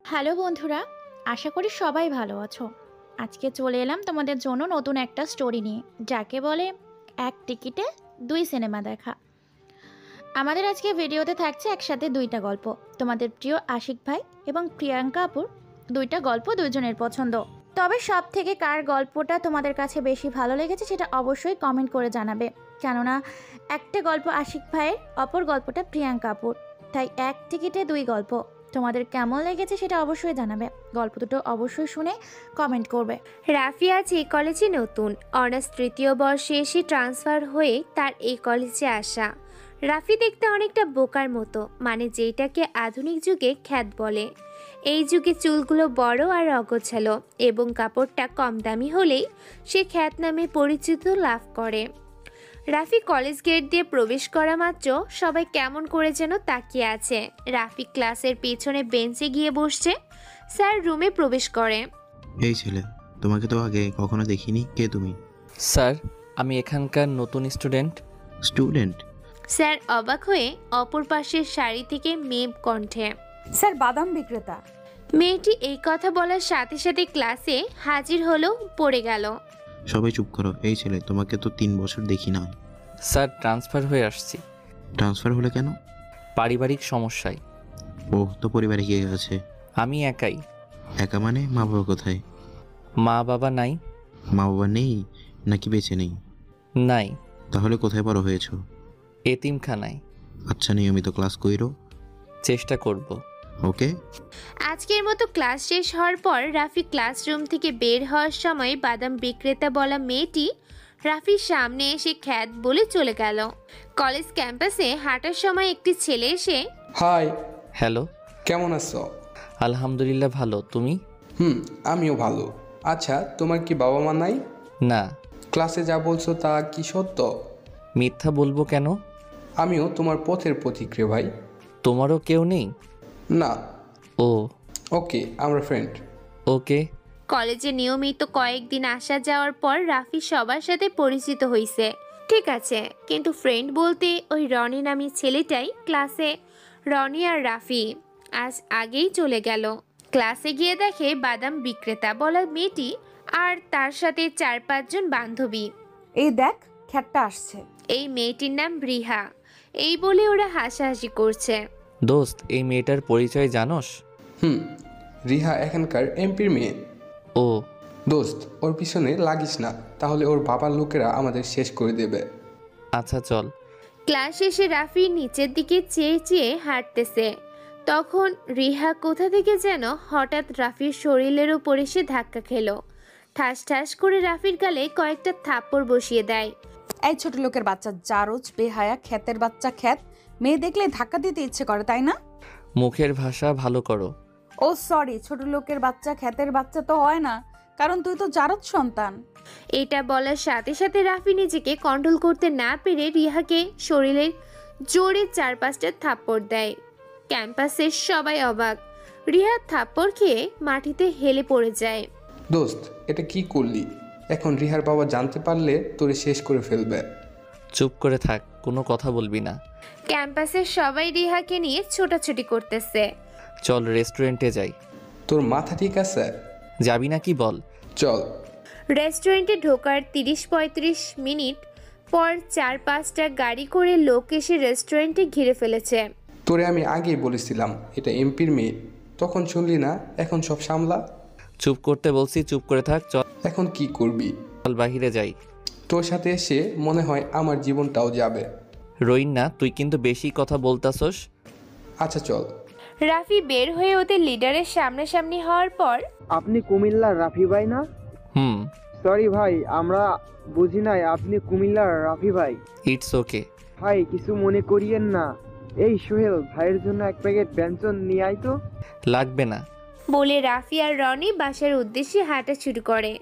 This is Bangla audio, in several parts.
হ্যালো বন্ধুরা, আশা করি সবাই ভালো আছো। আজকে চলে এলাম তোমাদের জন্য নতুন একটা স্টোরি নিয়ে, যাকে বলে এক টিকিটে দুই সিনেমা দেখা। আমাদের আজকে ভিডিওতে থাকছে একসাথে দুইটা গল্প। তোমাদের প্রিয় আশিক ভাই এবং প্রিয়াঙ্কা আপুর দুইটা গল্প দুইজনের পছন্দ। তবে সব থেকে কার গল্পটা তোমাদের কাছে বেশি ভালো লেগেছে সেটা অবশ্যই কমেন্ট করে জানাবে, কেননা একটা গল্প আশিক ভাইয়ের, অপর গল্পটা প্রিয়াঙ্কা আপুর। তাই এক টিকিটে দুই গল্প। তোমাদের কেমন লেগেছে সেটা অবশ্যই জানাবে। গল্প দুটো অবশ্যই শুনে কমেন্ট করবে। রাফি আজ এই কলেজে নতুন, অনার্স তৃতীয় বর্ষে এসে ট্রান্সফার হয়ে তার এই কলেজে আসা। রাফি দেখতে অনেকটা বোকার মতো, মানে যেটাকে আধুনিক যুগে খ্যাত বলে। এই যুগে চুলগুলো বড় আর অগোছালো এবং কাপড়টা কম দামি হলেই সে খ্যাত নামে পরিচিত লাভ করে। রাফি কলেজ গেট দিয়ে প্রবেশ করা মাত্র সবাই কেমন করে যেন তাকিয়ে আছে। রাফি ক্লাসের পেছনে বেঞ্চে গিয়ে বসছে। স্যার রুমে প্রবেশ করে। এই ছেলে, তোমাকে তো আগে কখনো দেখিনি। কে তুমি? স্যার, আমি এখানকার নতুন স্টুডেন্ট। স্টুডেন্ট? স্যার অবাক হয়ে অপর পাশের সারি থেকে মেয়ে কণ্ঠে, স্যার বাদাম বিক্রেতা। মেয়েটি এই কথা বলার সাথে সাথে ক্লাসে হাজির হলো, পড়ে গেল। সবাই চুপ করো। এই ছেলে, তোমাকে তো 3 বছর দেখি না। স্যার, ট্রান্সফার হয়ে আসছি। ট্রান্সফার হলে কেন? পারিবারিক সমস্যায়। ওহ, তো পরিবারে কে আছে? আমি একাই। একা মানে? মা বাবা কোথায়? মা বাবা নাই। মা বাবা নেই নাকি বেঁচে নেই? নাই। তাহলে কোথায় বড় হয়েছো? এতিমখানায়। আচ্ছা, নিয়মিত ক্লাস কইরো। চেষ্টা করব। ওকে। আজকের মতো ক্লাস শেষ হওয়ার পর রাফি ক্লাসরুম থেকে বের হওয়ার সময় বাদাম বিক্রেতা বলা মেয়েটি রাফির সামনে এসে খ্যাত বলে চলে গেল। কলেজ ক্যাম্পাসে হাঁটার সময় একটি ছেলে এসে, হাই, হ্যালো। কেমন আছো? আলহামদুলিল্লাহ ভালো, তুমি? আমিও ভালো। আচ্ছা, তোমার কি বাবা মা নাই? না। ক্লাসে যা বলছো তা কি সত্য? মিথ্যা বলবো কেন? আমিও তোমার পথের প্রতিক্রিয়া ভাই। তোমারও কেউ নেই? না। ও ওকে, আমরা ফ্রেন্ড। ওকে। কলেজে নিয়মিত কয়েকদিন আসা যাওয়ার পর রাফি সবার সাথে পরিচিত হয়েছে। ঠিক আছে, কিন্তু ফ্রেন্ড বলতে ওই রনি নামী ছেলেটাই। ক্লাসে রনি আর রাফি আজ আগেই চলে গেল। ক্লাসে গিয়ে দেখে বাদাম বিক্রেতা বলা মেয়েটি আর তার সাথে 4-5 জন বান্ধবী। এই দেখ, খ্যাটটা আসছে। এই মেয়েটির নাম রিহা। এই বলে ওরা হাসাহাসি করছে। দোস্ত, এই মেয়েটার পরিচয় জানোস? রিহা এখানকার এমপির মেয়ে। ও দোস্ত, ওর পিছনে লাগিস না, তাহলে ওর বাবার লোকেরা আমাদের শেষ করে দেবে। আচ্ছা চল। ক্লাস শেষে রাফি নিচের দিকে চেয়ে চেয়ে হাঁটতেছে। তখন রিহা কোথা থেকে যেন হঠাৎ রাফির শরীরের উপর এসে ধাক্কা খেলো। ঠাস ঠাস করে রাফির গালে কয়েকটা থাপ্পড় বসিয়ে দেয়। এই ছোট লোকের বাচ্চা, জারজ বেহায়া, খ্যাতের বাচ্চা খ্যাত। মেয়ে দেখলে ধাক্কা দিতে ইচ্ছে করে, তাই না? মুখের ভাষা ভালো করো। ও সরি, ছোট লোকের বাচ্চা খ্যাতের বাচ্চা তো হয় না, কারণ তুই তো জারজ সন্তান। এটা বলার সাথে সাথে রাফি নিজেকে কন্ট্রোল করতে না পেরে রিহাকে শরীরের জোরে 4-5টা থাপ্পড় দেয়। ক্যাম্পাসের সবাই অবাক। রিহা থাপ্পড় খেয়ে মাটিতে হেলে পড়ে যায়। দোস্ত, এটা কি করলি? এখন রিহার বাবা জানতে পারলে তোরে শেষ করে ফেলবে। চুপ করে থাক, কোনো কথা বলবি না। ক্যাম্পাসের সবাই রিহাকে নিয়ে ছোটাছুটি করতেছে। চল রেস্টুরেন্টে যাই। তোর মাথা ঠিক আছে? যাবি নাকি বল? চল। রেস্টুরেন্টে ঢোকার 30-35 মিনিট পর 4-5টা গাড়ি করে লোক এসে রেস্টুরেন্টে ঘিরে ফেলেছে। তোরে আমি আগেই বলেছিলাম এটা এমপির মেয়ে, তখন শুনলি না? এখন সব সামলা। চুপ করতে বলছি, চুপ করে থাক। চল এখন কি করবি? চল বাহিরে যাই। তোর সাথে এসে মনে হয় আমার জীবনটাও যাবে। রইন না, তুই কিন্তু বেশি কথা বলতাছস। আচ্ছা চল। রাফি বের হয়ে ওদের লিডারের সামনাসামনি হওয়ার পর, আপনি কুমিল্লার রাফি ভাই না? সরি ভাই, আমরা বুঝি নাই আপনি কুমিল্লার রাফি ভাই। ইটস ওকে ভাই, কিছু মনে করিয়েন না। এই সোহেল ভাইয়ের জন্য এক প্যাকেট ব্যঞ্জন নিয়ে আয় তো। লাগবে না বলে রাফি আর রনি বাসার উদ্দেশ্যে হাঁটা শুরু করে।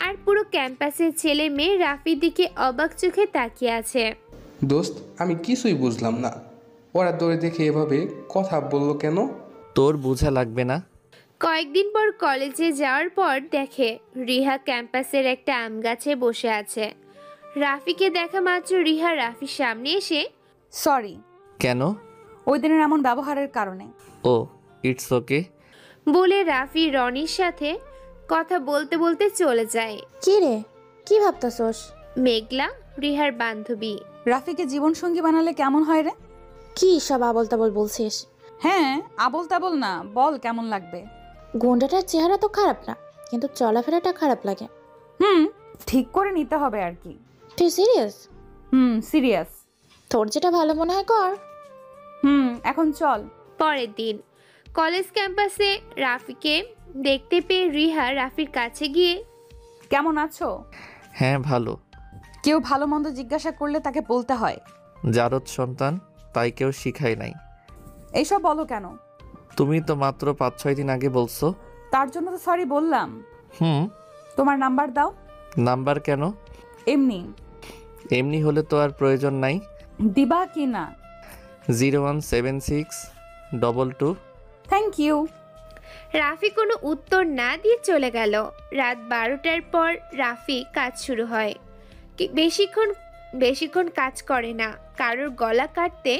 আর পুরো ক্যাম্পাসের ছেলে মেয়ে রাফির দিকে অবাক চোখে তাকিয়ে আছে। দোস্ত, আমি কিছুই বুঝলাম না, ওরা দৌড়ে দেখে এভাবে কথা বললো কেন? তোর বোঝা লাগবে না। কয়েকদিন পর কলেজে যাওয়ার পর দেখে রিহা ক্যাম্পাসের একটা আম গাছে বসে আছে। রাফিকে দেখা মাত্র রিহা রাফির সামনে এসে, সরি, কেন? ওই দিনের এমন ব্যবহারের কারণে। ও, ইটস ওকে। বলে রাফি রনির সাথে কথা বলতে বলতে চলে যায়। কি রে, কি ভাবতাছোস? মেঘলা রিহার বান্ধবী। রাফিকে জীবনসঙ্গী বানালে কেমন হয় রে? কি সব আবল তাবল বলছিস? হ্যাঁ, আবল তাবল না, বল কেমন লাগবে। গুন্ডাটার চেহারা তো খারাপ না, কিন্তু চলাফেরাটা খারাপ লাগে। ঠিক করে নিতে হবে আর কি। তুই সিরিয়াস? সিরিয়াস। তোর যেটা ভালো মনে হয় কর। এখন চল। পরের দিন কলেজ ক্যাম্পাসে রাফিকে দেখতে পেয়ে রিহা রাফির কাছে গিয়ে, কেমন আছো? হ্যাঁ ভালো। কেউ ভালো মন্দ জিজ্ঞাসা করলে তাকে বলতে হয়। জারদ সন্তান, তাই কেউ শিখায় নাই। এইসব বলো কেন? তুমি তো মাত্র 5-6 দিন আগে বলছো। তার জন্য তো সরি বললাম। হুম। তোমার নাম্বার দাও। নাম্বার কেন? এমনি। এমনি হলে তো আর প্রয়োজন নাই। দিবা কি না? 017622। Thank you. রাফি কোনো উত্তর না দিয়ে চলে গেল। রাত 12টার পর রাফি কাজ শুরু হয়। বেশিক্ষণ কাজ করে না। কারোর গলা কাটতে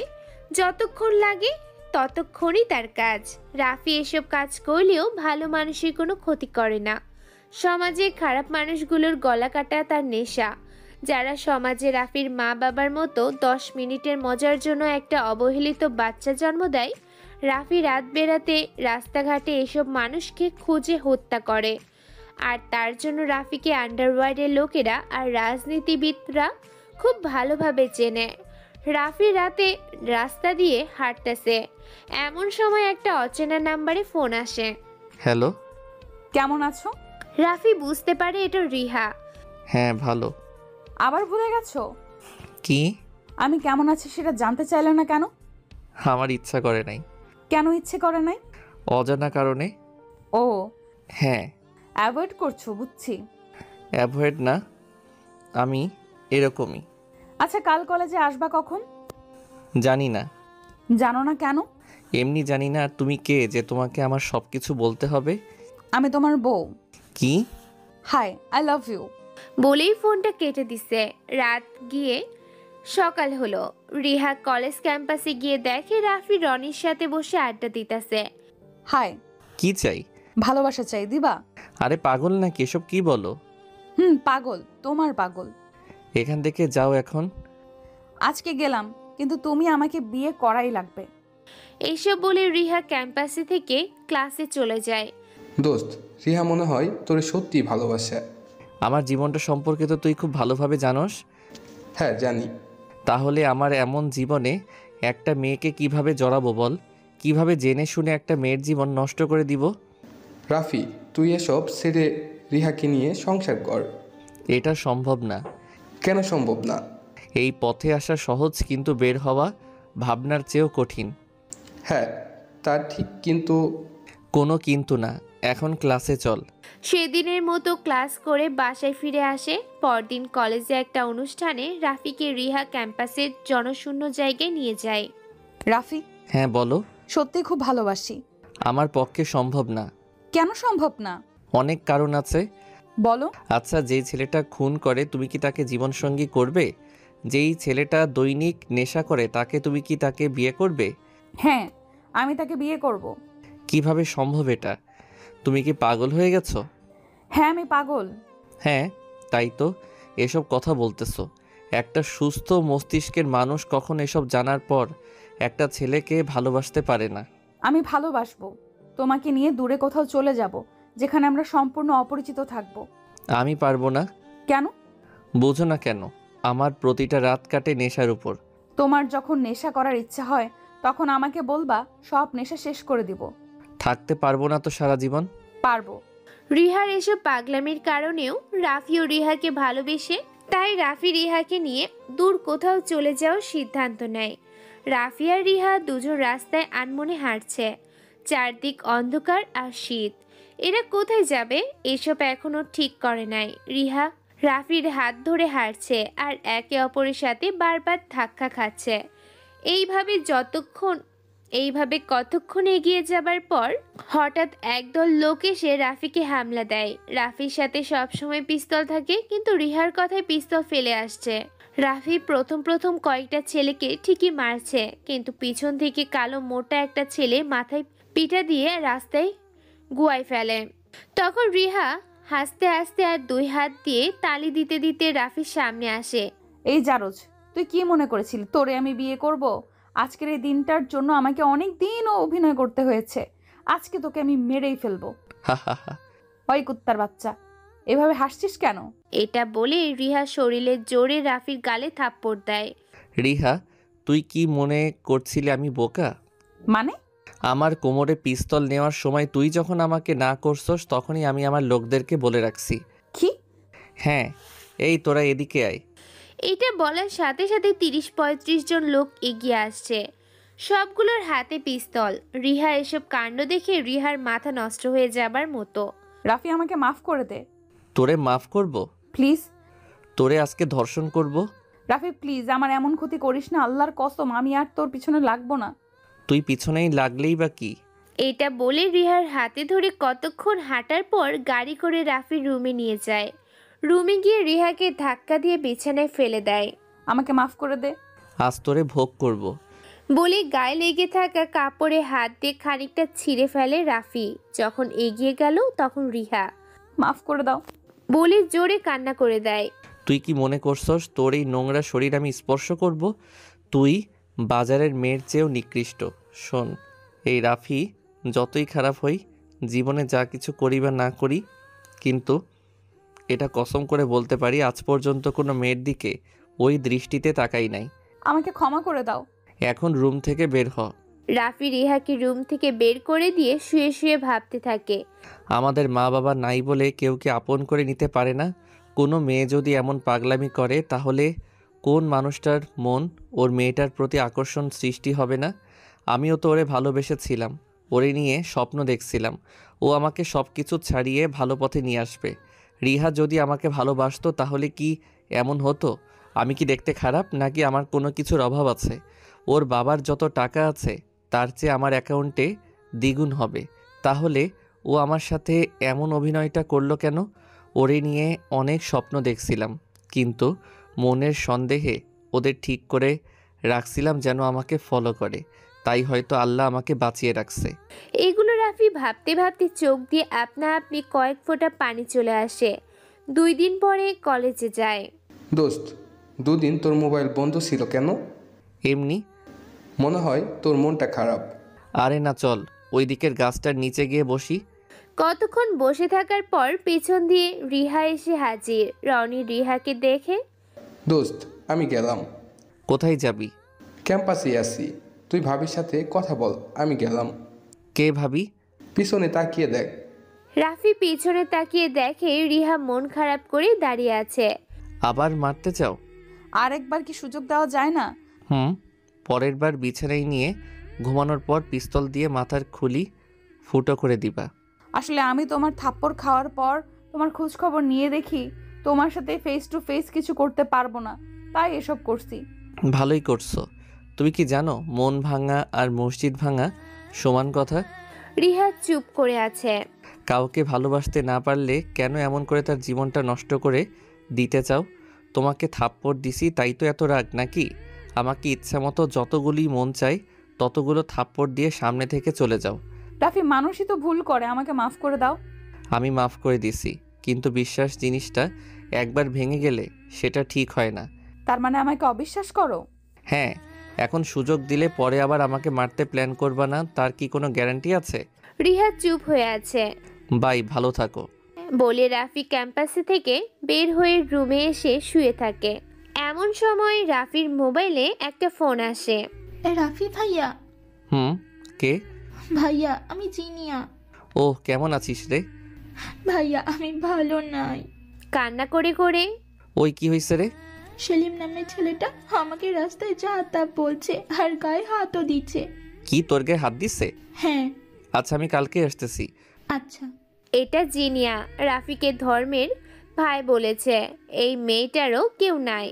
যতক্ষণ লাগে ততক্ষণই তার কাজ। রাফি এসব কাজ করলেও ভালো মানুষের কোনো ক্ষতি করে না। সমাজে খারাপ মানুষগুলোর গলা কাটা তার নেশা। যারা সমাজে রাফির মা বাবার মতো 10 মিনিটের মজার জন্য একটা অবহেলিত বাচ্চা জন্ম দেয়, রাফি রাত বেরাতে রাস্তাঘাটে এসব মানুষকে খুঁজে হত্যা করে। আর তার জন্য রাফিকে আন্ডারওয়ার্ল্ডের লোকেরা আর রাজনীতিবিদরা খুব ভালোভাবে চেনে। রাফি রাতে রাস্তা দিয়ে হাঁটতেছে, এমন সময় একটা অচেনা নাম্বারে ফোন আসে। হ্যালো। কেমন আছো? রাফি বুঝতে পারে এটা রিহা। হ্যাঁ ভালো। আবার ভুলে গেছো? কি? আমি কেমন আছি সেটা জানতে চাইলে না কেন? আমার ইচ্ছা করে নাই। কেন ইচ্ছে করে নাই? অজানা কারণে। ও, হ্যাঁ। অ্যাভয়েড করছো, বুঝছি। অ্যাভয়েড না, আমি এরকমই। আচ্ছা, কাল কলেজে আসবা কখন? জানি না। জানো না কেন? এমনি জানি না। আর তুমি কে যে তোমাকে আমার সব কিছু বলতে হবে? আমি তোমার বউ। কি? Hi, I love you. বলেই ফোনটা কেটে দিছে। রাত গিয়ে সকাল হলো। রিহা কলেজ ক্যাম্পাসে গিয়ে দেখে রাফি রনির সাথে বসে আড্ডা দিতেছে। হাই। কি চাই? ভালোবাসা চাই, দিবা? আরে পাগল নাকি? এসব কি বলো? পাগল, তোমার পাগল। এখান থেকে যাও এখন। আজকে গেলাম, কিন্তু তুমি আমাকে বিয়ে করাই লাগবে। এইসব বলে রিহা ক্যাম্পাসে থেকে ক্লাসে চলে যায়। দোস্ত, রিহা মনে হয় তোরে সত্যি ভালোবাসে। আমার জীবনটা সম্পর্কে তো তুই খুব ভালোভাবে জানোস। হ্যাঁ জানি। তাহলে আমার এমন জীবনে একটা মেয়েকে কিভাবে জড়াবো বল? কিভাবে জেনে শুনে একটা মেয়ের জীবন নষ্ট করে দিব? রাফি, তুই এসব ছেড়ে রিহাকে নিয়ে সংসার কর। এটা সম্ভব না। কেন সম্ভব না? এই পথে আসা সহজ, কিন্তু বের হওয়া ভাবনার চেয়েও কঠিন। হ্যাঁ তা ঠিক, কিন্তু কোনো কিন্তু না, এখন ক্লাসে চল। সেদিনের মতো ক্লাস করে বাসায় ফিরে আসে। পরদিন কলেজে একটা অনুষ্ঠানে রাফিকে রিহা ক্যাম্পাসের জনশূন্য জায়গায় নিয়ে যায়। রাফি, হ্যাঁ বলো। সত্যি খুব ভালোবাসি। আমার পক্ষে সম্ভব না। কেন সম্ভব না? অনেক কারণ আছে। বলো। আচ্ছা, যেই ছেলেটা খুন করে তুমি কি তাকে জীবনসঙ্গী করবে? যেই ছেলেটা দৈনিক নেশা করে তুমি কি তাকে বিয়ে করবে? হ্যাঁ, আমি তাকে বিয়ে করব। কিভাবে সম্ভব এটা? তুমি কি পাগল হয়ে গেছো? হ্যাঁ, আমি পাগল। হ্যাঁ তাই তো এসব কথা বলতেছো। একটা সুস্থ মস্তিষ্কের মানুষ কখন এসব জানার পর একটা ছেলেকে ভালোবাসতে পারে না? আমি ভালোবাসবো। তোমাকে নিয়ে দূরে কোথাও চলে যাব, যেখানে আমরা সম্পূর্ণ অপরিচিত থাকব। আমি পারবো না। কেন? বোঝো না কেন? আমার প্রতিটা রাত কাটে নেশার উপর। তোমার যখন নেশা করার ইচ্ছা হয় তখন আমাকে বলবা, সব নেশা শেষ করে দিব। থাকতে পারবো না তো সারা জীবন? পারবো। রিহার এসব পাগলামির কারণেও রাফি ও রিহাকে ভালোবেসে, তাই রাফি রিহাকে নিয়ে দূর কোথাও চলে যাওয়ার সিদ্ধান্ত নেয়। রাফি আর রিহা দুজন রাস্তায় আনমনে হাঁটছে। চারদিক অন্ধকার আর শীত। এরা কোথায় যাবে এসব এখনো ঠিক করে নাই। রিহা রাফির হাত ধরে হাঁটছে আর একে অপরের সাথে বারবার ধাক্কা খাচ্ছে। এইভাবে কতক্ষণ এগিয়ে যাবার পর হঠাৎ একদল লোক এসে রাফিকে হামলা দেয়। রাফির সাথে সবসময় পিস্তল থাকে, কিন্তু রিহার কথায় পিস্তল ফেলে আসছে। রাফি প্রথম প্রথম কয়েকটা ছেলেকে ঠিকই মারছে, কিন্তু পিছন থেকে কালো মোটা একটা ছেলে মাথায় পিটা দিয়ে রাস্তায় গুয়ায় ফেলে। তখন রিহা হাসতে হাসতে আর দুই হাত দিয়ে তালি দিতে দিতে রাফির সামনে আসে। এই জারজ, তুই কি মনে করেছিলি তোরে আমি বিয়ে করব? আজকের এই দিনটার জন্য আমাকে অনেক দিনও অভিনয় করতে হয়েছে। আজকে তোকে আমি মেরেই ফেলবো। হা হা হা। ওই কুত্তার বাচ্চা, এভাবে হাসছিস কেন? এটা বলে রিহা শরীরে জোরে রাফির গালে থাপ্পড় দেয়। রিহা, তুই কি মনে করছিলি আমি বোকা? মানে? আমার কোমরে পিস্তল নেওয়ার সময় তুই যখন আমাকে না করছস তখনই আমি আমার লোকদেরকে বলে রাখছি। কি? হ্যাঁ, এই তোরা এদিকে আয়। এটা বলার সাথে সাথে 30-35 জন লোক এগিয়ে আসছে, সবগুলোর হাতে পিস্তল। রিহা এসব কাণ্ড দেখে রিহার মাথা নষ্ট হয়ে যাবার মতো। রাফি, আমাকে মাফ করে দে তোরে মাফ করব? প্লিজ। তোরে আজকে ধর্ষণ করব। রাফি প্লিজ, আমার এমন ক্ষতি করিস না, আল্লাহর কসম আমি আর তোর পিছনে লাগবো না। তুই পিছনেই লাগলেই বা কি? এটা বলে রিহার হাতে ধরে কতক্ষণ হাঁটার পর গাড়ি করে রাফির রুমে নিয়ে যায়। রুমে গিয়ে রিহাকে ধাক্কা দিয়ে বিছানায় ফেলে দেয়। আমাকে মাফ করে দে। আজ তোরে ভোগ করব। বলে গায়ে লেগে থাকা কাপড়ে হাত দিয়ে খানিকটা ছিঁড়ে ফেলে রাফি। যখন এগিয়ে গেল তখন রিহা মাফ করে দাও বলে জোরে কান্না করে দেয়। তুই কি মনে করছস তোর এই নোংরা শরীর আমি স্পর্শ করব? তুই বাজারের মেয়ের চেয়েও নিকৃষ্ট। শোন, এই রাফি যতই খারাপ হই, জীবনে যা কিছু করি বা না করি, কিন্তু এটা কসম করে বলতে পারি আজ পর্যন্ত কোনো মেয়ের দিকে ওই দৃষ্টিতে তাকাই নাই। আমাকে ক্ষমা করে দাও। এখন রুম থেকে বের হ। রাফি রিহাকে রুম থেকে বের করে দিয়ে শুয়ে শুয়ে ভাবতে থাকে। আমাদের মা বাবা নাই বলে কেউ কি আপন করে নিতে পারে না? কোনো মেয়ে যদি এমন পাগলামি করে তাহলে কোন মানুষটার মন ওর মেয়েটার প্রতি আকর্ষণ সৃষ্টি হবে না? আমিও তো ওরে ভালোবেসেছিলাম, ওরে নিয়ে স্বপ্ন দেখছিলাম ও আমাকে সব কিছু ছাড়িয়ে ভালো পথে নিয়ে আসবে। রিহা যদি আমাকে ভালোবাসতো তাহলে কি এমন হতো? আমি কি দেখতে খারাপ, নাকি আমার কোনো কিছুর অভাব আছে? ওর বাবার যত টাকা আছে তার চেয়ে আমার অ্যাকাউন্টে দ্বিগুণ হবে। তাহলে ও আমার সাথে এমন অভিনয়টা করলো কেন? ওরে নিয়ে অনেক স্বপ্ন দেখছিলাম, কিন্তু মনের সন্দেহে ওদের ঠিক করে রাখছিলাম যেন আমাকে ফলো করে। তাই হয়তো আল্লাহ আমাকে বাঁচিয়ে রাখছে। এগুলো রাফি ভাবতে ভাবতে চোখ দিয়ে আপনা আপনি কয়েক ফোঁটা পানি চলে আসে। 2 দিন পরে কলেজে যায়। দোস্ত, 2 দিন তোর মোবাইল বন্ধ ছিল কেন? এমনি। মনে হয় তোর মনটা খারাপ। আরে না, চল ওই দিকের গাছটার নিচে গিয়ে বসি। কতক্ষণ বসে থাকার পর পেছন দিয়ে রিহা এসে হাজির। রনি রিহাকে দেখে, দোস্ত আমি গেলাম। কোথায় যাবি? ক্যাম্পাসে আসি, তুই ভাবির সাথে কথা বল, আমি গেলাম। কে ভাবি? পিছনে তাকিয়ে দেখ। রাফি পিছনে তাকিয়ে দেখে রিহা মন খারাপ করে দাঁড়িয়ে আছে। আবার মারতে চাও? আর একবার কি সুযোগ দেওয়া যায় না? পরের বার বিছানায় নিয়ে ঘুমানোর পর পিস্তল দিয়ে মাথার খুলি ফুটো করে দিবা। আসলে আমি তোমার থাপ্পড় খাওয়ার পর তোমার খোঁজ খবর নিয়ে দেখি তোমার সাথে ফেস টু ফেস কিছু করতে পারবো না, তাই এসব করছি। ভালোই করছো। তুমি কি জানো মন ভাঙা আর মসজিদ ভাঙা সমান কথা? রিহা চুপ করে আছে। কাউকে ভালোবাসতে না পারলে কেন এমন করে তার জীবনটা নষ্ট করে দিতে চাও? তোমাকে থাপ্পড় দিছি তাই তো এত রাগ নাকি? আমাকে ইচ্ছা মতো যতগুলি মন চাই ততগুলো থাপ্পড় দিয়ে সামনে থেকে চলে যাও। রাফি, মানুষই তো ভুল করে, আমাকে মাফ করে দাও। আমি মাফ করে দিছি, কিন্তু বিশ্বাস জিনিসটা একবার ভেঙে গেলে সেটা ঠিক হয় না। তার মানে আমাকে অবিশ্বাস করো? হ্যাঁ, এখন সুযোগ দিলে পরে আবার আমাকে মারতে প্ল্যান করবা না, তার কি কোনো গ্যারান্টি আছে? রিহা চুপ হয়ে আছে। বাই, ভালো থাকো বলে রাফি ক্যাম্পাসে থেকে বের হয়ে রুমে এসে শুয়ে থাকে। এমন সময় রাফির মোবাইলে একটা ফোন আসে। রাফি ভাইয়া। কে? ভাইয়া, আমি জিনিয়া। ও, কেমন আছিস রে? ভাইয়া, আমি ভালো নাই। কান্না করে করে। ওই কি হয়েছে রে? সেলিম নামের ছেলেটা আমাকে রাস্তায় যা তা বলছে আর গায়ে হাতও দিচ্ছে। কি, তোর গায়ে হাত দিছে? হ্যাঁ। আচ্ছা, আমি কালকে আসতেছি। আচ্ছা। এটা জিনিয়া, রাফিকে ধর্মের ভাই বলেছে। এই মেয়েটারও কেউ নাই।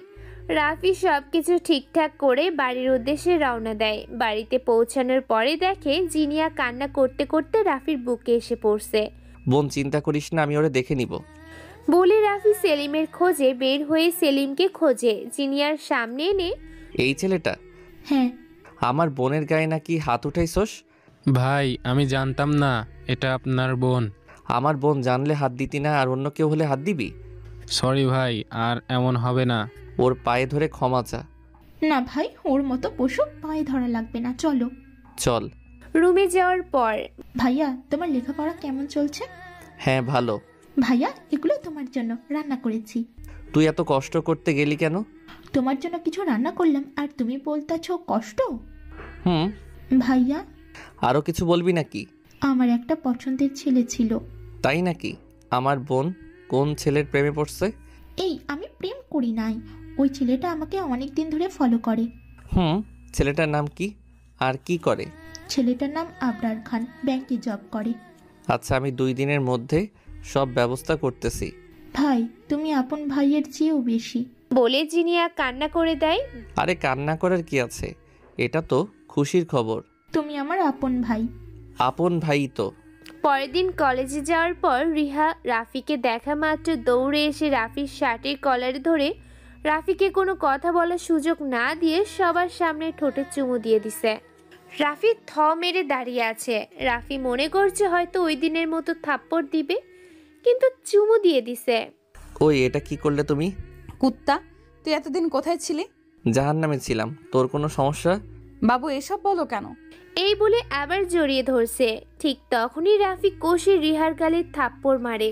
রাফি সব কিছু ঠিকঠাক করে বাড়ির উদ্দেশ্যে রওনা দেয়। বাড়িতে পৌঁছানোর পরে দেখে জিনিয়া কান্না করতে করতে রাফির বুকে এসে পড়ছে। বোন, চিন্তা করিস না, আমি ওরে দেখে নিব। বলে রাফি সেলিমের খোঁজে বের হয়ে সেলিমকে খোঁজে জিনিয়ার সামনে এনে। এই ছেলেটা? হ্যাঁ। আমার বোনের গায়ে নাকি হাত উঠাইছস? ভাই আমি জানতাম না এটা আপনার বোন। আমার বোন জানলে হাত দিতি না, আর অন্য কেউ হলে হাত দিবি? সরি ভাই, আর এমন হবে না। ওর পায়ে ধরে ক্ষমা চা। না ভাই, ওর মতো পশু পায়ে ধরা লাগবে না, চলো। চল। রুমে যাওয়ার পর। ভাইয়া, তোমার লেখাপড়া কেমন চলছে? হ্যাঁ ভালো। ভাইয়া, এগুলো তোমার জন্য রান্না করেছি। তুই এত কষ্ট করতে গেলি কেন? তোমার জন্য কিছু রান্না করলাম আর তুমি বলতেছো কষ্ট। হুম। ভাইয়া, আরো কিছু বলবি নাকি? আমার একটা পছন্দের ছেলে ছিল। তাই নাকি? আমার বোন কোন ছেলের প্রেমে পড়ছে? এই, আমি প্রেম করি নাই, ওই ছেলেটা আমাকে অনেক দিন ধরে ফলো করে। হুম। ছেলেটার নাম কি আর কি করে? ছেলেটার নাম আবরার খান, ব্যাংকে জব করে। আচ্ছা, আমি 2 দিনের মধ্যে সব ব্যবস্থা করতেছি। ভাই, তুমি আপন ভাইয়ের চেয়েও বেশি। বলে জিনিয়া কান্না করে দেয়। আরে কান্না করার কি আছে, এটা তো খুশির খবর। তুমি আমার আপন ভাই। আপন ভাই তো। পরের দিন কলেজে যাওয়ার পর রিহা রাফিকে দেখা মাত্র দৌড়ে এসে রাফির শার্টের কলারে ধরে রাফিকে কোনো কথা বলার সুযোগ না দিয়ে সবার সামনে ঠোঁটে চুমু দিয়ে দিছে। রাফি থ মেরে দাঁড়িয়ে আছে। রাফি মনে করছে হয়তো ওই দিনের মতো থাপ্পড় দিবে, কিন্তু চুমু দিয়ে দিছে। ওই, এটা কি করলে তুমি? কুত্তা, তুই এতদিন কোথায় ছিলি? জাহান্নামে ছিলাম। তোর কোনো সমস্যা? বাবু, এসব বলো কেন? এই বলে আবার জড়িয়ে ধরছে। ঠিক তখনই রাফি কষে রিহার গালে থাপ্পড় মারে।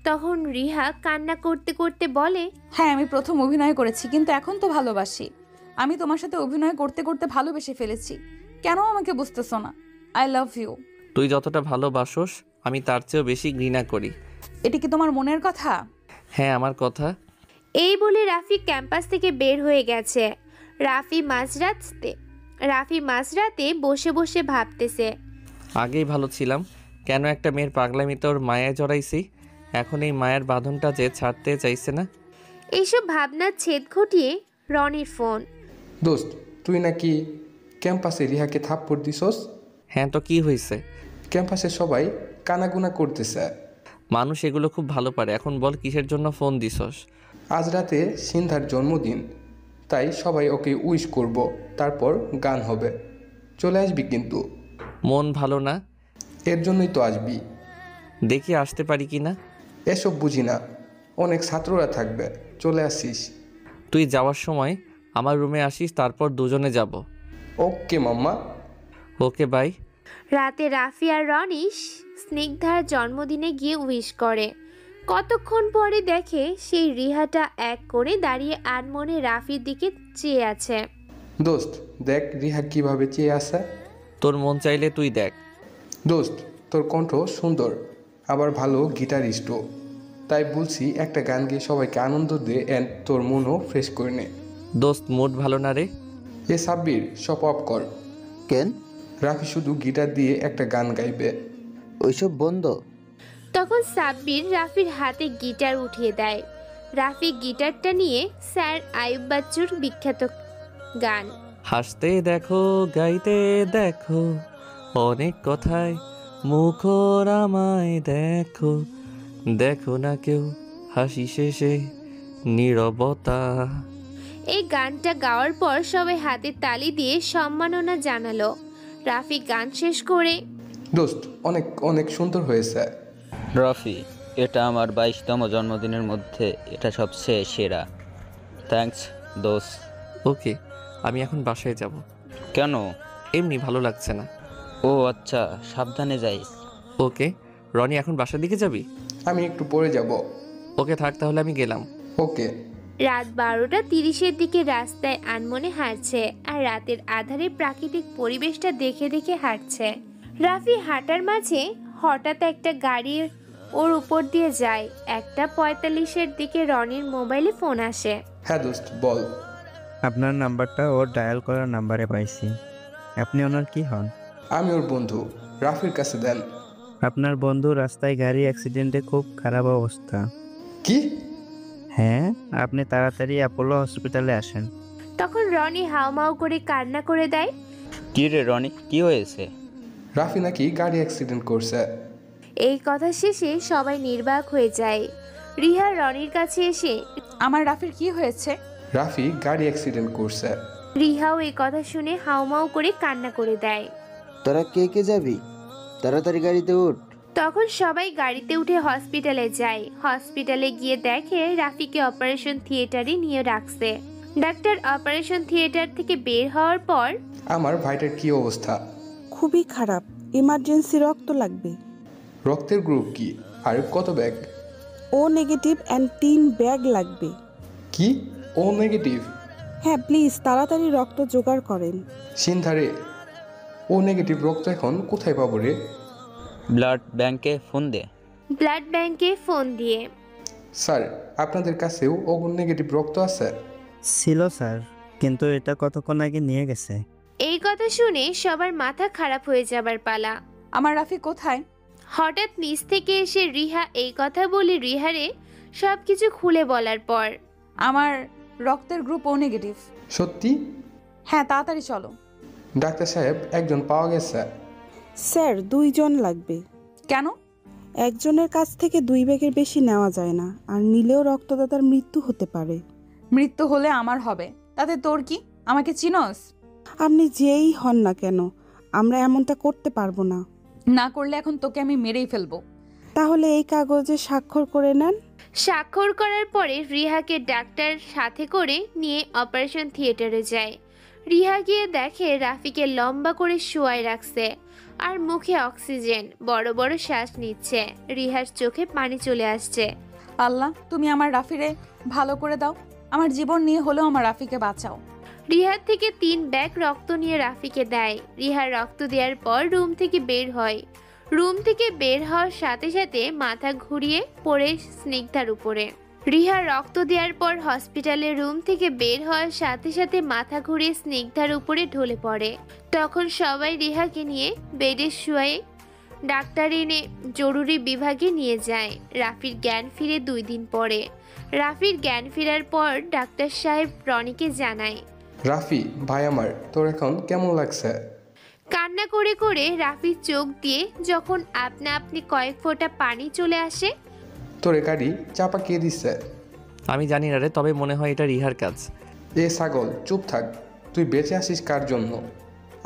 তখন রিহা কান্না করতে করতে বলে, হ্যাঁ, আমি প্রথম অভিনয় করেছি, কিন্তু এখন তো ভালোবাসি। আমি তোমার সাথে অভিনয় করতে করতে ভালোবেসে ফেলেছি। কেন আমাকে বুঝতেছো না? I love you. তুই যতটা ভালোবাসোস আমি তার চেয়েও বেশি ঘৃণা করি। এটা কি তোমার মনের কথা? হ্যাঁ, আমার কথা। এই বলে রাফি ক্যাম্পাস থেকে বের হয়ে গেছে। রাফি মাঝরাতে বসে বসে ভাবতেছে, আগেই ভালো ছিলাম, কেন একটা মেয়ের পাগলামিতে ওর মায়ায় জড়াইছি। এখন এই মায়ের বাঁধনটা যে ছাড়তে চাইছে না। এইসব ভাবনার ছেদ ঘটিয়ে রনির ফোন। দোস্ত, তুই নাকি ক্যাম্পাসে রিহাকে থাপ্পড় দিছস? হ্যাঁ, তো কি হয়েছে? ক্যাম্পাসে সবাই কানাগুনা করতেছে। মানুষ এগুলো খুব ভালো পারে। এখন বল, কিসের জন্য ফোন দিছস? আজ রাতে সিন্ধার জন্মদিন, তাই সবাই ওকে উইশ করব, তারপর গান হবে। চলে আসবি কিন্তু। মন ভালো না? এর জন্যই তো আসবি। দেখি আসতে পারি কি না। এসব বুঝি না, অনেক ছাত্ররা থাকবে, চলে আসিস। তুই যাওয়ার সময় আমার রুমে আসিস, তারপর দুজনে যাব। ওকে মাম্মা। ওকে, বাই। রাতে রাফি আর রনিশ স্নিগ্ধার জন্মদিনে গিয়ে উইশ করে। কতক্ষণ পরে দেখে সেই রিহাটা এক করে দাঁড়িয়ে আনমনে রাফির দিকে চেয়ে আছে। দোস্ত, দেখ রিহা কিভাবে চেয়ে আসে। তোর মন চাইলে তুই দেখ। দোস্ত, তোর কণ্ঠ সুন্দর, আবার ভালো গিটারিস্টও, তাই বলছি একটা গান গিয়ে সবাইকে আনন্দ দে অ্যান্ড তোর মনও ফ্রেশ করে নে। দোস্ত, মুড ভালো না রে। এ সাব্বির, সব অফ কর। কেন? রাফি শুধু গিটার দিয়ে একটা গান গাইবে। ওইসব বন্ধ। তখন সাব্বির রাফির হাতে গিটার উঠিয়ে দেয়। রাফি গিটারটা নিয়ে স্যার আয়ুব বাচ্চুর বিখ্যাত গান হাসতে দেখো, গাইতে দেখো, অনেক কথায় মুখর আমায় দেখো, দেখো না কেউ হাসি শেষে নীরবতা। এই গানটা গাওয়ার পর সবাই হাতে তালি দিয়ে সম্মাননা জানালো। রাফি গান শেষ করে, দোস্ত, অনেক অনেক সুন্দর হয়েছে। রাফি, এটা আমার 22তম জন্মদিনের মধ্যে এটা সবচেয়ে সেরা। থ্যাঙ্কস দোস্ত। ওকে, আমি এখন বাসায় যাব। কেন? এমনি ভালো লাগছে না। ও আচ্ছা, সাবধানে যাইস। ওকে। রনি, এখন বাসার দিকে যাবি? আমি একটু পরে যাব। ওকে, থাক তাহলে, আমি গেলাম। ওকে। রাত 12:30-এর দিকে রাস্তায় আনমনে হাঁটছে আর রাতের আধারে প্রাকৃতিক পরিবেশটা দেখে দেখে হাঁটছে। রাফি হাঁটার মাঝে হঠাৎ একটা গাড়ি ওর উপর দিয়ে যায়। 1:45-এর দিকে রনির মোবাইলে ফোন আসে। হ্যাঁ দোস্ত, বল। আপনার নাম্বারটা ওর ডায়াল করার নাম্বারে পাইছি। আপনি ওনার কি হন? আমি ওর বন্ধু। রাফির কাছে দেন। আপনার বন্ধু রাস্তায় গাড়ি অ্যাক্সিডেন্টে খুব খারাপ অবস্থা। কি? হ্যাঁ, আপনি তাড়াতাড়ি অ্যাপোলো হসপিটালে আসেন। তখন রনি হাউমাউ করে কান্না করে দেয়। কি রে রনি, কি হয়েছে? রাফি নাকি গাড়ি অ্যাক্সিডেন্ট করছে। এই কথা শেষে সবাই নির্বাক হয়ে যায়। রিহা রনির কাছে এসে আমার রাফির কি হয়েছে? রাফি গাড়ি অ্যাক্সিডেন্ট করছে। রিহাও এই কথা শুনে হাউমাউ করে কান্না করে দেয়। তোরা কে কে যাবি? তাড়াতাড়ি গাড়িতে উঠ। তখন সবাই গাড়িতে উঠে হসপিটালে যায়। হসপিটালে গিয়ে দেখে রাফিকে অপারেশন থিয়েটারে নিয়ে রাখছে। ডাক্তার অপারেশন থিয়েটার থেকে বের হওয়ার পর আমার ভাইটার কি অবস্থা? খুবই খারাপ, ইমার্জেন্সি রক্ত লাগবে। রক্তের গ্রুপ কি আর কত bag? O negative and 3 bag লাগবে। কি ও নেগেটিভ? হ্যাঁ প্লিজ তাড়াতাড়ি রক্ত জোগাড় করেন। সিনথারে ও নেগেটিভ রক্ত এখন কোথায় পাবো রে? ব্লাড ব্যাংকে ফোন দে। ব্লাড ব্যাংকে ফোন দিয়ে স্যার আপনাদের কাছেও ও নেগেটিভ রক্ত আছে? ছিল স্যার, কিন্তু এটা কতক্ষণ আগে নিয়ে গেছে। এই কথা শুনে সবার মাথা খারাপ হয়ে যাবার পালা। আমার রাফি কোথায়? হঠাৎ নিচ থেকে এসে রিহা এই কথা বলে রিহারে সবকিছু খুলে বলার পর আমার রক্তের গ্রুপ ও নেগেটিভ। সত্যি? হ্যাঁ তাড়াতাড়ি চলো। ডাক্তার সাহেব একজন পাওয়া গেছে। স্যার 2 জন লাগবে। কেন? একজনের কাছ থেকে 2 ব্যাগের বেশি নেওয়া যায় না, আর নিলেও রক্তদাতার মৃত্যু হতে পারে। মৃত্যু হলে আমার হবে, তাতে তোর কি? আমাকে চিনস? আপনি যেই হন না কেন, আমরা এমনটা করতে পারবো না। না করলে এখন তোকে আমি মেরেই ফেলবো। তাহলে এই কাগজে স্বাক্ষর করে নেন। স্বাক্ষর করার পরে রিহাকে ডাক্তার সাথে করে নিয়ে অপারেশন থিয়েটারে যায়। রিহা গিয়ে দেখে রাফিকে লম্বা করে শুয়ায় রাখছে আর মুখে অক্সিজেন, বড় বড় শ্বাস নিচ্ছে। রিহার চোখে পানি চলে আসছে। আল্লাহ তুমি আমার রাফিরে ভালো করে দাও, আমার জীবন নিয়ে হলেও আমার রাফিকে বাঁচাও। রিহার থেকে 3 ব্যাগ রক্ত নিয়ে রাফিকে দেয়। রিহার রক্ত দেওয়ার পর রুম থেকে বের হয়। রুম থেকে বের হওয়ার সাথে সাথে মাথা ঘুরিয়ে পড়ে স্নিগ্ধার উপরে। রিহা রক্ত দেওয়ার পর হসপিটালের রুম থেকে বের হওয়ার সাথে সাথে মাথা ঘুরিয়ে স্নিগ্ধার উপরে ঢলে পড়ে। তখন সবাই রিহাকে নিয়ে বেডে শুয়ে ডাক্তার এনে জরুরি বিভাগে নিয়ে যায়। রাফির জ্ঞান ফিরে 2 দিন পরে। রাফির জ্ঞান ফেরার পর ডাক্তার সাহেব রনিকে জানায়, রাফি ভাই আমার তোর এখন কেমন লাগছে? কান্না করে করে রাফির চোখ দিয়ে যখন আপনা আপনি কয়েক ফোঁটা পানি চলে আসে। তোরে গাড়ি চাপা কে দিচ্ছে? আমি জানি না রে, তবে মনে হয় এটা রিহার কাজ। এ ছাগল চুপ থাক, তুই বেঁচে আসিস কার জন্য?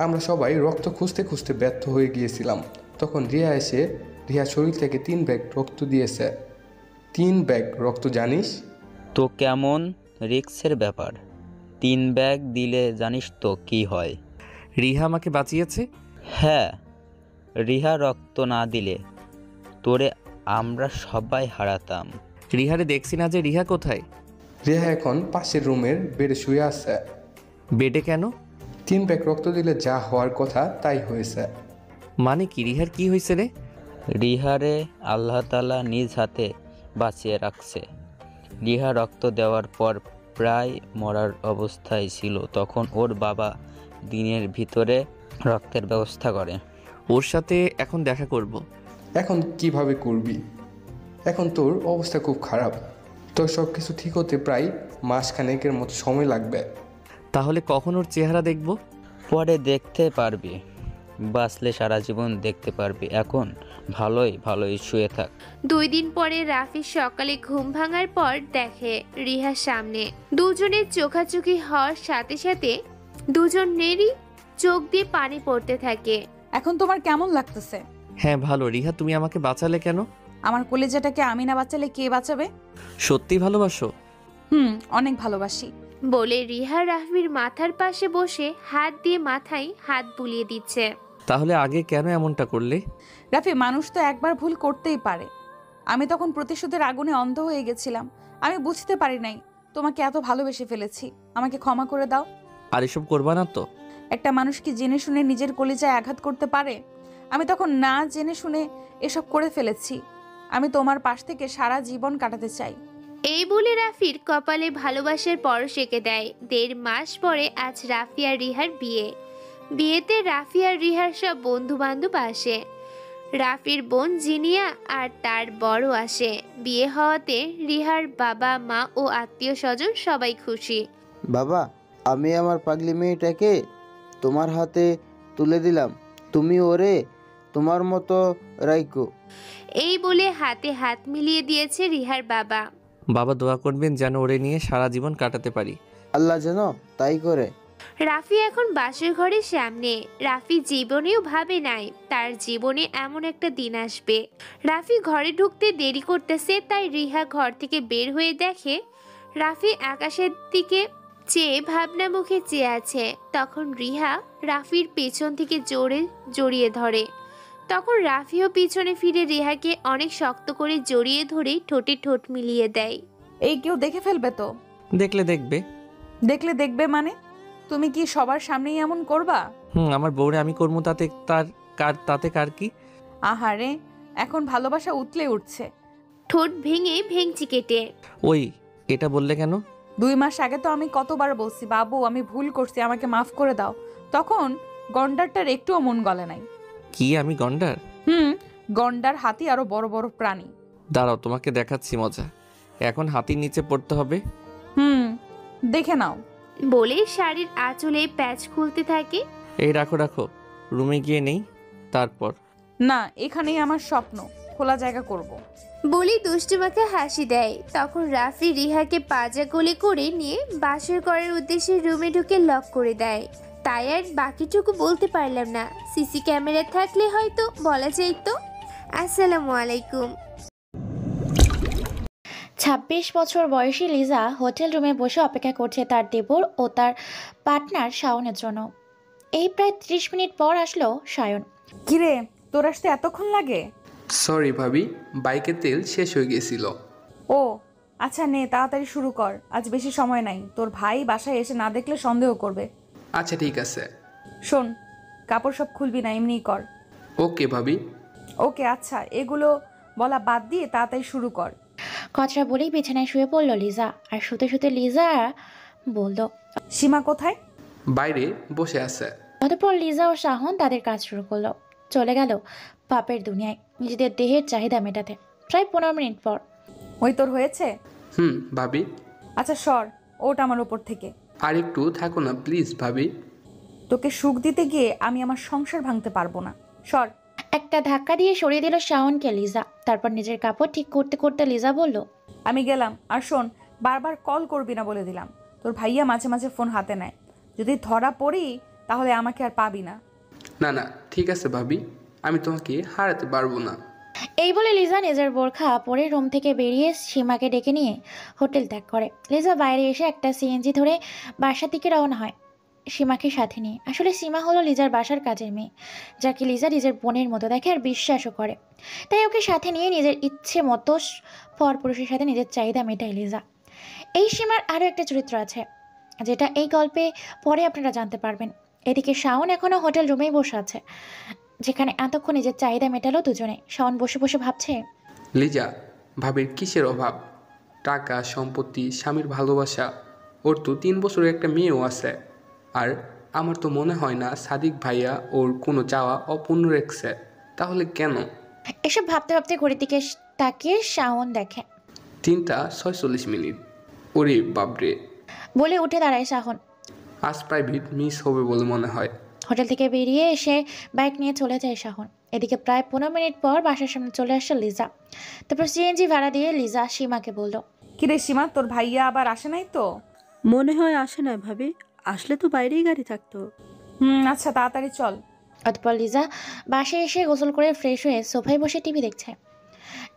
আমরা সবাই রক্ত খুঁজতে খুঁজতে ব্যর্থ হয়ে গিয়েছিলাম, তখন রিয়া এসে রিয়া শরীর থেকে 3 ব্যাগ রক্ত দিয়েছে। 3 ব্যাগ রক্ত জানিস তো কেমন রিক্সের ব্যাপার? 3 ব্যাগ দিলে জানিস তো কি হয়? রিহা আমাকে বাঁচিয়েছে। হ্যাঁ, রিহা রক্ত না দিলে তোরে আমরা সবাই হারাতাম। রিহারে দেখছি না যে, রিহা কোথায়? রিয়া এখন পাশের রুমের বেডে শুয়ে আছে। বেডে কেন? 3 ব্যাগ রক্ত দিলে যা হওয়ার কথা তাই হয়েছে। মানে কি? রিহার কি হয়েছে রে? রিহারে আল্লাহ তাআলা নিজ হাতে বাঁচিয়ে রাখছে। রিহা রক্ত দেওয়ার পর প্রায় মরার অবস্থায় ছিল, তখন ওর বাবা দিনের ভিতরে রক্তের ব্যবস্থা করে। ওর সাথে এখন দেখা করব। এখন কিভাবে করবি? এখন তোর অবস্থা খুব খারাপ, তোর সব কিছু ঠিক হতে প্রায় মাসখানেকের মতো সময় লাগবে। তাহলে কখন ওর চেহারা দেখব? পরে দেখতে পারবি, বাঁচলে সারা জীবন দেখতে পারবি। এখন ভালোই ভালোই শুয়ে থাক। 2 দিন পরে রাফি সকালে ঘুম ভাঙার পর দেখে রিহার সামনে। দুজনের চোখাচোখি হওয়ার সাথে সাথে দুজনেরই চোখ দিয়ে পানি পড়তে থাকে। এখন তোমার কেমন লাগতেছে? হ্যাঁ ভালো। রিহা তুমি আমাকে বাঁচালে কেন? আমার কলেজাটাকে আমি না বাঁচালে কে বাঁচাবে? সত্যি ভালোবাসো? অনেক ভালোবাসি বলে রিহা রাফির মাথার পাশে বসে হাত দিয়ে মাথায় হাত বুলিয়ে দিচ্ছে। তাহলে আগে কেন এমনটা করলে? রাফি, মানুষ তো একবার ভুল করতেই পারে। আমি তখন প্রতিশোধের আগুনে অন্ধ হয়ে গেছিলাম, আমি বুঝতে পারি নাই তোমাকে এত ভালোবেসে ফেলেছি। আমাকে ক্ষমা করে দাও। আর এসব করবা না তো? একটা মানুষ কি জেনে শুনে নিজের কলিজায় আঘাত করতে পারে? আমি তখন না জেনে শুনে এসব করে ফেলেছি। আমি তোমার পাশ থেকে সারা জীবন কাটাতে চাই। এই বলে রাফির কপালে ভালোবাসার পরশ এঁকে দেয়। 1.5 মাস পরে আজ রাফি আর রিহার বিয়ে। বিয়েতে রাফি আর রিহার সব বন্ধু বান্ধব আসে। রাফির বোন জিনিয়া আর তার বড় আসে। বিয়ে হওয়াতে রিহার বাবা মা ও আত্মীয় স্বজন সবাই খুশি। বাবা, আমি আমার পাগলি মেয়েটাকে তোমার হাতে তুলে দিলাম। তুমি ওরে তোমার মতো রাইকো। এই বলে হাতে হাত মিলিয়ে দিয়েছে রিহার বাবা। বাবা দোয়া করবেন যেন ওরে নিয়ে সারা জীবন কাটাতে পারি। আল্লাহ যেন তাই করে। রাফি এখন বাসর ঘরের সামনে। রাফি জীবনেও ভাবে নাই তার জীবনে এমন একটা দিন আসবে। রাফি ঘরে ঢুকতে দেরি করতেছে, তাই রিহা ঘর থেকে বের হয়ে দেখে রাফি আকাশের দিকে চেয়ে ভাবনা মুখে চেয়ে আছে। তখন রিহা রাফির পেছন থেকে জোরে জড়িয়ে ধরে। তখন রাফিও পিছনে ফিরে রিহাকে অনেক শক্ত করে জড়িয়ে ধরে ঠোঁটে ঠোঁট মিলিয়ে দেয়। এই কেউ দেখে ফেলবে তো? দেখলে দেখবে। দেখলে দেখবে মানে? তুমি কি সবার সামনেই এমন করবা? আমার বউরে আমি করবো, তাতে কার কি? আহারে, এখন ভালোবাসা উতলে উঠছে। ঠোঁট ভেঙে ভেঙচি কেটে। ওই এটা বললে কেন? 2 মাস আগে তো আমি কতবার বলছি, বাবু আমি ভুল করছি, আমাকে মাফ করে দাও। তখন গন্ডারটার একটুও মন গলে নাই। কি আমি গন্ডার? গন্ডার, হাতি আরো বড় বড় প্রাণী। দাঁড়াও তোমাকে দেখাচ্ছি মজা। এখন হাতির নিচে পড়তে হবে। দেখে নাও। বলে শাড়ির আঁচলে প্যাচ খুলতে থাকে। এই রাখো রাখো, রুমে গিয়ে নেই তারপর। না, এখানেই আমার স্বপ্ন, খোলা জায়গা করব। বলি দুষ্টুমাকে হাসি দেয়। তখন রাফি রিহাকে পাজা কোলে করে নিয়ে বাসর করার উদ্দেশ্যে রুমে ঢুকে লক করে দেয়। তাই আর বাকিটুকু বলতে পারলাম না। সিসি ক্যামেরা থাকলে হয়তো বলা যাইতো। আসসালামু আলাইকুম। 26 বছর বয়সী লিজা হোটেল রুমে বসে অপেক্ষা করছে তার দেবর ও তার পার্টনার শাওনের জন্য। এই প্রায় 30 মিনিট পর আসলো শায়ন। কিরে, তোর আসতে এতক্ষণ লাগে? সরি ভাবি, বাইকের তেল শেষ হয়ে গেছিল। ও আচ্ছা, নে তাড়াতাড়ি শুরু কর, আজ বেশি সময় নাই। তোর ভাই বাসায় এসে না দেখলে সন্দেহ করবে। আচ্ছা ঠিক আছে। শোন, কাপড় সব খুলবি না, এমনিই কর। ওকে ভাবি। ওকে আচ্ছা, এগুলো বলা বাদ দিয়ে তাড়াতাড়ি শুরু কর। কথাটা বলেই বিছানায় শুয়ে পড়লো লিজা। আর শুতে শুতে লিজা বলল, সীমা কোথায়? বাইরে বসে আছে। অতঃপর লিজা ও শাহন তাদের কাজ শুরু করলো। চলে গেল পাপের দুনিয়ায় নিজেদের দেহের চাহিদা মেটাতে। প্রায় 15 মিনিট পর, ওই তোর হয়েছে? ভাবি। আচ্ছা সর, ওটা আমার উপর থেকে। আর একটু থাকো না প্লিজ ভাবি। তোকে সুখ দিতে গিয়ে আমি আমার সংসার ভাঙতে পারবো না, সর। একটা ধাক্কা দিয়ে সরিয়ে দিল শাওনকে লিজা। তারপর নিজের কাপড় ঠিক করতে করতে লিজা বলল, আমি গেলাম। আর শোন, বারবার কল করবি না বলে দিলাম। তোর ভাইয়া মাঝে মাঝে ফোন হাতে নেয়, যদি ধরা পড়ি তাহলে আমাকে আর পাবি না। না না ঠিক আছে ভাবি, আমি তোমাকে হারাতে পারবো না। এই বলে লিজা নিজের বোরখা পরে রুম থেকে বেরিয়ে সীমাকে ডেকে নিয়ে হোটেল ত্যাগ করে। লিজা বাইরে এসে একটা সিএনজি ধরে বাসার দিকে রওনা হয় সীমাকে সাথে নিয়ে। আসলে সীমা হলো লিজার বাসার কাজের মেয়ে, যাকে লিজা নিজের বোনের মতো দেখে আর বিশ্বাসও করে। তাই ওকে সাথে নিয়ে নিজের ইচ্ছে মতো পরপুরুষের সাথে নিজের চাহিদা মেটায় লিজা। এই সীমার আরও একটা চরিত্র আছে, যেটা এই গল্পে পরে আপনারা জানতে পারবেন। এদিকে শাওন এখনও হোটেল রুমেই বসে আছে, যেখানে এতক্ষণ নিজের চাহিদা মেটালো দুজনে। শাওন বসে বসে ভাবছে, লিজা ভাবির কিসের অভাব? টাকা, সম্পত্তি, স্বামীর ভালোবাসা। ওর তো 3 বছরের একটা মেয়েও আছে। আর আমার তো মনে হয় না সাদিক ভাইয়া ওর কোনো চাওয়া অপূর্ণ রেখেছে। তাহলে কেন? এসব ভাবতে ভাবতে ঘড়ির দিকে তাকিয়ে শাওন দেখে 3:46। ওরে বাবরে, বলে উঠে দাঁড়ায় শাওন। আজ প্রাইভেট মিস হবে বলে মনে হয়। হোটেল থেকে বেরিয়ে এসে বাইক নিয়ে চলে যায় শাওন। এদিকে প্রায় 15 মিনিট পর বাসার সামনে চলে আসে লিজা। তারপর সিএনজি ভাড়া দিয়ে লিজা সীমাকে বলল, কিরে সীমা, তোর ভাইয়া আবার আসে নাই তো? মনে হয় আসে না ভাবি, আসলে তো বাইরেই গাড়ি থাকতো। আচ্ছা তাড়াতাড়ি চল। অতঃপর লিজা বাসায় এসে গোসল করে ফ্রেশ হয়ে সোফায় বসে টিভি দেখছে।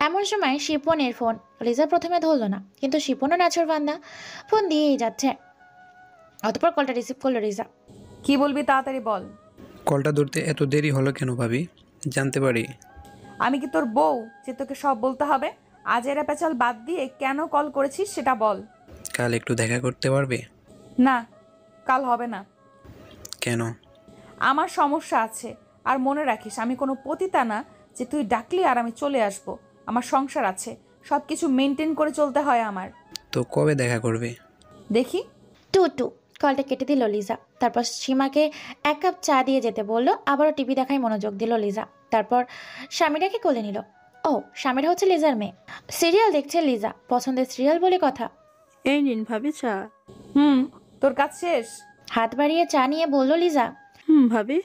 এমন সময় শিপনের ফোন। লিজা প্রথমে ধরলো না, কিন্তু শিপনও নাছর বান্দা, ফোন দিয়েই যাচ্ছে। অতঃপর কলটা রিসিভ করলো লিজা। কি বলবি তাড়াতাড়ি বল। কলটা ধরতে এত দেরি হলো কেন ভাবি, জানতে পারি? আমি কি তোর বউ যে তোকে সব বলতে হবে? আজ এরা পেঁচাল বাদ দিয়ে কেন কল করেছিস সেটা বল। কাল একটু দেখা করতে পারবে? না, কাল হবে না। কেন? আমার সমস্যা আছে। আর মনে রাখিস, আমি কোনো পতিতা না যে তুই ডাকলি আর আমি চলে আসব। আমার সংসার আছে, সব কিছু মেনটেন করে চলতে হয় আমার। তো কবে দেখা করবে? দেখি। টু কলটা কেটে দিল লিজা। তারপর সীমাকে 1 কাপ চা দিয়ে যেতে বলল। আবারও টিভি দেখায় মনোযোগ দিল লিজা। তারপর স্বামীটাকে কোলে নিল। ও, স্বামীরা হচ্ছে লিজার মেয়ে। সিরিয়াল দেখছে লিজা, পছন্দের সিরিয়াল বলে কথা। এই নিন ভাবি চা। তোর কাজ শেষ? হাত বাড়িয়ে চা নিয়ে বলল লিজা। ভাবি।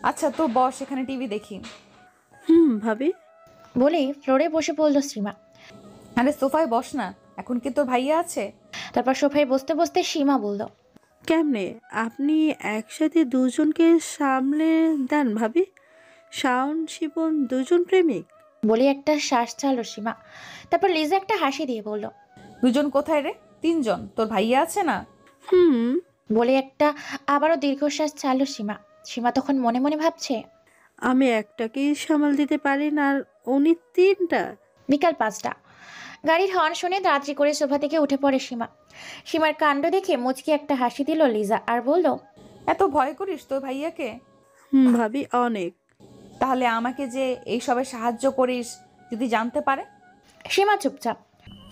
আচ্ছা তো বস, এখানে টিভি দেখি। ভাবি। বলেই ফ্লোরে বসে পড়ল সীমা। আরে সোফায় বস না, এখন কি তোর ভাইয়া আছে? তারপর সোফায় বসতে বসতে সীমা বলল, কেমনে আপনি একসাথে দুজনকে সামলে দেন ভাবি? শাওন শিবন দুজন প্রেমিক? বলে একটা শ্বাস ছাড়ল সীমা। তারপর লিজা একটা হাসি দিয়ে বলল, দুজন কোথায় রে? তিনজন, তোর ভাইয়া আছে না? বলে একটা আবারও দীর্ঘশ্বাস ছাড়ল সীমা। সীমা তখন মনে মনে ভাবছে, আমি একটাকেই সামাল দিতে পারি না, আর উনি তিনটা। বিকাল 5টা। গাড়ির হর্ন শুনে তাড়াতাড়ি করে সোফা থেকে উঠে পড়ে সীমা। সীমার কাণ্ড দেখে মুচকি একটা হাসি দিল লিজা আর বলল, এত ভয় করিস তোর ভাইয়াকে? ভাবি অনেক। তাহলে আমাকে যে এইসবে সাহায্য করিস যদি জানতে পারে? সীমা চুপচাপ।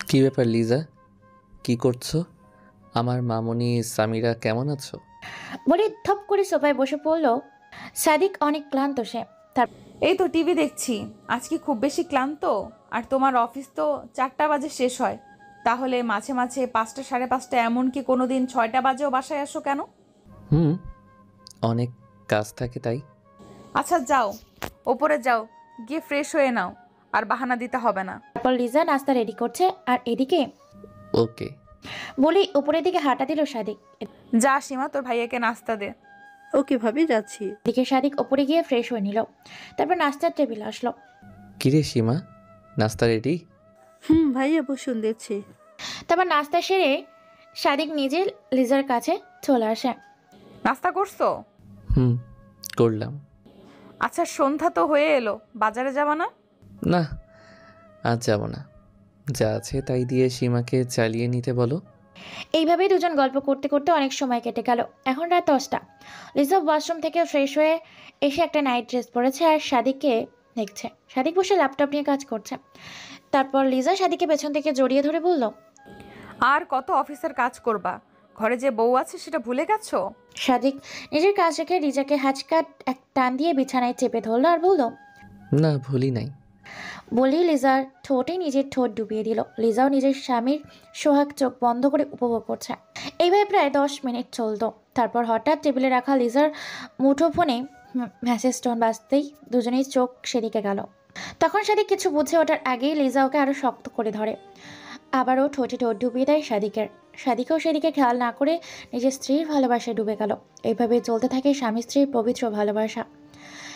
কি ব্যাপার লিজা, কি করছো? আমার মামনি সামিরা কেমন আছো? বলে থপ করে সোফায় বসে পড়ল সাদিক। অনেক ক্লান্ত সে। তার এই তো টিভি দেখছি। আজকে খুব বেশি ক্লান্ত? আর তোমার অফিস তো 4টা বাজে শেষ হয়, তাহলে মাঝে মাঝে 5টা, 5:30, এমনকি কোনোদিন 6টা বাজেও বাসায় আসো কেন? অনেক কাজ থাকে তাই। আচ্ছা যাও, ওপরে যাও, গিয়ে ফ্রেশ হয়ে নাও, আর বাহানা দিতে হবে না। তারপর লিজা নাস্তা রেডি করছে আর এদিকে ওকে বলেই উপরের দিকে হাঁটা দিল সাদিক। যা সীমা, তোর ভাইয়াকে নাস্তা দে। ওকে ভাবি, যাচ্ছি। এদিকে সাদিক উপরে গিয়ে ফ্রেশ হয়ে নিল। তারপর নাস্তার টেবিল আসলো। কিরে সীমা, নাস্তা রেডি? ভাইয়া বসুন, দিচ্ছি। তারপর নাস্তা সেরে সাদিক নিজে লিজার কাছে চলে আসে। নাস্তা করছো? করলাম। আচ্ছা সন্ধ্যা তো হয়ে এলো, বাজারে যাবা না? না, আজ যাব না। যা আছে তাই দিয়ে সীমাকে চালিয়ে নিতে বলো। এইভাবেই দুজন গল্প করতে করতে অনেক সময় কেটে গেল। এখন রাত 10টা। লিজা ওয়াশরুম থেকে ফ্রেশ হয়ে এসে একটা নাইট ড্রেস পরেছে আর সাদিককে দেখছে। সাদিক বসে ল্যাপটপ নিয়ে কাজ করছে। তারপর লিজা সাদিককে পেছন থেকে জড়িয়ে ধরে বলল, আর কত অফিসের কাজ করবা? ঘরে যে বউ আছে সেটা ভুলে গেছো? সাদিক নিজের কাজ রেখে লিজাকে হাঁচকাট এক টান দিয়ে বিছানায় চেপে ধরলো আর বলল, না ভুলি নাই। বলেই লিজার ঠোঁটে নিজের ঠোঁট ডুবিয়ে দিল। লিজাও নিজের স্বামীর সোহাগ চোখ বন্ধ করে উপভোগ করছে। এইভাবে প্রায় 10 মিনিট চলতো। তারপর হঠাৎ টেবিলে রাখা লিজার মুঠোফোনে মেসেজ টোন বাজতেই দুজনেই চোখ সেদিকে গেল। তখন সাদিক কিছু বুঝে ওঠার আগেই লিজা ওকে আরো শক্ত করে ধরে। আবারও ঠোঁটে ঠোঁট ডুবিয়ে দেয় সাদিকের। সাদিকও সেদিকে খেয়াল না করে নিজের স্ত্রীর ভালোবাসায় ডুবে গেল। এইভাবে চলতে থাকে স্বামী স্ত্রীর পবিত্র ভালোবাসা।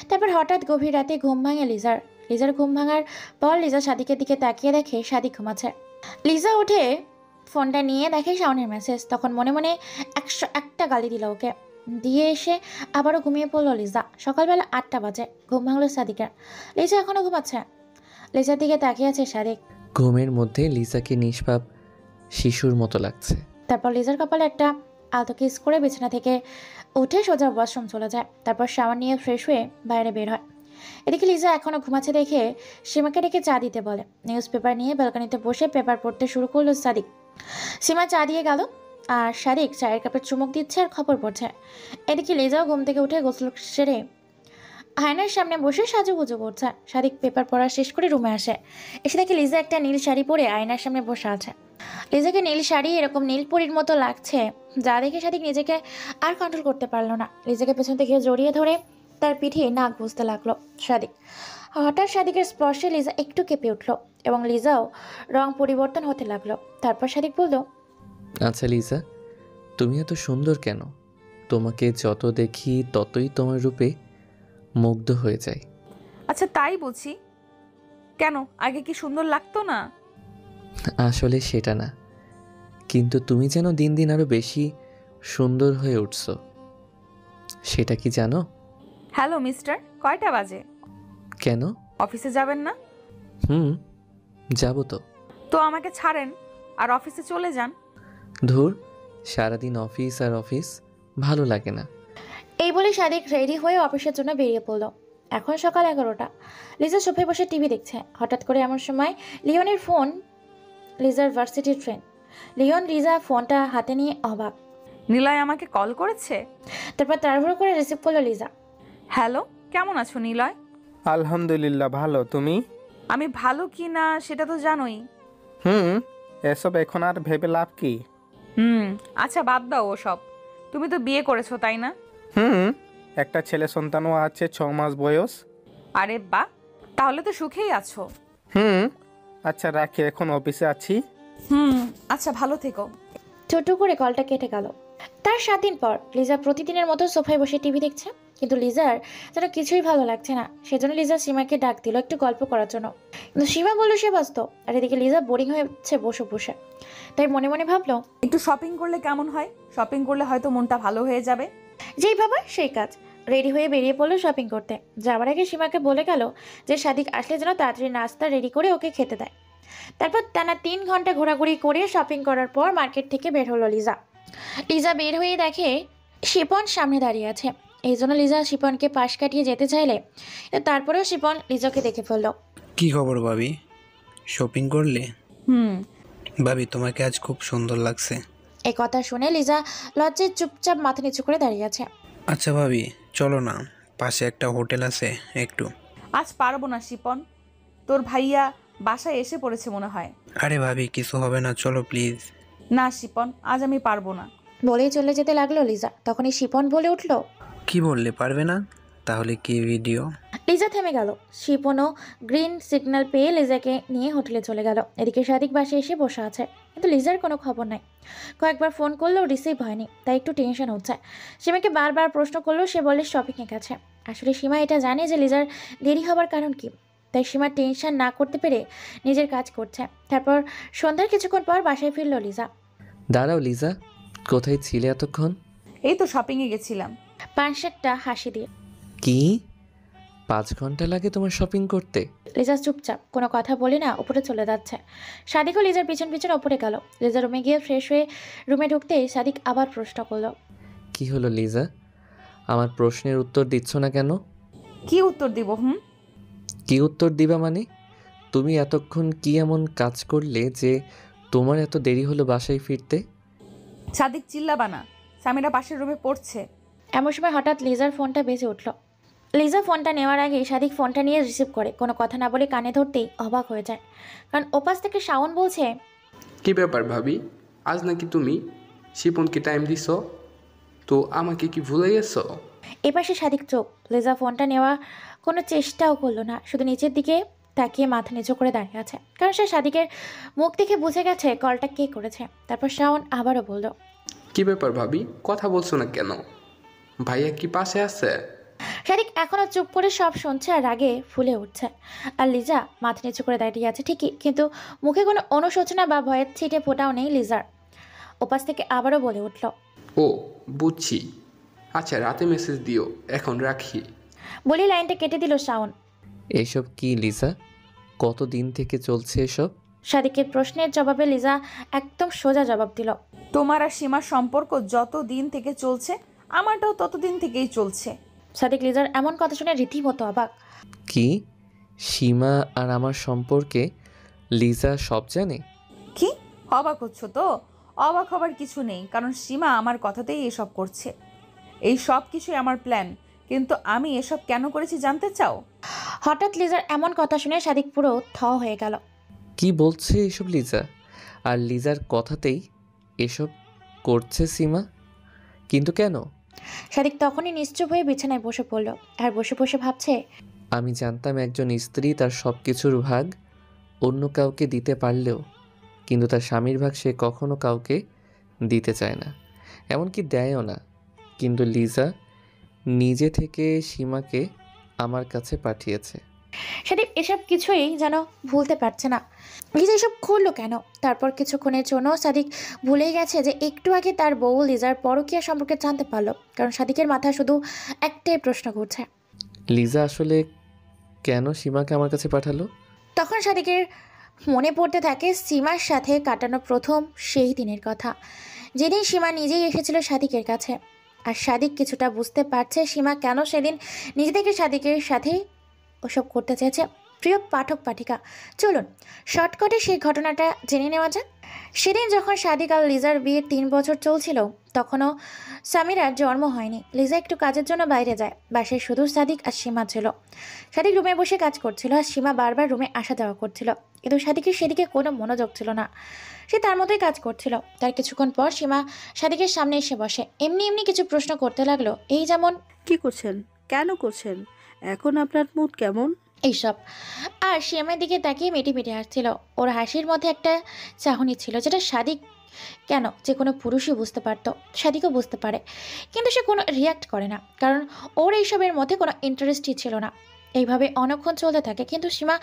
তারপর হঠাৎ গভীর রাতে ঘুম ভাঙে লিজার। লিজার ঘুম ভাঙার পর লিজা সাদিকের দিকে তাকিয়ে দেখে সাদিক ঘুমাচ্ছে। লিজা উঠে ফোনটা নিয়ে দেখে শাওনের মেসেজ। তখন মনে মনে 101টা গালি দিল ওকে। দিয়ে এসে আবারও ঘুমিয়ে পড়লো লিজা। সকালবেলা 8টা বাজে। ঘুম ভাঙলো সাদিকের। লিজা এখনো ঘুমাচ্ছে। লিজার দিকে তাকিয়ে আছে সাদিক। ঘুমের মধ্যে লিজাকে নিষ্পাপ শিশুর মতো লাগছে। তারপর লিজার কপালে একটা আলতো কিস করে বিছানা থেকে উঠে সোজা ওয়াশরুম চলে যায়। তারপর শাওয়ার নিয়ে ফ্রেশ হয়ে বাইরে বের হয়। এদিকে লিজা এখনো ঘুমাচ্ছে দেখে সীমাকে ডেকে চা দিতে বলে। নিউজ পেপার নিয়ে ব্যালকনিতে বসে পেপার পড়তে শুরু করলো সাদিক। সীমা চা দিয়ে গেল আর সাদিক চায়ের কাপে চুমুক দিচ্ছে আর খবর পড়ছে। এদিকে লিজাও ঘুম থেকে উঠে গোসল সেরে আয়নার সামনে বসে সাজুগুজু করছে। সাদিক পেপার পড়া শেষ করে রুমে আসে। এসে দেখে লিজা একটা নীল শাড়ি পরে আয়নার সামনে বসে আছে। লিজাকে নীল শাড়ি এরকম নীল পরীর মতো লাগছে যা দেখে সাদিক নিজেকে আর কন্ট্রোল করতে পারলো না। লিজাকে পেছন থেকে জড়িয়ে ধরে তার পিঠে নাক বুঝতে লাগলো সাদিক। হঠাৎ সাদিকের স্পর্শে লিজা একটু কেঁপে উঠলো এবং লিজাও রং পরিবর্তন হতে লাগলো। তারপর সাদিক বলল, আচ্ছা লিজা, তুমি এত সুন্দর কেন? তোমাকে যত দেখি ততই তোমার রূপে মুগ্ধ হয়ে যায়। আচ্ছা তাই বুঝি? কেন, আগে কি সুন্দর লাগতো না? আসলে সেটা না, কিন্তু তুমি যেন দিন দিন আরো বেশি সুন্দর হয়ে উঠছো। সেটা কি জানো? হ্যালো মিস্টার, কয়টা বাজে? কেন, অফিসে যাবেন না? যাবো তো। তো আমাকে ছাড়েন আর অফিসে চলে যান। ধুর, সারাদিন অফিস আর অফিস, ভালো লাগে না। এই বলে সাদিক রেডি হয়ে অফিসের জন্য বেরিয়ে পড়লো। এখন সকাল 11টা। লিজা সোফায় বসে টিভি দেখছে। হঠাৎ করে এমন সময় লিওনের ফোন। লিজার ভার্সিটির ফ্রেন্ড লিওন। লিজা ফোনটা হাতে নিয়ে অবাক। নিলয় আমাকে কল করেছে। তারপর তাড়াহুড়ো করে রিসিভ করলো লিজা। হ্যালো, কেমন আছো নিলয়? আলহামদুলিল্লাহ ভালো, তুমি? আমি ভালো কি না সেটা তো জানোই। এসব এখন আর ভেবে লাভ কি? আচ্ছা বাদ দাও ওসব। তুমি তো বিয়ে করেছো তাই না? একটা ছেলে সন্তানও আছে, 6 মাস বয়স। আরে বাহ, তাহলে তো সুখেই আছো। আচ্ছা রাখি, এখন অফিসে আছি। আচ্ছা ভালো থেকো। ছোট করে কলটা কেটে গেল। তার 7 দিন পর লিজা প্রতিদিনের মতো সোফায় বসে টিভি দেখছে, কিন্তু লিজার যেন কিছুই ভালো লাগছে না। সেজন্য লিজা সীমাকে ডাক দিল একটু গল্প করার জন্য, কিন্তু সীমা বলল সে ব্যস্ত। আর এদিকে লিজা বোরিং হয়েছে বসে বসে, তাই মনে মনে ভাবলো একটু শপিং করলে কেমন হয়, শপিং করলে হয়তো মনটা ভালো হয়ে যাবে। যেই ভাবা সেই কাজ। রেডি হয়ে বেরিয়ে পড়লো শপিং করতে। যাওয়ার আগে সীমাকে বলে গেল যে সাদিক আসলে যেন তাড়াতাড়ি নাস্তা রেডি করে ওকে খেতে দেয়। তারপর টানা 3 ঘন্টা ঘোরাঘুরি করে শপিং করার পর মার্কেট থেকে বের হলো লিজা। লিজা বের হয়ে দেখে শিপন সামনে দাঁড়িয়ে আছে। এই জন্য লিজা শিপনকে পাশ কাটিয়ে যেতে চাইলে তারপরেও শিপন লিজাকে দেখে ফেললো। কি খবর ভাবি, শপিং করলে? ভাবি তোমাকে আজ খুব সুন্দর লাগছে। এই কথা শুনে লিজা লজ্জায় চুপচাপ মাথা নিচু করে দাঁড়িয়ে আছে। আচ্ছা ভাবি চলো না, পাশে একটা হোটেল আছে একটু। আজ পারবো না শিপন, তোর ভাইয়া বাসায় এসে পড়েছে মনে হয়। আরে ভাবি কিছু হবে না, চলো প্লিজ। না শিপন, আজ আমি পারবো না। বলেই চলে যেতে লাগলো লিজা। তখনই শিপন বলে উঠলো, কি বললে পারবে না? তাহলে কি ভিডিও? লিজা থেমে গেল। শিপনও গ্রিন সিগন্যাল পেয়ে লিজাকে নিয়ে হোটেলে চলে গেল। এদিকে সাদিক বাসে এসে বসে আছে, কিন্তু লিজার কোনো খবর নাই। কয়েকবার ফোন করলেও রিসিভ হয়নি, তাই একটু টেনশন হচ্ছে। সীমাকে বারবার প্রশ্ন করলেও সে বলে শপিংয়ে গেছে। আসলে সীমা এটা জানে যে লিজার দেরি হবার কারণ কি, তাই সীমা টেনশন না করতে পেরে নিজের কাজ করছে। তারপর সন্ধ্যার কিছুক্ষণ পর বাসায় ফিরল লিজা। দাঁড়াও লিজা, কোথায় ছিলে এতক্ষণ? এই তো শপিংয়ে গেছিলাম। পাঁচটা হাসি দিয়ে। কি 5 ঘন্টা লাগে তোমার শপিং করতে? লিজা চুপচাপ কোনো কথা বলে না উপরে চলে যাচ্ছে। সাদিকও লিজার পিছন পিছন উপরে গেল। লিজা রুমে গিয়ে ফ্রেশ হয়ে রুমে ঢুকতেই সাদিক আবার প্রশ্ন করলো, কি হলো লিজা, আমার প্রশ্নের উত্তর দিচ্ছ না কেন? কি উত্তর দিব? কি উত্তর দিবা মানে? তুমি এতক্ষণ কি এমন কাজ করলে যে তোমার এত দেরি হলো বাসায় ফিরতে? সাদিক চিল্লাবা না, সামিরা পাশের রুমে পড়ছে। এমন সময় হঠাৎ লিজার ফোনটা বেজে উঠল। লিজা ফোনটা নেওয়ার আগে সাদিক ফোনটা নিয়ে রিসিভ করে। কোনো কথা না বলে কানে ধরতেই অবাক হয়ে যায়, কারণ ওপাশ থেকে শাওন বলছে, কি ব্যাপার ভাবি, আজ নাকি তুমি শিপনকে টাইম দিছ? তো আমাকে কি ভুলে গেছো? এপাশে সাদিক চোখ। লিজা ফোনটা নেওয়া কোনো চেষ্টাও করলো না, শুধু নিচের দিকে তাকিয়ে মাথা নিচু করে দাঁড়িয়ে আছে, কারণ সে সাদিকের মুখ দেখে বুঝে গেছে কলটা কে করেছে। তারপর শাওন আবারও বলল, কি ব্যাপার ভাবি, কথা বলছো না কেন? ভাইয়া কি পাশে আছে? সাদিক এখনো চুপ করে সব শুনছে আর রাগে ফুলে উঠছে। আর লিজা মাথা নিচু করে দাঁড়িয়ে আছে ঠিকই, কিন্তু মুখে কোনো অনুশোচনা বা ভয়ের ছিটে ফোটাও নেই লিজার। ওপাশ থেকে আবারও বলে উঠল, ও বুঝছি, আচ্ছা রাতে মেসেজ দিও, এখন রাখি। বলি লাইনটা কেটে দিল শাওন। এসব কি লিজা, কতদিন থেকে চলছে এসব? সাদিকের প্রশ্নের জবাবে লিজা একদম সোজা জবাব দিল, তোমার আর সীমার সম্পর্ক যত দিন থেকে চলছে আমারটাও ততদিন থেকেই চলছে। সাদিক লিজার এমন কথা শুনে রীতিমতো অবাক। কি সীমা আর আমার সম্পর্কে লিজা সব জানে? কি অবাক হচ্ছ তো? অবাক হবার কিছু নেই, কারণ সীমা আমার কথাতেই এসব করছে। এই সব কিছুই আমার প্ল্যান, কিন্তু আমি এসব কেন করেছি জানতে চাও? হঠাৎ লিজার এমন কথা শুনে সাদিক পুরো থ হয়ে গেল। কি বলছে এসব লিজা? আর লিজার কথাতেই এসব করছে সীমা, কিন্তু কেন? সাদিক তখনই নিশ্চুপ হয়ে বিছানায় বসে পড়ল আর বসে বসে ভাবছে, আমি জানতাম একজন স্ত্রী তার সব কিছুর ভাগ অন্য কাউকে দিতে পারলেও কিন্তু তার স্বামীর ভাগ সে কখনো কাউকে দিতে চায় না, এমনকি দেয়ও না। কিন্তু লিজা নিজে থেকে সীমাকে আমার কাছে পাঠিয়েছে। সাদিক এসব কিছুই যেন ভুলতে পারছে না। লিজা এসব করলো কেন? তারপর কিছুক্ষণের জন্য সাদিক ভুলেই গেছে যে একটু আগে তার বউ লিজার পরকীয়া সম্পর্কে জানতে পারলো, কারণ সাদিকের মাথায় শুধু একটাই প্রশ্ন ঘুরছে, লিজা আসলে কেন সীমাকে আমার কাছে পাঠালো? তখন সাদিকের মনে পড়তে থাকে সীমার সাথে কাটানো প্রথম সেই দিনের কথা, যেদিন সীমা নিজেই এসেছিল সাদিকের কাছে। আর সাদিক কিছুটা বুঝতে পারছে সীমা কেন সেদিন নিজে থেকে সাদিকের সাথে ওসব করতে চেয়েছে। প্রিয় পাঠক পাঠিকা, চলুন শর্টকাটে সেই ঘটনাটা জেনে নেওয়া যাক। সেদিন যখন সাদিক আর লিজার বিয়ের 3 বছর চলছিল, তখনও সামিরার জন্ম হয়নি। লিজা একটু কাজের জন্য বাইরে যায়, বাসায় শুধু সাদিক আর সীমা ছিল। সাদিক রুমে বসে কাজ করছিল আর সীমা বারবার রুমে আসা যাওয়া করছিল, কিন্তু সাদিকের সেদিকে কোনো মনোযোগ ছিল না। সে তার মতোই কাজ করছিল। তার কিছুক্ষণ পর সীমা সাদিকের সামনে এসে বসে। এমনি এমনি কিছু প্রশ্ন করতে লাগলো, এই যেমন, কি করছেন, কেন করছেন, এখন আপনার মুড কেমন? এইসব। আর শিয়ামের দিকে তাকিয়ে মেটে মেটে হাসছিল। ওর হাসির মধ্যে একটা চাহনি ছিল যেটা সাদিক কেন যে কোনো পুরুষই বুঝতে পারতো, সাদিকও বুঝতে পারে, কিন্তু সে কোনো রিয়াক্ট করে না, কারণ ওর এইসবের মধ্যে কোনো ইন্টারেস্টই ছিল না। এইভাবে অনেকক্ষণ চলতে থাকে, কিন্তু সীমা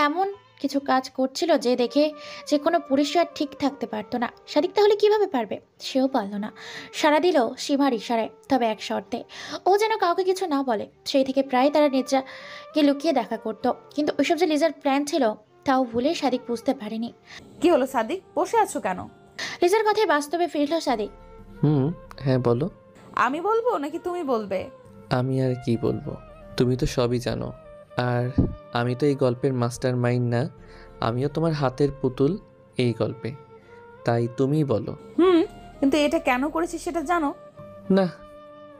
এমন কিছু কাজ করছিল যে দেখে যে কোনো পুরুষ আর ঠিক থাকতে পারতো না। সাদিক তাহলে কিভাবে পারবে? সেও পারল না। সারা দিল সীমার ইশারায়, তবে এক শর্তে, ও যেন কাউকে কিছু না বলে। সেই থেকে প্রায় তারা নির্জাকে লুকিয়ে দেখা করত, কিন্তু ওইসব যে লিজার প্ল্যান ছিল তাও ভুলে সাদিক বুঝতে পারেনি। কি হলো সাদিক, বসে আছো কেন? লিজার কথায় বাস্তবে ফিরল সাদিক। হ্যাঁ বলো। আমি বলবো নাকি তুমি বলবে? আমি আর কি বলবো, তুমি তো সবই জানো। আর আমি তো এই গল্পের মাস্টার মাইন্ড না, আমিও তোমার হাতের পুতুল এই গল্পে, তাই তুমিই বলো। কিন্তু এটা কেন করেছি সেটা জানো? না,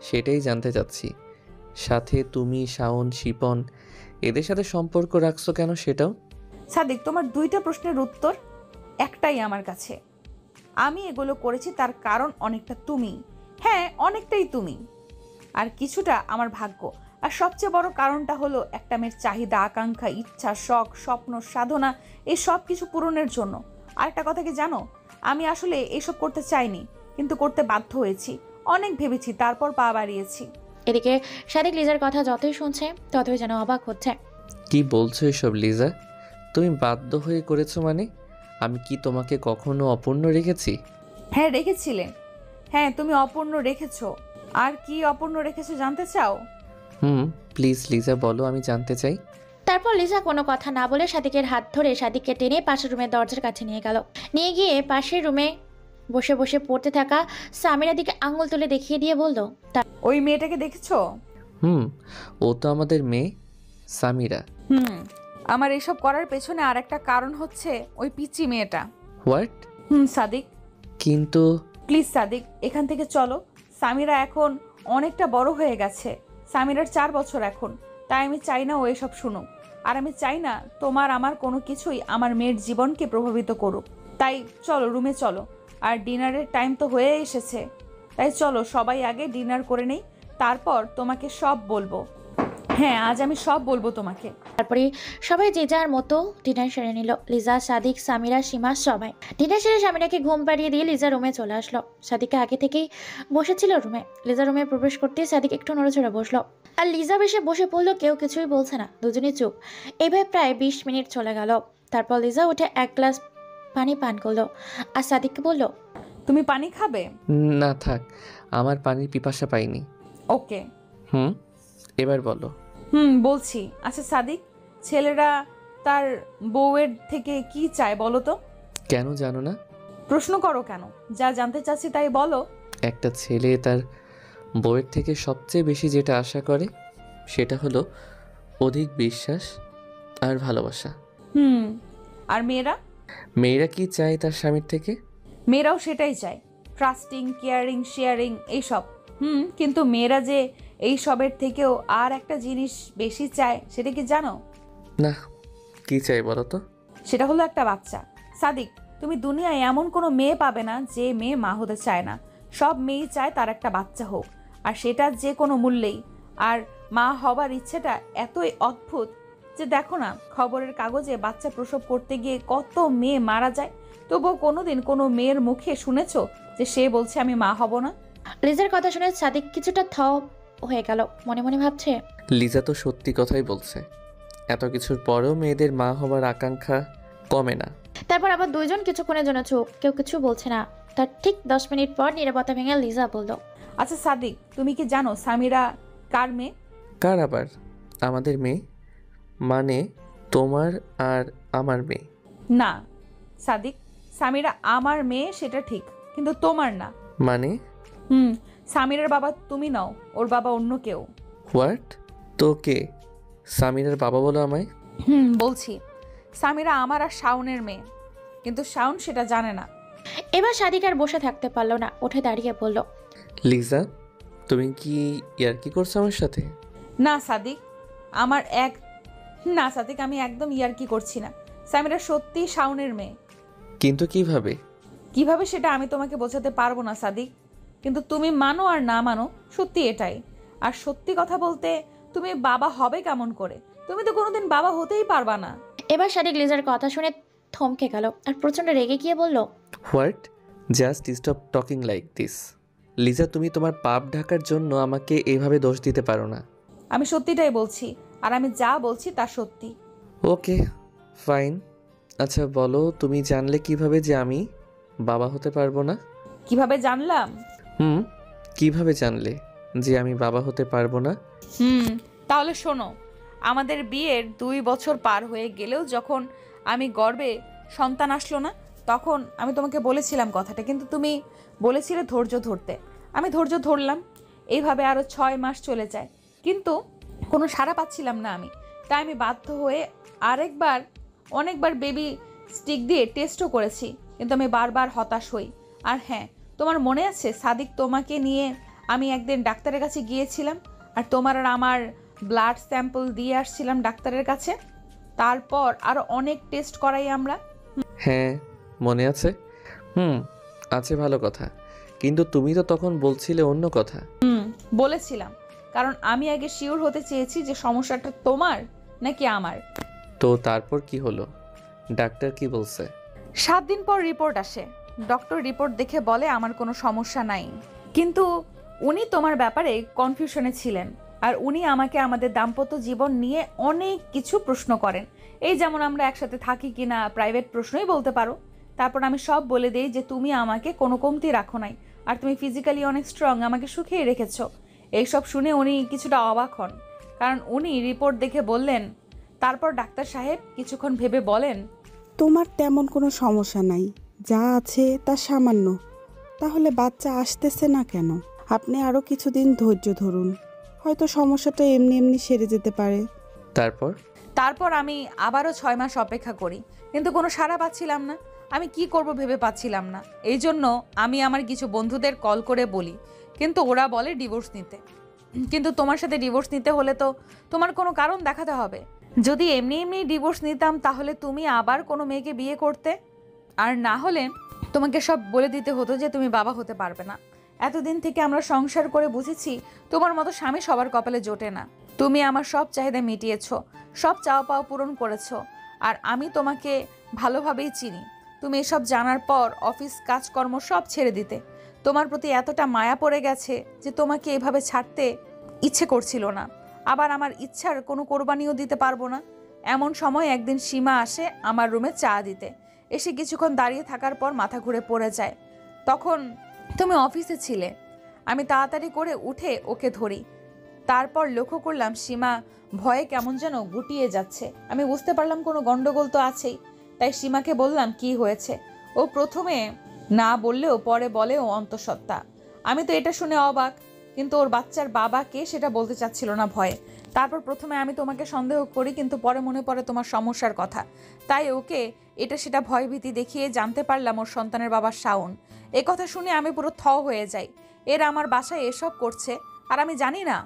সেটাই জানতে চাচ্ছি। সাথে তুমি, শাওন, শিপন এদের সাথে সম্পর্ক রাখছো কেন সেটাও। সাদিক, তোমার দুইটা প্রশ্নের উত্তর একটাই আমার কাছে। আমি এগুলো করেছি তার কারণ অনেকটা তুমি, হ্যাঁ অনেকটাই তুমি, আর কিছুটা আমার ভাগ্য। আর সবচেয়ে বড় কারণটা হলো একটা মেয়ের চাহিদা, আকাঙ্ক্ষা, ইচ্ছা, শখ, স্বপ্ন, সাধনা, এই সব কিছু পূরণের জন্য। আরেকটা কথা কি জানো, আমি আসলে এইসব করতে চাইনি, কিন্তু করতে বাধ্য হয়েছি। অনেক ভেবেছি, তারপর পা বাড়িয়েছি। এদিকে সাদিক লিজার কথা যতই শুনছে ততই যেন অবাক হচ্ছে। কি বলছো এসব লিজা? তুমি বাধ্য হয়ে করেছো মানে? আমি কি তোমাকে কখনো অপূর্ণ রেখেছি? হ্যাঁ রেখেছিলে, হ্যাঁ তুমি অপূর্ণ রেখেছো। আর কি অপূর্ণ রেখেছো জানতে চাও? প্লিজ লিজা বলো, আমি জানতে চাই। তারপর লিজা কোনো কথা না বলে সাদিকের হাত ধরে সাদিককে টেনে পাশের রুমের দরজার কাছে নিয়ে গেল। নিয়ে গিয়ে পাশের রুমে বসে বসে পড়তে থাকা সামিরার দিকে আঙুল তুলে দেখিয়ে দিয়ে বলল, ওই মেয়েটাকে দেখেছো? ও তো আমাদের মেয়ে সামিরা। আমার এইসব করার পেছনে আর একটা কারণ হচ্ছে ওই পিচি মেয়েটা। হোয়াট? সাদিক, কিন্তু প্লিজ সাদিক, এখান থেকে চলো। সামিরা এখন অনেকটা বড় হয়ে গেছে, সামিরার 4 বছর এখন। তাই আমি চাই না ও এসব শুনুক, আর আমি চাই না তোমার আমার কোনো কিছুই আমার মেয়ের জীবনকে প্রভাবিত করুক। তাই চলো রুমে চলো, আর ডিনারের টাইম তো হয়ে এসেছে। তাই চলো সবাই আগে ডিনার করে নেই, তারপর তোমাকে সব বলবো। হ্যাঁ, আজ আমি সব বলবো তোমাকে। তারপরে সবাই যে যার মতো ডিনার সেরে নিল। লিজা, সাদিক, সামিরা, সীমা সবাই ডিনার সেরে সামিরাকে ঘুম পাড়িয়ে দিয়ে লিজা রুমে চলে আসলো। সাদিকা আগে থেকেই বসেছিল রুমে। লিজা রুমে প্রবেশ করতে সাদিক একটু নড়েচড়ে বসলো, আর লিজা বেশে বসে পড়লো। কেউ কিছুই বলছে না, দুজনেই চুপ। এইভাবে প্রায় 20 মিনিট চলে গেল। তারপর লিজা উঠে 1 গ্লাস পানি পান করলো, আর সাদিককে বলল, তুমি পানি খাবে? না থাক, আমার পানির পিপাসা পাইনি। ওকে। এবার বলো। বলছি। আচ্ছা সাদিক, ছেলেরা তার বউয়ের থেকে কি চায় বলো তো? কেন জানো না? প্রশ্ন করো কেন? যা জানতে চাচ্ছি তাই বলো। একটা ছেলে তার বউয়ের থেকে সবচেয়ে বেশি যেটা আশা করে সেটা হলো অধিক বিশ্বাস আর ভালোবাসা। আর মেয়েরা? মেয়েরা কি চায় তার স্বামীর থেকে? মেয়েরাও সেটাই চায়, ট্রাস্টিং, কেয়ারিং, শেয়ারিং, এইসব। কিন্তু মেয়েরা যে এই সবের থেকেও আর একটা জিনিস বেশি চায়, সেটা কি জানো? না, কি চাই বলো তো? সেটা হলো একটা বাচ্চা। সাদিক, তুমি দুনিয়ায় এমন কোনো মেয়ে পাবে না যে মেয়ে মা হতে চায় না। সব মেয়েই চায় তার একটা বাচ্চা হোক, আর সেটা যে কোনো মূল্যেই। আর মা হবার ইচ্ছেটা এতই অদ্ভুত যে দেখো না, খবরের কাগজে বাচ্চা প্রসব করতে গিয়ে কত মেয়ে মারা যায়, তবুও কোনোদিন কোনো মেয়ের মুখে শুনেছো যে সে বলছে আমি মা হব না? লিজার কথা শুনে সাদিক কিছুটা হয়ে গেল। মনে মনে ভাবছে, লিজা তো সত্যি কথাই বলছে। এত কিছুর পরেও মেয়েদের মা হবার আকাঙ্ক্ষা কমে না। তারপর আবার দুইজন কিছুক্ষণের জন্য চুপ, কেউ কিছু বলছে না। তার ঠিক 10 মিনিট পর নীরবতা ভেঙে লিজা বলল, আচ্ছা সাদিক, তুমি কি জানো সামিরা কার মেয়ে? কার আবার? আমাদের মেয়ে মানে তোমার আর আমার মেয়ে? না সাদিক, সামিরা আমার মেয়ে সেটা ঠিক, কিন্তু তোমার না। মানে? সামিরার বাবা তুমি নও, ওর বাবা অন্য কেউ। হোয়াট? তো কে? সামিরার বাবা বলো আমায়। বলছি, সামিরা আমার আর শাওনের মেয়ে, কিন্তু শাওন সেটা জানে না। এবার সাদিক আর বসে থাকতে পারলো না, উঠে দাঁড়িয়ে বলল, লিজা, তুমি কি ইয়ার্কি করছো আমার সাথে? না সাদিক, না সাদিক, আমি একদম ইয়ার্কি করছি না। সামিরা সত্যি শাওনের মেয়ে। কিন্তু কিভাবে? কিভাবে সেটা আমি তোমাকে বোঝাতে পারবো না সাদিক, কিন্তু তুমি মানো আর না মানো, সত্যি এটাই। আর সত্যি কথা বলতে, তুমি বাবা হবে কেমন করে? তুমি তো কোনোদিন বাবা হতেই পারবা না। এবার সাদিক লিজার কথা শুনে থমকে গেল আর প্রচণ্ড রেগে গিয়ে বলল, what? Just stop talking like this. Liza, তুমি তোমার পাপ ঢাকার জন্য আমাকে এইভাবে দোষ দিতে পারো না। আমি সত্যিটাই বলছি, আর আমি যা বলছি তা সত্যি। Okay fine. আচ্ছা বলো, তুমি জানলে কিভাবে যে আমি বাবা হতে পারবো না? কিভাবে জানলাম? কিভাবে জানলে যে আমি বাবা হতে পারবো না? তাহলে শোনো, আমাদের বিয়ের 2 বছর পার হয়ে গেলেও যখন আমি গর্ভে সন্তান আসলো না, তখন আমি তোমাকে বলেছিলাম কথাটা, কিন্তু তুমি বলেছিলে ধৈর্য ধরতে। আমি ধৈর্য ধরলাম। এইভাবে আরও 6 মাস চলে যায়, কিন্তু কোনো সাড়া পাচ্ছিলাম না আমি। তাই আমি বাধ্য হয়ে অনেকবার বেবি স্টিক দিয়ে টেস্টও করেছি, কিন্তু আমি বারবার হতাশ হই। আর হ্যাঁ, তোমার মনে আছে সাদিক, তোমাকে নিয়ে আমি একদিন ডাক্তারের কাছে গিয়েছিলাম, আর তোমার আর আমার ব্লাড স্যাম্পল দিয়ে আসছিলাম ডাক্তারের কাছে। তারপর আরও অনেক টেস্ট করাই আমরা। হ্যাঁ মনে আছে। আছে, ভালো কথা, কিন্তু তুমি তো তখন বলছিলে অন্য কথা। বলেছিলাম, কারণ আমি আগে শিওর হতে চেয়েছি যে সমস্যাটা তোমার নাকি আমার। তো তারপর কি হলো? ডাক্তার কি বলছে? 7 দিন পর রিপোর্ট আসে। ডক্টর রিপোর্ট দেখে বলে আমার কোনো সমস্যা নাই, কিন্তু উনি তোমার ব্যাপারে কনফিউশনে ছিলেন। আর উনি আমাকে আমাদের দাম্পত্য জীবন নিয়ে অনেক কিছু প্রশ্ন করেন, এই যেমন আমরা একসাথে থাকি কিনা, প্রাইভেট প্রশ্নই বলতে পারো। তারপর আমি সব বলে দিই যে তুমি আমাকে কোনো কমতি রাখো নাই, আর তুমি ফিজিক্যালি অনেক স্ট্রং, আমাকে সুখেই রেখেছো। এইসব শুনে উনি কিছুটা অবাক হন, কারণ উনি রিপোর্ট দেখে বললেন। তারপর ডাক্তার সাহেব কিছুক্ষণ ভেবে বলেন, তোমার তেমন কোনো সমস্যা নাই, যা আছে তা সামান্য। তাহলে বাচ্চা আসতেছে না কেন? আপনি আরও কিছুদিন ধৈর্য ধরুন, হয়তো সমস্যাটা এমনি এমনি সেরে যেতে পারে। তারপর আমি আবারও 6 মাস অপেক্ষা করি, কিন্তু কোনো সাড়া পাচ্ছিলাম না। আমি কি করব ভেবে পাচ্ছিলাম না। এই জন্য আমি আমার কিছু বন্ধুদের কল করে বলি, কিন্তু ওরা বলে ডিভোর্স নিতে। কিন্তু তোমার সাথে ডিভোর্স নিতে হলে তো তোমার কোনো কারণ দেখাতে হবে। যদি এমনি এমনি ডিভোর্স নিতাম, তাহলে তুমি আবার কোনো মেয়েকে বিয়ে করতে, আর না হলে তোমাকে সব বলে দিতে হতো যে তুমি বাবা হতে পারবে না। এতদিন থেকে আমরা সংসার করে বুঝেছি তোমার মতো স্বামী সবার কপালে জোটে না। তুমি আমার সব চাহিদা মিটিয়েছো, সব চাওয়া পাওয়া পূরণ করেছো, আর আমি তোমাকে ভালোভাবেই চিনি। তুমি এসব জানার পর অফিস কাজকর্ম সব ছেড়ে দিতে। তোমার প্রতি এতটা মায়া পড়ে গেছে যে তোমাকে এভাবে ছাড়তে ইচ্ছে করছিল না। আবার আমার ইচ্ছার কোনো কোরবানিও দিতে পারবো না। এমন সময় একদিন সীমা আসে আমার রুমে চা দিতে। এসে কিছুক্ষণ দাঁড়িয়ে থাকার পর মাথা ঘুরে পড়ে যায়। তখন তুমি অফিসে ছিলে। আমি তাড়াতাড়ি করে উঠে ওকে ধরি। তারপর লক্ষ্য করলাম সীমা ভয়ে কেমন যেন গুটিয়ে যাচ্ছে। আমি বুঝতে পারলাম কোনো গন্ডগোল তো আছেই। তাই সীমাকে বললাম কি হয়েছে। ও প্রথমে না বললেও পরে বলে ও অন্তঃসত্ত্বা। আমি তো এটা শুনে অবাক, কিন্তু ওর বাচ্চার বাবা কে সেটা বলতে চাচ্ছিল না ভয়ে। তারপর প্রথমে আমি তোমাকে সন্দেহ করি, কিন্তু পরে মনে পড়ে তোমার সমস্যার কথা। তাই ওকে এটা সেটা ভয়ভীতি দেখিয়ে জানতে পারলাম ওর সন্তানের বাবা শাওন। এ কথা শুনে আমি পুরো থ হয়ে যাই। এর আমার বাসায় এসব করছে আর আমি জানি না।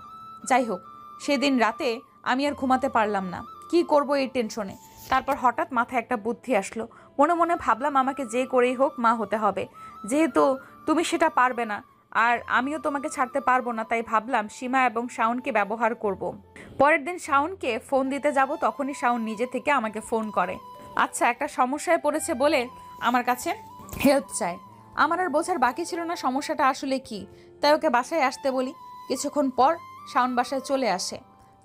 যাই হোক, সেদিন রাতে আমি আর ঘুমাতে পারলাম না, কি করব এই টেনশনে। তারপর হঠাৎ মাথায় একটা বুদ্ধি আসলো। মনে মনে ভাবলাম আমাকে যে করেই হোক মা হতে হবে, যেহেতু তুমি সেটা পারবে না আর আমিও তোমাকে ছাড়তে পারবো না। তাই ভাবলাম সীমা এবং শাওনকে ব্যবহার করব। পরের দিন শাওনকে ফোন দিতে যাব, তখনই শাওন নিজে থেকে আমাকে ফোন করে। আচ্ছা, একটা সমস্যায় পড়েছে বলে আমার কাছে হেল্প চায়। আমার আর বোঝার বাকি ছিল না সমস্যাটা আসলে কি, তাই ওকে বাসায় আসতে বলি। কিছুক্ষণ পর শাওন বাসায় চলে আসে।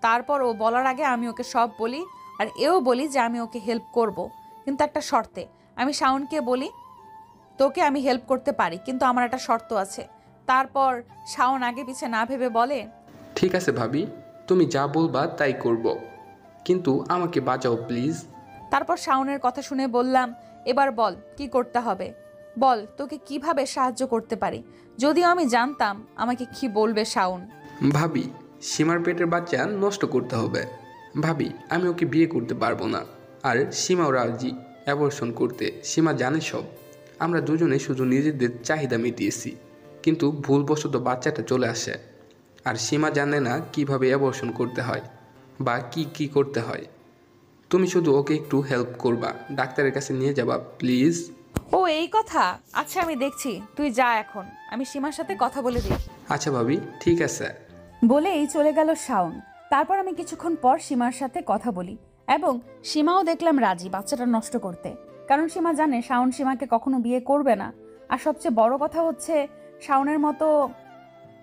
তারপর ও বলার আগে আমি ওকে সব বলি, আর এও বলি যে আমি ওকে হেল্প করব, কিন্তু একটা শর্তে। আমি শাওনকে বলি তোকে আমি হেল্প করতে পারি, কিন্তু আমার একটা শর্ত আছে। তারপর শাওন আগে পিছে না ভেবে বলে, ঠিক আছে ভাবি, তুমি যা বলবা তাই করব, কিন্তু আমাকে বাঁচাও প্লিজ। তারপর শাওনের কথা শুনে বললাম, এবার বল কি করতে হবে, বল তোকে কিভাবে সাহায্য করতে পারি। যদিও আমি জানতাম আমাকে কি বলবে শাওন। ভাবি, সীমার পেটের বাচ্চা নষ্ট করতে হবে। ভাবি, আমি ওকে বিয়ে করতে পারবো না, আর সীমাও রাজি অ্যাবর্শন করতে। সীমা জানে সব। আমরা দুজনে শুধু নিজেদের চাহিদা মিটিয়েছি, কিন্তু ভুলবশত বাচ্চাটা চলে আসে। আর সীমা জানে না কিভাবে অ্যাবর্শন করতে হয় বা কি করতে হয়। তুমি শুধু ওকে একটু হেল্প করবা, ডাক্তারের কাছে নিয়ে যাবা প্লিজ। ও এই কথা, আচ্ছা আমি দেখছি, তুই যা এখন, আমি সীমার সাথে কথা বলে দিই। আচ্ছা ভাবি, ঠিক আছে। বলে এই চলে গেল শাওন। তারপর আমি কিছুক্ষণ পর সীমার সাথে কথা বলি এবং সীমাও দেখলাম রাজি বাচ্চাটা নষ্ট করতে, কারণ সীমা জানে শাওন সীমাকে কখনো বিয়ে করবে না। আর সবচেয়ে বড় কথা হচ্ছে শাওনের মতো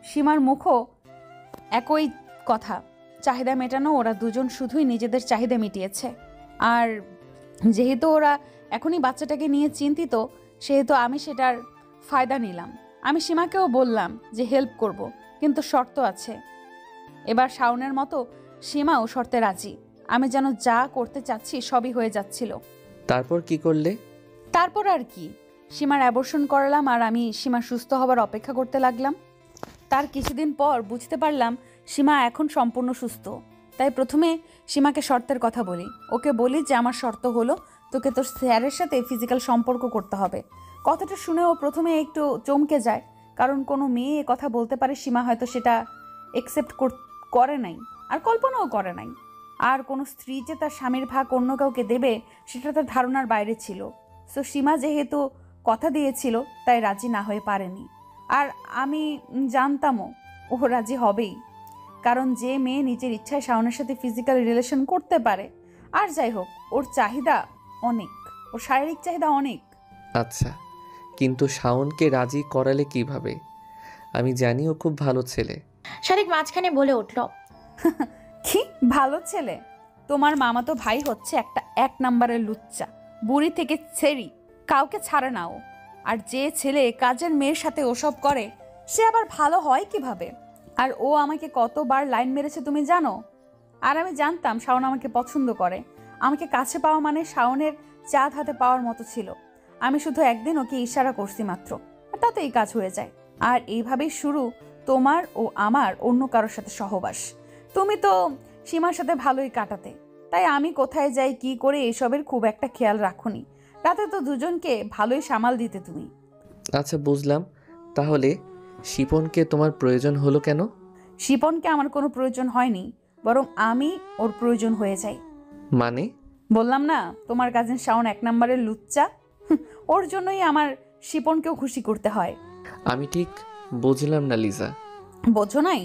সীমার মুখও একই কথা, চাহিদা মেটানো। ওরা দুজন শুধুই নিজেদের চাহিদা মিটিয়েছে। আর যেহেতু ওরা এখনই বাচ্চাটাকে নিয়ে চিন্তিত, সেহেতু আমি সেটার ফায়দা নিলাম। আমি সীমাকেও বললাম যে হেল্প করব, কিন্তু শর্ত আছে। এবার শাওনের মতো সীমাও শর্তে রাজি। আমি যেন যা করতে চাচ্ছি সবই হয়ে যাচ্ছিল। তারপর কি করলে? তারপর আর কি, সীমার অ্যাবর্শন করালাম আর আমি সীমা সুস্থ হবার অপেক্ষা করতে লাগলাম। তার কিছুদিন পর বুঝতে পারলাম সীমা এখন সম্পূর্ণ সুস্থ। তাই প্রথমে সীমাকে শর্তের কথা বলি। ওকে বলি যে আমার শর্ত হলো তোকে তোর স্যারের সাথে ফিজিক্যাল সম্পর্ক করতে হবে। কথাটা শুনে ও প্রথমে একটু চমকে যায়, কারণ কোনো মেয়ে কথা বলতে পারে সীমা হয়তো সেটা একসেপ্ট করে নাই আর কল্পনাও করে নাই। আর কোনো স্ত্রী যে তার স্বামীর ভাগ অন্য কাউকে দেবে সেটা তার ধারণার বাইরে ছিল। সো সীমা যেহেতু কথা দিয়েছিল তাই রাজি না হয়ে পারেনি। আর আমি জানতামও ও রাজি হবেই, কারণ যে মেয়ে নিজের ইচ্ছায় শাওনের সাথে ফিজিক্যাল রিলেশন করতে পারে, আর যাই হোক ওর চাহিদা অনেক, ওর শারীরিক চাহিদা অনেক। আচ্ছা, কিন্তু শাওনকে রাজি করালে কিভাবে? আমি জানি ও খুব ভালো ছেলে। শারিক মাঝখানে বলে উঠল, কি ভালো ছেলে? তোমার মামাতো ভাই হচ্ছে একটা 1 নম্বরের লুচ্চা, বুড়ি থেকে ছেড়ি, কাউকে ছাড়ে না ও। আর যে ছেলে কাজের মেয়ের সাথে ওসব করে সে আবার ভালো হয় কিভাবে? আর ও আমাকে কতবার লাইন মেরেছে তুমি জানো? আর আমি জানতাম শাওন আমাকে পছন্দ করে। আমাকে কাছে পাওয়া মানে শাওনের চাঁদ হাতে পাওয়ার মতো ছিল। আমি শুধু একদিন ওকে ইশারা করছি মাত্র, তাতেই কাজ হয়ে যায়। আর এইভাবেই শুরু তোমার ও আমার অন্য কারোর সাথে সহবাস। তুমি তো সীমার সাথে ভালোই কাটাতে, তাই আমি কোথায় যাই কি করে এসবের খুব একটা খেয়াল রাখুনি। রাতে তো দুজনকে ভালোই সামাল দিতে তুমি। আচ্ছা বুঝলাম, তাহলে শিপনকে তোমার প্রয়োজন হলো কেন? শিপনকে আমার কোনো প্রয়োজন হয়নি, বরং আমি ওর প্রয়োজন হয়ে যাই। মানে? বললাম না তোমার কাজিন শাওন 1 নম্বরের লুচ্চা, ওর জন্যই আমার শিপনকেও খুশি করতে হয়। আমি ঠিক বুঝলাম না লিজা। বোঝো নাই?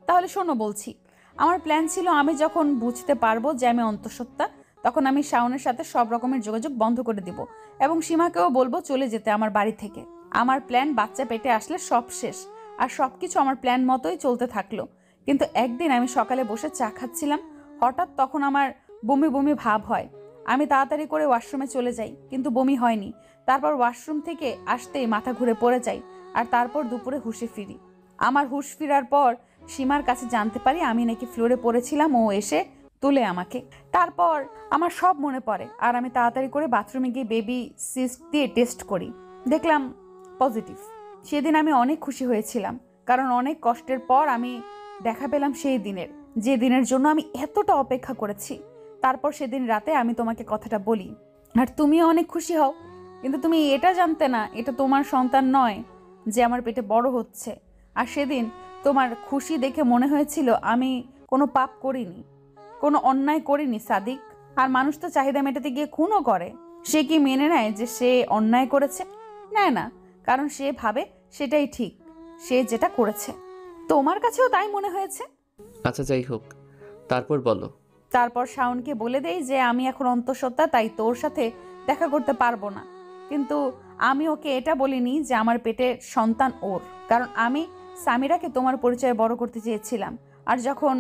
তাহলে শোনো বলছি। আমার প্ল্যান ছিল আমি যখন বুঝতে পারবো যে আমি অন্তঃসত্ত্বা, তখন আমি শাওনের সাথে সব রকমের যোগাযোগ বন্ধ করে দিব এবং সীমাকেও বলবো চলে যেতে আমার বাড়ি থেকে। আমার প্ল্যান বাচ্চা পেটে আসলে সব শেষ, আর সবকিছু আমার প্ল্যান মতোই চলতে থাকলো। কিন্তু একদিন আমি সকালে বসে চা খাচ্ছিলাম, হঠাৎ তখন আমার বমি বমি ভাব হয়। আমি তাড়াতাড়ি করে ওয়াশরুমে চলে যাই, কিন্তু বমি হয়নি। তারপর ওয়াশরুম থেকে আসতেই মাথা ঘুরে পড়ে যাই, আর তারপর দুপুরে হুঁশে ফিরি। আমার হুঁশ ফেরার পর সীমার কাছে জানতে পারি আমি নাকি ফ্লোরে পড়েছিলাম, ও এসে তুলে আমাকে। তারপর আমার সব মনে পড়ে, আর আমি তাড়াতাড়ি করে বাথরুমে গিয়ে বেবি সিস্ট দিয়ে টেস্ট করি, দেখলাম পজিটিভ। সেদিন আমি অনেক খুশি হয়েছিলাম, কারণ অনেক কষ্টের পর আমি দেখা পেলাম সেই দিনের, যে দিনের জন্য আমি এতটা অপেক্ষা করেছি। তারপর সেদিন রাতে আমি তোমাকে কথাটা বলি, আর তুমিও অনেক খুশি হও। কিন্তু তুমি এটা জানতে না এটা তোমার সন্তান নয়, যে আমার পেটে বড় হচ্ছে। আর সেদিন তোমার খুশি দেখে মনে হয়েছিল আমি কোনো পাপ করিনি, কোনো অন্যায় করিনি সাদিক। আর মানুষ তো চাহিদা মেটাতে গিয়ে খুনও করে। সে কি মেনে নেয় যে সে অন্যায় করেছে? নেয় না, কারণ সে ভাবে সেটাই ঠিক, সে যেটা করেছে। তোমার কাছেও তাই মনে হয়েছে? আচ্ছা যাই হোক, তারপর বলো। তারপর শাওনকে বলে দেই যে আমি এখন অন্তঃসত্ত্বা, তাই তোর সাথে দেখা করতে পারবো না। কিন্তু আমি ওকে এটা বলিনি যে আমার পেটে সন্তান ওর, কারণ আমি সামিরাকে তোমার পরিচয়ে বড় করতে চেয়েছিলাম। আর যখন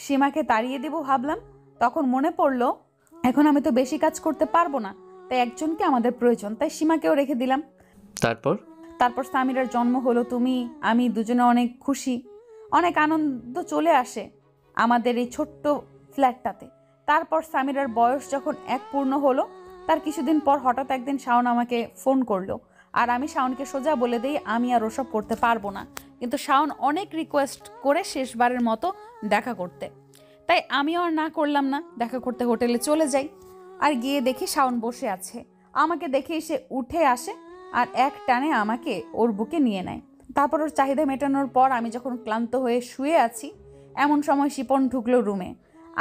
সীমাকে তাড়িয়ে দেব ভাবলাম, তখন মনে পড়লো এখন আমি তো বেশি কাজ করতে পারবো না, তাই একজনকে আমাদের প্রয়োজন, তাই সীমাকেও রেখে দিলাম। তারপর সামিরার জন্ম হলো, তুমি আমি দুজনে অনেক খুশি, অনেক আনন্দ চলে আসে আমাদের এই ছোট্ট ফ্ল্যাটটাতে। তারপর সামিরার বয়স যখন 1 পূর্ণ হলো, তার কিছুদিন পর হঠাৎ একদিন শাওন আমাকে ফোন করলো, আর আমি শাওনকে সোজা বলে দিই আমি আর ওসব করতে পারবো না। কিন্তু শাওন অনেক রিকোয়েস্ট করে শেষবারের মতো দেখা করতে, তাই আমিও আর না করলাম না, দেখা করতে হোটেলে চলে যাই। আর গিয়ে দেখি শাওন বসে আছে। আমাকে দেখেই সে উঠে আসে আর এক টানে আমাকে ওর বুকে নিয়ে নেয়। তারপর ওর চাহিদা মেটানোর পর আমি যখন ক্লান্ত হয়ে শুয়ে আছি, এমন সময় শিপন ঢুকলো রুমে।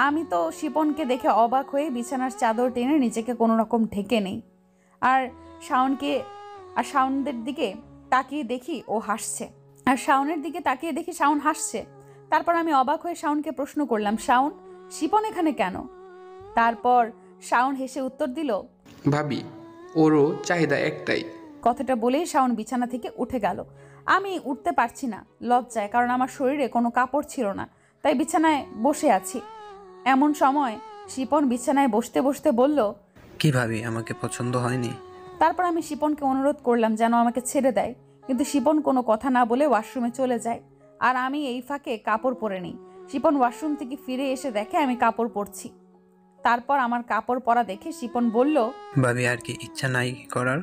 আমি তো শিপনকে দেখে অবাক হয়ে বিছানার চাদর টেনে নিজেকে কোনো রকম ঢেকে নেই। আর শাওনদের দিকে তাকিয়ে দেখি ও হাসছে, আর শাওনের দিকে তাকিয়ে দেখি শাওন হাসছে। তারপর আমি অবাক হয়ে শাওনকে প্রশ্ন করলাম, শাওন, শিপন এখানে কেন? তারপর শাওন হেসে উত্তর দিল, ভাবি ওরও চাহিদা একটাই। কথাটা বলেই শাওন বিছানা থেকে উঠে গেল। আমি উঠতে পারছি না লজ্জায়, কারণ আমার শরীরে কোনো কাপড় ছিল না, তাই বিছানায় বসে আছি। এমন সময় শিপন বিছানায় বসতে বসতে বলল, কি ভাবি, আমাকে পছন্দ হয়নি? তারপর আমি শিপনকে অনুরোধ করলাম যেন আমাকে ছেড়ে দেয়, কিন্তু শিপন কোনো কথা না বলে ওয়াশরুমে চলে যায়। আর আমি এই ফাঁকে কাপড় পরে নিই। শিপন ওয়াশরুম থেকে ফিরে এসে দেখে আমি কাপড় পরছি। তারপর আমার কাপড় পরা দেখে শিপন বলল, ভাবি আর কি ইচ্ছা নাই করার?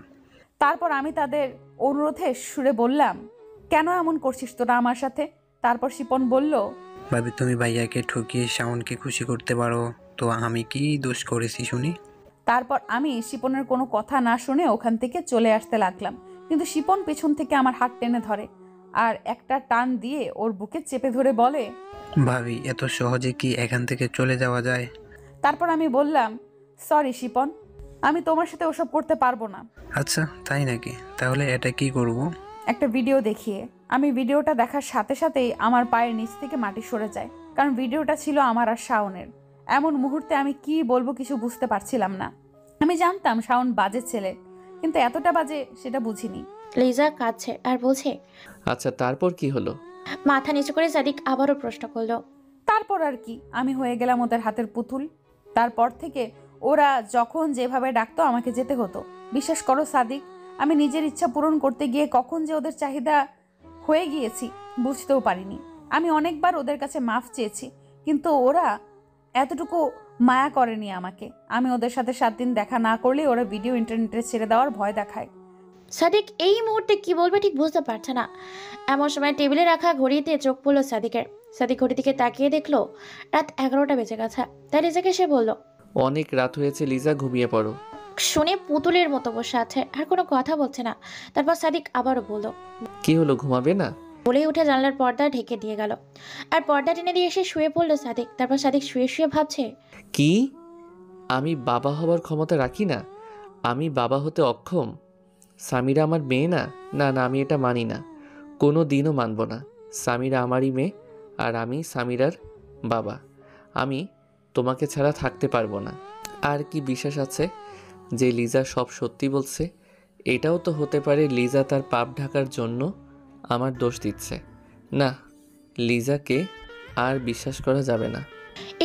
তারপর আমি তাদের অনুরোধে সুরে বললাম, কেন এমন করছিস তোরা আমার সাথে? তারপর শিপন বলল, ভাবি তুমি ভাইয়াকে ঠকিয়ে শাওনকে খুশি করতে পারো, তো আমি কি দোষ করেছি শুনি? তারপর আমি শিপনের কোনো কথা না শুনে ওখান থেকে চলে আসতে লাগলাম, কিন্তু শিপন পেছন থেকে আমার হাত টেনে ধরে আর একটা টান দিয়ে ওর বুকে চেপে ধরে বলে, ভাবি এত সহজে কি এখান থেকে চলে যাওয়া যায়? তারপর আমি বললাম, সরি শিপন, আমি তোমার সাথে ওসব করতে পারবো না। আচ্ছা তাই নাকি, তাহলে এটা কি করব? একটা ভিডিও দেখিয়ে। আমি ভিডিওটা দেখার সাথে সাথেই আমার পায়ের নিচ থেকে মাটি সরে যায়, কারণ ভিডিওটা ছিল আমার আর শাওনের। এমন মুহূর্তে আমি কি বলবো কিছু বুঝতে পারছিলাম না। আমি জানতাম শাওন বাজে ছেলে, কিন্তু এতটা বাজে সেটা বুঝিনি। লিজা কাঁদছে আর বলছে, আচ্ছা তারপর কি হলো? মাথা নিচু করে সাদিক আবারও প্রশ্ন করলো। তারপর আর কি, আমি হয়ে গেলাম ওদের হাতের পুতুল। তারপর থেকে ওরা যখন যেভাবে ডাকতো আমাকে যেতে হতো। বিশ্বাস করো সাদিক, আমি নিজের ইচ্ছা পূরণ করতে গিয়ে কখন যে ওদের চাহিদা হয়ে গিয়েছি বুঝতেও পারিনি। আমি অনেকবার ওদের কাছে মাফ চেয়েছি, কিন্তু ওরা এতটুকু মায়া করেনি আমাকে। আমি ওদের সাথে 7 দিন দেখা না করলে ওরা ভিডিও ইন্টারনেটে ছেড়ে দেওয়ার ভয় দেখায়। সাদিক এই মুহূর্তে কি বলবে ঠিক বুঝতে পারছে না। এমন সময় টেবিলে রাখা ঘড়িতে চোখ পড়লো সাদিকের। সাদিক ঘড়ি দিকে তাকিয়ে দেখলো রাত 11টা বেজে গেছে। তাই লিজাকে সে বলল, অনেক রাত হয়েছে লিজা, ঘুমিয়ে পড়ো। শুনে পুতুলের মতো বসে আছে, আর কোনো কথা বলছে না। তারপর সাদিক আবারও বলল, কি হলো, ঘুমাবে না? বলেই উঠে জানলার পর্দা ঢেকে দিয়ে গেল আর পর্দা টেনে দিয়ে এসে শুয়ে পড়লো সাদিক। তারপর সাদিক শুয়ে শুয়ে ভাবছে, কি আমি বাবা হবার ক্ষমতা রাখি না? আমি বাবা হতে অক্ষম? সামিরা আমার মেয়ে না? না না, আমি এটা মানি না, কোনো দিনও মানব না। সামিরা আমারই মেয়ে আর আমি সামিরার বাবা। আমি তোমাকে ছাড়া থাকতে পারবো না। আর কি বিশ্বাস আছে যে লিজা সব সত্যি বলছে? এটাও তো হতে পারে লিজা তার পাপ ঢাকার জন্য আমার দোষ দিচ্ছে। না, লিজাকে আর বিশ্বাস করা যাবে না।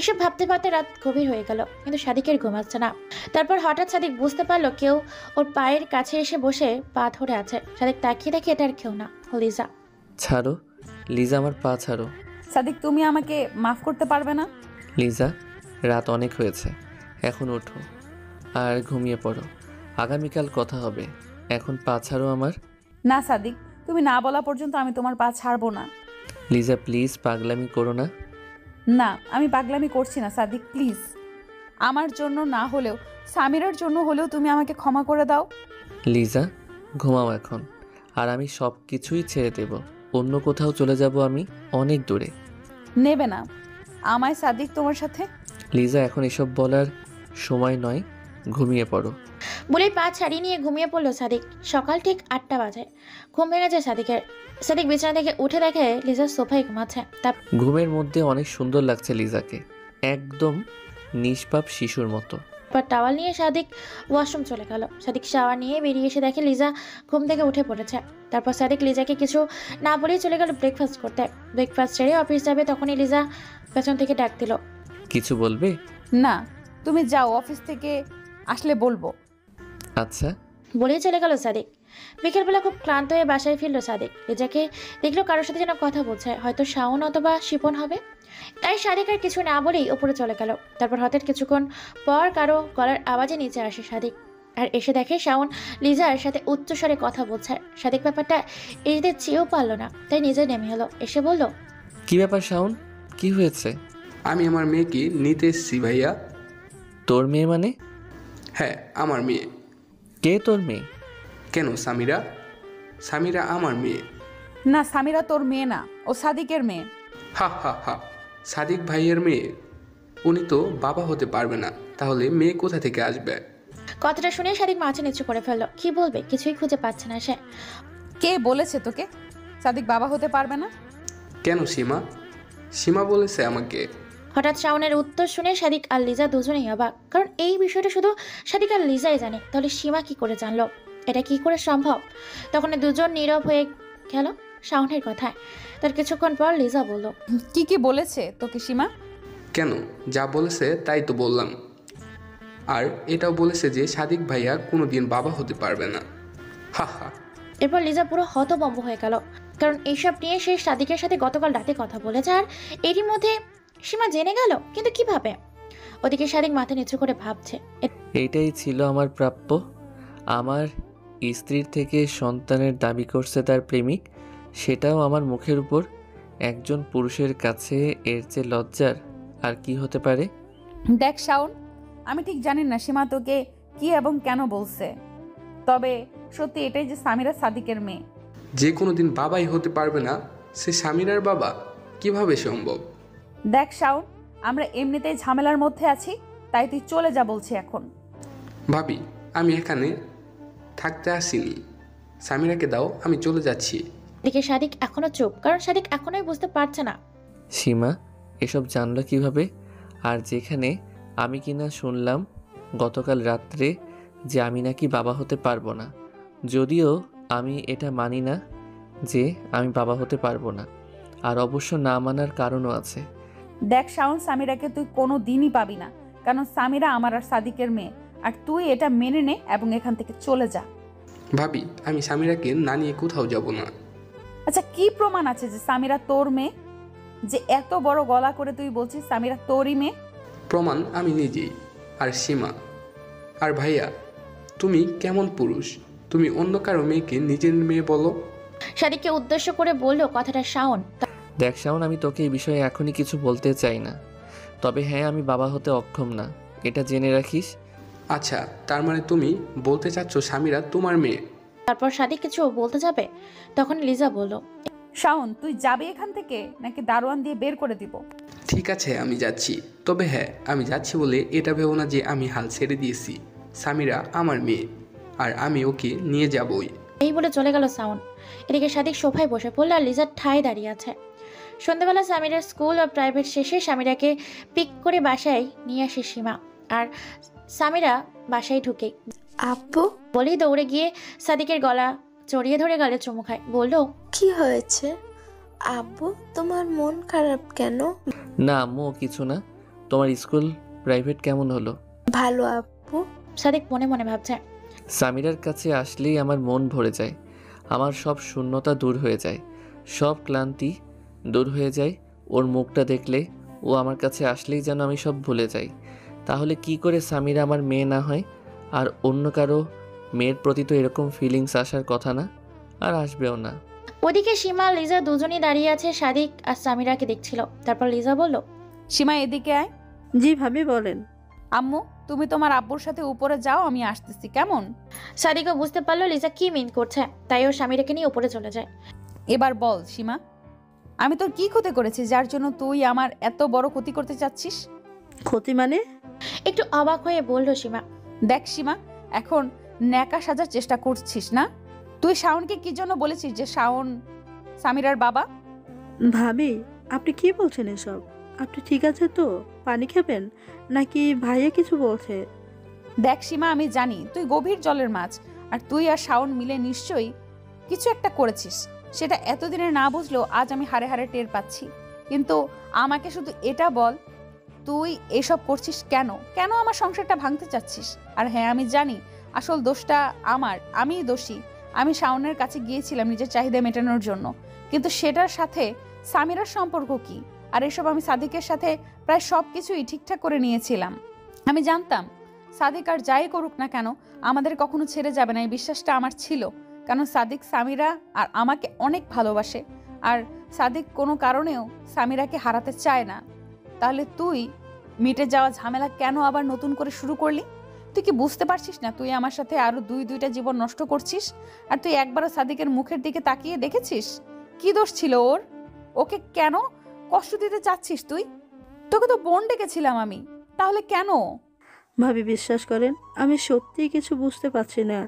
এসব ভাবতে ভাবতে রাত গভীর হয়ে গেল, কিন্তু সাদিকের ঘুমাচ্ছে না। তারপর হঠাৎ সাদিক বুঝতে পারলো কেউ ওর পায়ের কাছে এসে বসে পা ধরে আছে। সাদিক তাকিয়ে দেখে এটা আর কেউ না, লিজা। ছাড়ো লিজা, আমার পা ছাড়ো। সাদিক, তুমি আমাকে মাফ করতে পারবে না? লিজা, রাত অনেক হয়েছে, এখন ওঠো আর ঘুমিয়ে পড়ো। আগামীকাল কথা হবে, এখন পা ছাড়ো আমার। না সাদিক, তুমি না বলা পর্যন্ত আমি তোমার পা ছাড়বো না। লিজা প্লিজ, পাগলামি করো না। না, আমি পাগলামি করছি না সাদিক, প্লিজ। আমার জন্য না হলেও সামিরার জন্য হলেও তুমি আমাকে ক্ষমা করে দাও। লিজা ঘুমাও এখন, আর আমি সব কিছুই ছেড়ে দেব। অন্য কোথাও চলে যাব, আমি অনেক দূরে। নেবে না আমায় সাদিক তোমার সাথে? লিজা এখন এসব বলার সময় নয়, ঘুমিয়ে পড়ো। বলে পা ছাড়িয়ে নিয়ে ঘুমিয়ে পড়লো সাদিক। সকাল ঠিক 8টা বাজে। ঘুম ভেঙে যায় সাদিকের। সাদিক বিছানা থেকে উঠে দেখে লিজা সোফায় ঘুমাচ্ছে। ঘুমের মধ্যে অনেক সুন্দর লাগছে লিজাকে, একদম নিষ্পাপ শিশুর মতো। তারপর টাওয়াল নিয়ে সাদিক ওয়াশরুম চলে গেল। সাদিক শাওয়ার নিয়ে বেরিয়ে এসে দেখে লিজা ঘুম থেকে উঠে পড়েছে। তারপর সাদিক লিজাকে কিছু না বলেই চলে গেল ব্রেকফাস্ট করতে। ব্রেকফাস্ট সেরে অফিস যাবে, তখনই লিজা পেছন থেকে ডাক দিল, কিছু বলবে? না, তুমি যাও, অফিস থেকে আসলে বলবো। আচ্ছা বলেই চলে গেল সাদিক। বিকেলবেলা খুব ক্লান্ত হয়ে বাসায় ফিরল সাদিক। লিজাকে দেখলো কারোর সাথে যেন কথা বলছে, হয়তো শাওন অথবা শিপন হবে। তাই সাদিক আর কিছু না বলেই উপরে চলে গেল। তারপর হঠাৎ কিছুক্ষণ পর কারো গলার আওয়াজে নিচে আসে সাদিক, আর এসে দেখে শাওন লিজার সাথে উচ্চস্বরে কথা বলছে। সাদিক ব্যাপারটা এড়িয়ে চেয়েও পারলো না, তাই নিজে নেমে এলো। এসে বলল, কি ব্যাপার শাওন, কি হয়েছে? আমি আমার মেয়েকে নিতে এসেছি ভাইয়া। তোর মেয়ে মানে? হ্যাঁ, আমার মেয়ে। কে তোর মেয়ে? কেন সামিরা? সামিরা আমার মেয়ে। না, সামিরা তোর মেয়ে না, ও সাদিকের মেয়ে। হা হা হা, সাদিক ভাইয়ের মেয়ে? উনি তো বাবা হতে পারবে না, তাহলে মেয়ে কোথা থেকে আসবে? কথাটা শুনে সাদিক মাথা নিচু করে ফেললো। কি বলবে কিছুই খুঁজে পাচ্ছে না সে। কে বলেছে তোকে সাদিক বাবা হতে পারবে না? কেন সীমা, সীমা বলেছে আমাকে। হঠাৎ শাওনের উত্তর শুনে সাদিক আর লিজা দুজনেই অবাক, কারণ এই বিষয়টা শুধু সাদিক আর লিজাই জানে। তাহলে সীমা কি করে জানলো? এটা কি করে সম্ভব? তখন দুজন নীরব হয়ে গেল শাওনের কথায়। তার কিছুক্ষণ পর লিজা বলল, কি কি বলেছে তোকে সীমা? কেন, যা বলেছে তাই তো বললাম। আর এটাও বলেছে যে সাদিক ভাইয়া কোনোদিন বাবা হতে পারবে না। হা হা। এরপর লিজা পুরো হতভম্ব হয়ে গেল, কারণ এইসব নিয়ে সে সাদিকের সাথে গতকাল রাতে কথা বলেছে, আর এরই মধ্যে সীমা জেনে গেল। কিন্তু কিভাবে? ওদিকে সাদিক মাথা নিচু করে ভাবছে, এইটাই ছিল আমার প্রাপ্য। আমার স্ত্রীর থেকে সন্তানের দাবি করছে তার প্রেমিক, সেটাও আমার মুখের উপর। একজন পুরুষের কাছে এর চেয়ে লজ্জার আর কি হতে পারে? দেখ শাওন, আমি ঠিক জানি না সীমা তোকে কি এবং কেন বলছে, তবে সত্যি এটাই যে সামিরা সাদিকের মেয়ে। যে কোনোদিন বাবাই হতে পারবে না, সে সামিরার বাবা কিভাবে সম্ভব? দেখ শাওন, আমরা এমনিতেই ঝামেলার মধ্যে আছি, তাই তুই চলে যা বলছি এখন। ভাবি, আমি এখানে থাকতে আসিনি, সামিরাকে দাও, আমি চলে যাচ্ছি। এদিকে সাদিক এখনো চুপ, কারণ সাদিক এখনোই বুঝতে পারছে না সীমা এসব জানলো কিভাবে? আর যেখানে আমি কিনা শুনলাম গতকাল রাত্রে যে আমি নাকি বাবা হতে পারবো না। যদিও আমি এটা মানি না যে আমি বাবা হতে পারবো না, আর অবশ্য না মানার কারণও আছে। দেখ শাওন, সামিরাকে তুই কোনো দিনই পাবি না, কারণ সামিরা আমার আর সাদিকের মেয়ে, আর তুই এটা মেনে নে এবং এখান থেকে চলে যা। ভাবি, আমি সামিরাকে না নিয়ে কোথাও যাব না। আচ্ছা, কি প্রমাণ আছে যে সামিরা তোর মেয়ে? যে এত বড় গলা করে তুই বলছিস সামিরা তোরই মেয়ে? প্রমাণ আমি নিজেই, আর সীমা। আর ভাইয়া, তুমি কেমন পুরুষ? তুমি অন্য কারো মেয়েকে নিজের মেয়ে বলো? সাদিককে উদ্দেশ্য করে বলল কথাটা শাওন। দেখ শাওন, আমি তোকে এই বিষয়ে এখনই কিছু বলতে চাই না, তবে হ্যাঁ, আমি বাবা হতে অক্ষম না, এটা জেনে রাখিস। আচ্ছা, তার মানে তুমি বলতে চাচ্ছ সামিরা তোমার মেয়ে? তারপর সাদিক কিছু বলতে যাবে, তখন লিজা বলল, শাওন, তুই যাবে এখান থেকে নাকি দারোয়ান দিয়ে বের করে দিব? ঠিক আছে, আমি যাচ্ছি। তবে হ্যাঁ, আমি যাচ্ছি বলে এটা ভেবো না যে আমি হাল ছেড়ে দিয়েছি। সামিরা আমার মেয়ে, আর আমি ওকে নিয়ে যাবই। এই বলে চলে গেল শাওন। এদিকে সাদিক সোফায় বসে পড়ল আর লিজার ঠায় দাঁড়িয়ে আছে। সন্ধ্যাবেলা সামিরার স্কুল ও প্রাইভেট শেষে সামিরাকে পিক করে বাসায় নিয়ে আসে সীমা। আর সামিরা বাসায় ঢুকে আপু বলেই দৌড়ে গিয়ে সাদিকের গলা জড়িয়ে ধরে গালে চুমু খায়। বলল, কি হয়েছে আব্বু, তোমার মন খারাপ কেন? না আম্মু, কিছু না। তোমার স্কুল প্রাইভেট কেমন হলো? ভালো আব্বু। সাদিক মনে মনে ভাবছে, সামিরার কাছে আসলেই আমার মন ভরে যায়, আমার সব শূন্যতা দূর হয়ে যায়, সব ক্লান্তি দূর হয়ে যায়। ওর মুখটা দেখলে, ও আমার কাছে আসলেই যেন আমি সব ভুলে যাই। তাহলে কি করে সামিরা আমার মেয়ে না হয়? আর অন্য কারো মেয়ের প্রতি তো এরকম ফিলিংস আসার কথা না, আর আসবেও না। ওদিকে সীমা লিজা দুজনই দাঁড়িয়ে আছে, সাদিক আর সামিরাকে দেখছিল। তারপর লিজা বলল, সীমা এদিকে আয়। জি ভাবি বলেন। আম্মু, তুমি তোমার আব্বুর সাথে উপরে যাও, আমি আসতেছি, কেমন? সাদিকও বুঝতে পারলো লিজা কি মিন করছে, তাই ও সামিরাকে নিয়ে উপরে চলে যায়। এবার বল সীমা, আমি তোর কি ক্ষতি করেছি যার জন্য তুই আমার এত বড় ক্ষতি করতে চাচ্ছিস? ক্ষতি মানে? একটু অবাক হয়ে বলল সীমা। দেখ সীমা, এখন ন্যাকা সাজার চেষ্টা করছিস না? তুই শাওনকে কি জন্য বলেছিস যে শাওন সামিরার বাবা? ভাবি, আপনি কি বলছেন এসব? আপনি ঠিক আছে তো? পানি খাবেন নাকি ভাইয়া কিছু বলছে? দেখ সীমা, আমি জানি তুই গভীর জলের মাছ, আর তুই আর শাওন মিলে নিশ্চয়ই কিছু একটা করেছিস। সেটা এতদিনে না বুঝলেও আজ আমি হাড়ে হাড়ে টের পাচ্ছি। কিন্তু আমাকে শুধু এটা বল, তুই এসব করছিস কেন? কেন আমার সংসারটা ভাঙতে চাচ্ছিস? আর হ্যাঁ, আমি জানি আসল দোষটা আমার, আমিই দোষী। আমি শাওনের কাছে গিয়েছিলাম নিজের চাহিদা মেটানোর জন্য, কিন্তু সেটার সাথে সামিরার সম্পর্ক কি? আর এসব আমি সাদিকের সাথে প্রায় সব কিছুই ঠিকঠাক করে নিয়েছিলাম। আমি জানতাম সাদিক আর যাই করুক না কেন আমাদের কখনো ছেড়ে যাবে না, এই বিশ্বাসটা আমার ছিল। কারণ সাদিক সামিরা আর আমাকে অনেক ভালোবাসে, আর সাদিক কোনো কারণেও সামিরাকে হারাতে চায় না। তাহলে তুই মিটে যাওয়া ঝামেলা কেন আবার নতুন করে শুরু করলি? তুই কি বুঝতে পারছিস না তুই আমার সাথে আরো দুইটা জীবন নষ্ট করছিস? আর তুই একবারও সাদিকের মুখের দিকে তাকিয়ে দেখেছিস? কি দোষ ছিল ওর? ওকে কেন কষ্ট দিতে চাচ্ছিস তুই? তোকে তো বোন ডেকেছিলাম আমি, তাহলে কেন? ভাবি বিশ্বাস করেন, আমি সত্যিই কিছু বুঝতে পারছি না।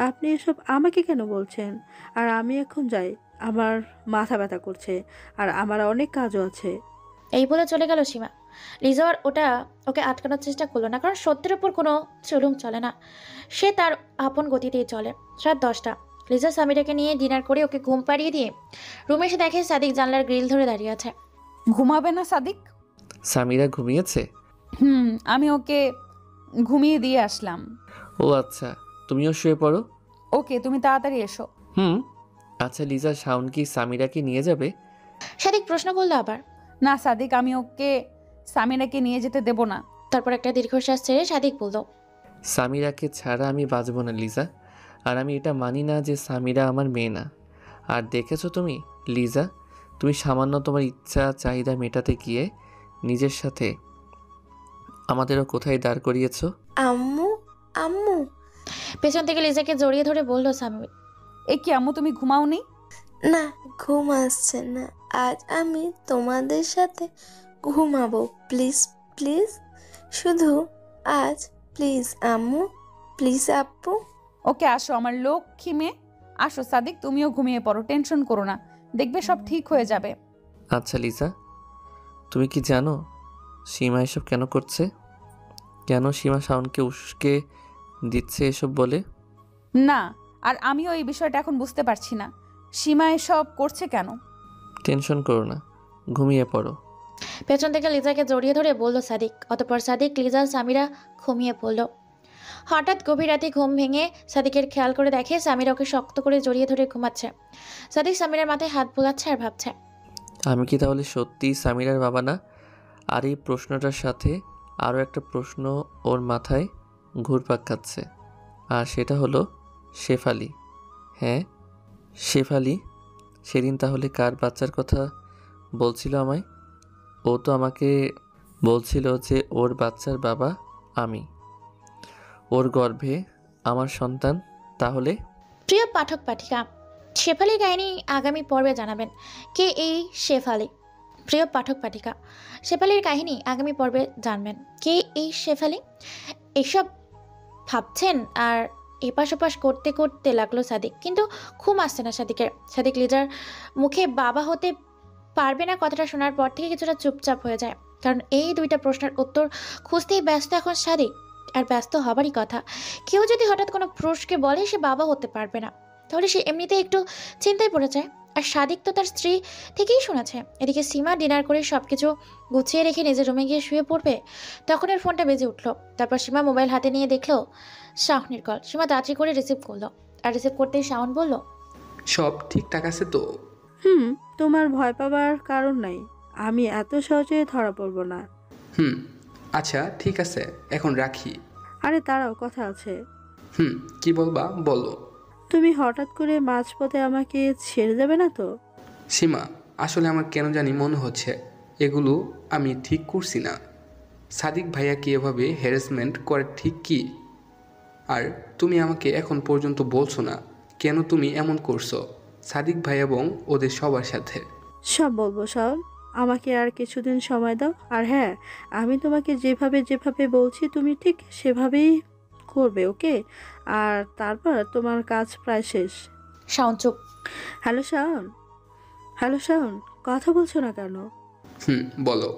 আপনি এসব আমাকে কেন বলছেন? আর আমি এখন যাই, আমার মাথা ব্যথা করছে আর আমার অনেক কাজও আছে। এই বলে চলে গেল সীমা। লিজা আর ওকে আটকানোর চেষ্টা করলো না, কারণ সত্যের ওপর কোনো চুলুম চলে না, সে তার আপন গতিতেই চলে। রাত 10টা। লিজা সামিরাকে নিয়ে ডিনার করে ওকে ঘুম পাড়িয়ে দিয়ে রুমে এসে দেখে সাদিক জানলার গ্রিল ধরে দাঁড়িয়ে আছে। ঘুমাবে না সাদিক? সামিরা ঘুমিয়েছে? আমি ওকে ঘুমিয়ে দিয়ে আসলাম। ও আচ্ছা, তুমিও শুয়ে পড়ো। ওকে, তুমি তাড়াতাড়ি এসো। আচ্ছা লিজা, শাওন কি সামিরাকে নিয়ে যাবে? সাদিক প্রশ্ন করলো আবার। না সাদিক, আমি ওকে সামিরাকে নিয়ে যেতে দেব না। তারপর একটা দীর্ঘশ্বাস ছেড়ে সাদিক বলল, সামিরাকে ছাড়া আমি বাঁচবো না লিজা। আর আমি এটা মানি না যে সামিরা আমার মেয়ে না। আর দেখেছো তুমি লিজা, তুমি সামান্য তোমার ইচ্ছা চাহিদা মেটাতে গিয়ে নিজের সাথে আমাদেরও কোথায় দাঁড় করিয়েছো। আম্মু আম্মু। পেছন থেকে লিজাকে জড়িয়ে ধরে বলল সামির। এ কি আম্মু, তুমি ঘুমাওনি? না, ঘুম আসছে না। আজ আমি তোমাদের সাথে ঘুমাবো। প্লিজ প্লিজ, শুধু আজ প্লিজ আম্মু, প্লিজ আব্বু। ওকে আসো আমার লক্ষ্মী মেয়ে, আসো সাদিক, তুমিও ঘুমিয়ে পড়ো, টেনশন করো না, দেখবে সব ঠিক হয়ে যাবে। আচ্ছা লিজা, তুমি কি জানো সীমা এসব কেন করছে? কেন সীমা শাওনকে উস্কে দিচ্ছে এসব বলে? না, আর আমিও এই বিষয়টা এখন বুঝতে পারছি না, সীমা এসব করছে কেন। টেনশন করো না, ঘুমিয়ে পড়ো। পেছন থেকে লিজাকে জড়িয়ে ধরে বলল সাদিক। অতঃপর সাদিক, লিজা, সামিরা ঘুমিয়ে পড়ল। হঠাৎ গভীর রাতে ঘুম ভেঙে সাদিকের খেয়াল করে দেখে সামিরা ওকে শক্ত করে জড়িয়ে ধরে ঘুমাচ্ছে। সাদিক সামিরার মাথায় হাত বোলাচ্ছে আর ভাবছে, আমি কি তাহলে সত্যিই সামিরার বাবা না? আর এই প্রশ্নটার সাথে আরও একটা প্রশ্ন ওর মাথায় ঘুরপাক খাচ্ছে, আর সেটা হলো শেফালি। হ্যাঁ শেফালি, সেদিন তাহলে কার বাচ্চার কথা বলছিল আমায়? ও তো আমাকে বলছিল যে ওর বাচ্চার বাবা আমি, ওর গর্ভে আমার সন্তান। তাহলে প্রিয় পাঠক পাঠিকা, শেফালির কাহিনী আগামী পর্বে জানাবেন কে এই শেফালি। প্রিয় পাঠক পাঠিকা, শেফালির কাহিনী আগামী পর্বে জানবেন কে এই শেফালি। এসব ভাবছেন আর এপাশ ওপাশ করতে করতে লাগলো সাদিক, কিন্তু ঘুম আসছে না সাদিকের। সাদিক লিজার মুখে বাবা হতে পারবে না কথাটা শোনার পর থেকে কিছুটা চুপচাপ হয়ে যায়, কারণ এই দুইটা প্রশ্নের উত্তর খুঁজতেই ব্যস্ত এখন সাদিক। আর ব্যস্ত হবারই কথা, কেউ যদি হঠাৎ কোনো পুরুষকে বলে সে বাবা হতে পারবে না, তাহলে সে এমনিতে একটু চিন্তায় পড়ে যায়। আর সাদিক তো তার স্ত্রী থেকেই শুনেছে। এদিকে সীমা ডিনার করে সব কিছু গুছিয়ে রেখে নিজের রুমে গিয়ে শুয়ে পড়বে, তখন এর ফোনটা বেজে উঠলো। তারপর সীমা মোবাইল হাতে নিয়ে দেখলো শাওনের কল। সীমা তাড়াতাড়ি করে রিসিভ করলো, আর রিসিভ করতেই শাওন বলল, সব ঠিকঠাক আছে তো? তোমার ভয় পাবার কারণ নাই, আমি এত সহজে ধরা পড়বো না। আচ্ছা ঠিক আছে, এখন রাখি। আরে দাঁড়াও, কথা আছে। কি বলবা বলো। তুমি হঠাৎ করে মাঝপথে আমাকে ছেড়ে যাবে না তো? সীমা, আসলে আমার কেন জানি মনে হচ্ছে এগুলো আমি ঠিক করছি না। সাদিক ভাইয়াকে এভাবে হ্যারাসমেন্ট করে ঠিক কি? আর তুমি আমাকে এখন পর্যন্ত বলছো না কেন তুমি এমন করছো সাদিক ভাই এবং ওদের সবার সাথে। সব বলবো শাওন, আমাকে আর কিছুদিন সময় দাও। আর হ্যাঁ, আমি তোমাকে যেভাবে যেভাবে বলছি তুমি ঠিক সেভাবেই করবে, ওকে? আর তারপর তোমার কাজ প্রায় শেষ। শাওন চুপ। হ্যালো শাওন, হ্যালো শাওন, কথা বলছো না কেন? বলো।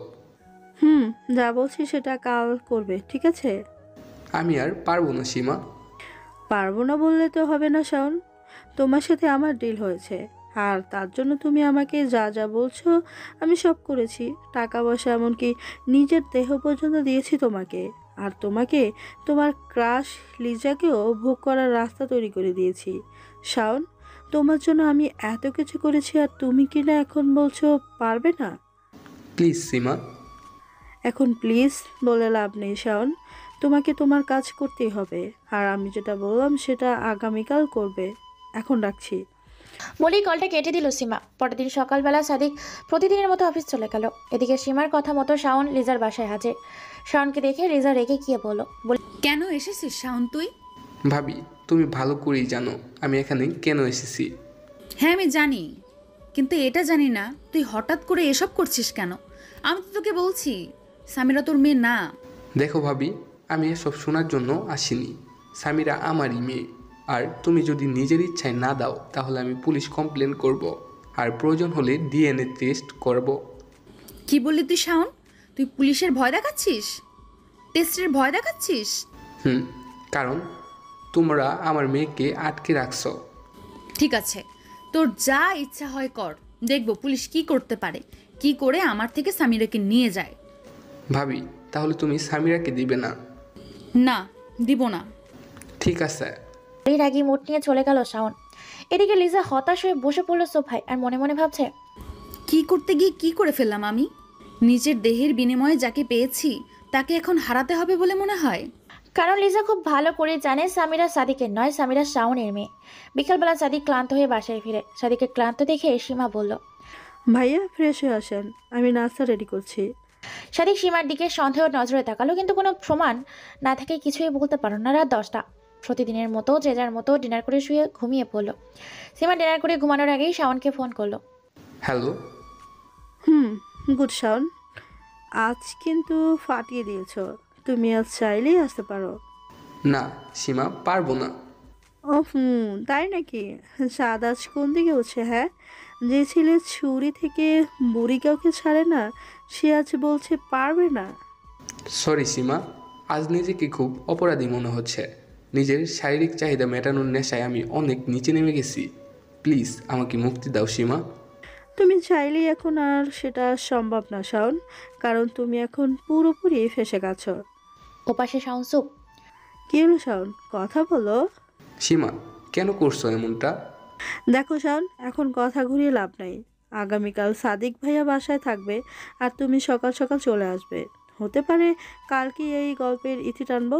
যা বলছি সেটা কাল করবে, ঠিক আছে? আমি আর পারবো না সীমা। পারবো না বললে তো হবে না শাওন, তোমার সাথে আমার ডিল হয়েছে, আর তার জন্য তুমি আমাকে যা যা বলছো আমি সব করেছি। টাকা পয়সা এমনকি নিজের দেহ পর্যন্ত দিয়েছি তোমাকে। আর তোমাকে তোমার ক্রাশ লিজাকেও ভোগ করার রাস্তা তৈরি করে দিয়েছি। শাওন, তোমার জন্য আমি এত কিছু করেছি, আর তুমি কি না এখন বলছো পারবে না? প্লিজ সীমা। এখন প্লিজ বলে লাভ নেই শাওন, তোমাকে তোমার কাজ করতেই হবে। আর আমি যেটা বললাম সেটা আগামীকাল করবে। এখন রাখছি। বলেই কলটা কেটে দিল সীমা। পরের দিন সকালবেলা সাদিক প্রতিদিনের মতো অফিস চলে গেল। এদিকে সীমার কথা মতো শাওন লিজার বাসায় হাজির। শাওনকে দেখে লিজা রেগে গিয়ে বলল, কেন এসেছিস শাওন তুই? ভাবি, তুমি ভালো করেই জানো আমি এখানে কেন এসেছি। হ্যাঁ আমি জানি, কিন্তু এটা জানি না তুই হঠাৎ করে এসব করছিস কেন। আমি তো তোকে বলছি সামিরা তোর মেয়ে না। দেখো ভাবি, আমি এসব শোনার জন্য আসিনি। সামিরা আমারই মেয়ে, আর তুমি যদি নিজের ইচ্ছায় না দাও তাহলে আমি পুলিশ কমপ্লেন করব, আর প্রয়োজন হলে ডিএনএ টেস্ট করব। কি বললি তুই শাওন? তুই পুলিশের ভয় দেখাচ্ছিস? টেস্টের ভয় দেখাচ্ছিস? কারণ তোমরা আমার মেয়েকে আটকে রাখছো। ঠিক আছে, তোর যা ইচ্ছা হয় কর, দেখবো পুলিশ কি করতে পারে, কি করে আমার থেকে সামিরাকে নিয়ে যায়। ভাবি, তাহলে তুমি সামিরাকে দিবে না? না, দিব না। ঠিক আছে। এই রাগী মুড নিয়ে চলে গেল শাওন। এদিকে লিজা হতাশ হয়ে বসে পড়লো সোফায় আর মনে মনে ভাবছে, কি করতে গিয়ে কি করে ফেললাম আমি? নিজের দেহের বিনিময়ে যাকে পেয়েছি তাকে এখন হারাতে হবে বলে মনে হয়। কারণ লিজা খুব ভালো করে জানে সামিরা সাদিকের নয়, সামিরা শাওনের মেয়ে। বিকালবেলা সাদিক ক্লান্ত হয়ে বাসায় ফিরে। সাদিককে ক্লান্ত দেখে সীমা বলল, ভাইয়া ফ্রেশ হয়ে আসেন, আমি নাস্তা রেডি করছি। সাদিক সীমার দিকে সন্দেহ নজরে তাকালো, কিন্তু কোনো প্রমাণ না থাকে কিছুই বলতে পারল না। রাত 10টা। প্রতিদিনের মতো যে যার মতো ডিনার করে শুয়ে ঘুমিয়ে পড়লো। সীমা ডিনার করে ঘুমানোর আগেই শাওনকে ফোন করলো। হ্যালো। গুড শাওন, আজ কিন্তু ফাটিয়ে দিয়েছ। তুমি আজ চাইলেই আসতে পারো। না সীমা, পারবো না। ও তাই নাকি? সাদ আজ কোন দিকে উঠছে? হ্যাঁ, যে ছেলে ছুরি থেকে বুড়ি কাউকে ছাড়ে না, সে আজ বলছে পারবে না। সরি সীমা, আজ নিজেকে খুব অপরাধী মনে হচ্ছে। নিজের শারীরিক চাহিদা মেটানোর নেশায় আমি অনেক নিচে নেমে গেছি। প্লিজ আমাকে মুক্তি দাও সীমা। তুমি চাইলেই এখন আর সেটা সম্ভব না শাওন, কারণ তুমি এখন পুরোপুরি ফেসে গেছো। ওপাশে শাওন চুপ। কি হলো শাওন, কথা বলো। সীমা, কেন করছো এমনটা? দেখো শাওন, এখন কথা ঘুরিয়ে লাভ নাই। আগামীকাল সাদিক ভাইয়া বাসায় থাকবে আর তুমি সকাল সকাল চলে আসবে। হতে পারে কালকে এই গল্পের ইতি টানবো।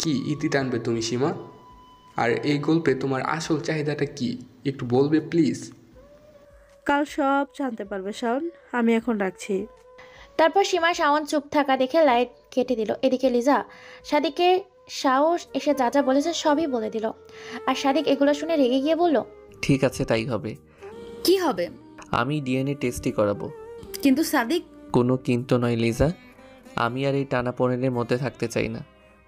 কি ইতি টানবে তুমি সীমা? আর এই গল্পে তোমার আসল চাহিদাটা কি একটু বলবে প্লিজ? কাল সব জানতে পারবে শাওন, আমি এখন রাখছি। তারপর সীমা শাওন চুপ থাকা দেখে লাইট কেটে দিল। এদিকে লিজা সাদিককে সাহস এসে যা যা বলেছে সবই বলে দিল। আর সাদিক এগুলো শুনে রেগে গিয়ে বলল, ঠিক আছে, তাই হবে। কি হবে? আমি ডিএনএ টেস্টই করাবো। কিন্তু সাদিক। কোনো কিন্তু নয় লিজা, আমি আর এই টানাপোড়েনের মধ্যে থাকতে চাই না।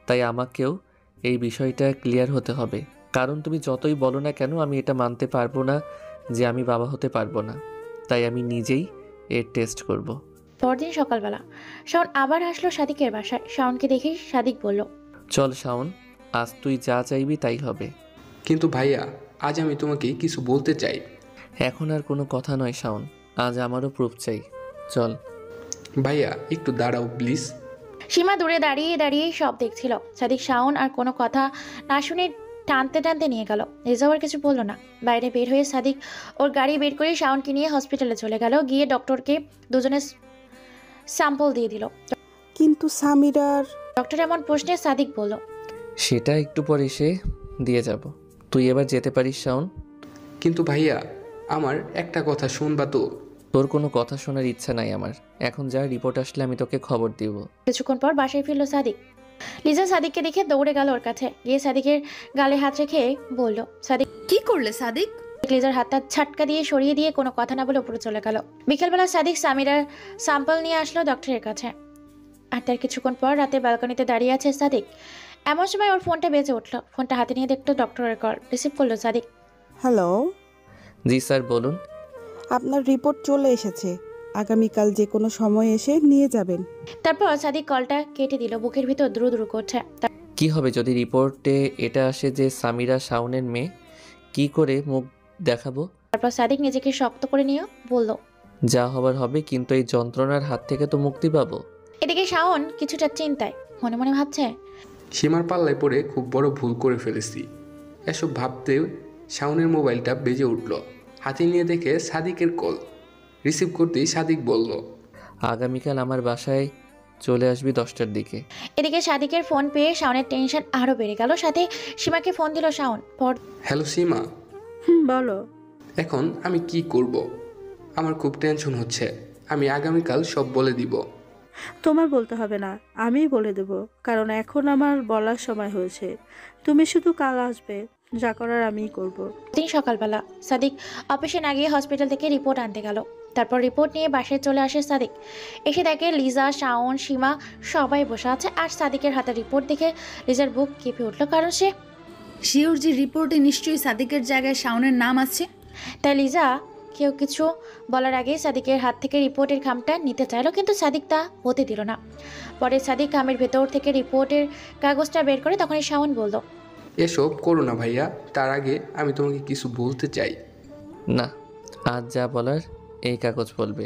তাই আমাকেও এই বিষয়টা ক্লিয়ার হতে হবে। কারণ তুমি যতই বলো না কেন, আমি এটা মানতে পারবো না যে আমি বাবা হতে পারবো না। তাই আমি নিজেই এর টেস্ট করব। পরদিন সকালবেলা শাওন আবার আসলো সাদিকের বাসায়। শাওনকে দেখেই সাদিক বলল, চল শাওন, আজ তুই যা চাইবি তাই হবে। কিন্তু ভাইয়া, আজ আমি তোমাকে কিছু বলতে চাই। এখন আর কোনো কথা নয় শাওন, আজ আমারও প্রুফ চাই। চল ভাইয়া, একটু দাঁড়াও প্লিজ। সীমা দূরে দাঁড়িয়ে দাঁড়িয়ে সব দেখছিল। সাদিক শাওন আর কোনো কথা না শুনে টানতে টানতে নিয়ে গেল। রেজাওয়ার কিছু বলল না। বাইরে বের হয়ে সাদিক ওর গাড়ি বের করে শাওনকে নিয়ে হসপিটালে চলে গেল। গিয়ে ডক্টরকে দুজনে স্যাম্পল দিয়ে দিল। কিন্তু সামিরার। ডক্টর এমন প্রশ্নে সাদিক বলল, সেটা একটু পর এসে দিয়ে যাব। তুই এবার যেতে পারিস শাওন। কিন্তু ভাইয়া, আমার একটা কথা শুনবা তো? তোর কোনো কথা শোনার ইচ্ছা নাই আমার। এখন যা, রিপোর্ট আসলে আমি তোকে খবর দিব। কিছুক্ষণ পর বাসায় ফিরল সাদিক। লিজা সাদিককে দেখে দৌড়ে গেল ওর কাছে। গিয়ে সাদিকের গালে হাত রেখে বলল, সাদিক কি করলে সাদিক? লিজার হাতটা ঝাটকা দিয়ে সরিয়ে দিয়ে কোনো কথা না বলে উপরে চলে গেল। বিকেলবেলা সাদিক সামিরার স্যাম্পল নিয়ে আসলো ডক্টরের কাছে। আর তার কিছুক্ষণ পর রাতে ব্যালকনিতে দাঁড়িয়ে আছে সাদিক। এমন সময় ওর ফোনটা বেজে উঠলো। ফোনটা হাতে নিয়ে দেখলো ডক্টরের কল। রিসিভ করলো সাদিক। হ্যালো। জি স্যার, বলুন। আপনার রিপোর্ট চলে এসেছে, আগামীকাল যে কোনো সময় এসে নিয়ে যাবেন। তারপর সাদিক কলটা কেটে দিল। বুকের ভিতর দ্রু দ্রু করছে। কি হবে যদি রিপোর্টে এটা আসে যে সামিরা শাওনের মেয়ে? কি করে মুখ দেখাবো? তারপর সাদিক নিজেকে শক্ত করে নিয়ে বলল, যা হবার হবে, কিন্তু এই যন্ত্রণার হাত থেকে তো মুক্তি পাবো। এদিকে শাওন কিছুটা চিন্তায়, মনে মনে ভাবছে, সীমার পাল্লায় পড়ে খুব বড় ভুল করে ফেলেছি। এসব ভাবতে শাওনের মোবাইলটা বেজে উঠল। হাতে নিয়ে দেখে সাদিকের কল। রিসিভ করতেই সাদিক বলল, আগামীকাল আমার বাসায় চলে আসবি 10টার দিকে। এদিকে সাদিকের ফোন পেয়ে শাওনের টেনশন আরো বেড়ে গেল। সাথে সীমাকে ফোন দিল শাওন। হ্যালো সীমা। বলো। এখন আমি কি করব? আমার খুব টেনশন হচ্ছে। আমি আগামীকাল সব বলে দিব। তোমার বলতে হবে না, আমিই বলে দেব। কারণ এখন আমার বলার সময় হয়েছে। তুমি শুধু কাল আসবে, যা করার আমিই করব। দিন সকালবেলা সাদিক অফিসে না গিয়ে হসপিটাল থেকে রিপোর্ট আনতে গেল। তারপর রিপোর্ট নিয়ে বাসায় চলে আসে সাদিক। এসে দেখে লিজা, শাওন, সীমা সবাই বসে আছে। আর সাদিকের হাতে রিপোর্ট দেখে লিজার বুক কেঁপে উঠলো। কারণ সে শিওর যে রিপোর্টে নিশ্চয়ই সাদিকের জায়গায় শাওনের নাম আছে। তাই লিজা কেউ কিছু বলার আগেই সাদিকের হাত থেকে রিপোর্টের খামটা নিতে চাইলো, কিন্তু সাদিক তা হতে দিল না। পরে সাদিক খামের ভেতর থেকে রিপোর্টের কাগজটা বের করে তখনই শাওন বলল, এসব করো না ভাইয়া, তার আগে আমি তোমাকে কিছু বলতে চাই। না, আজ যা বলার এই কাগজ বলবে।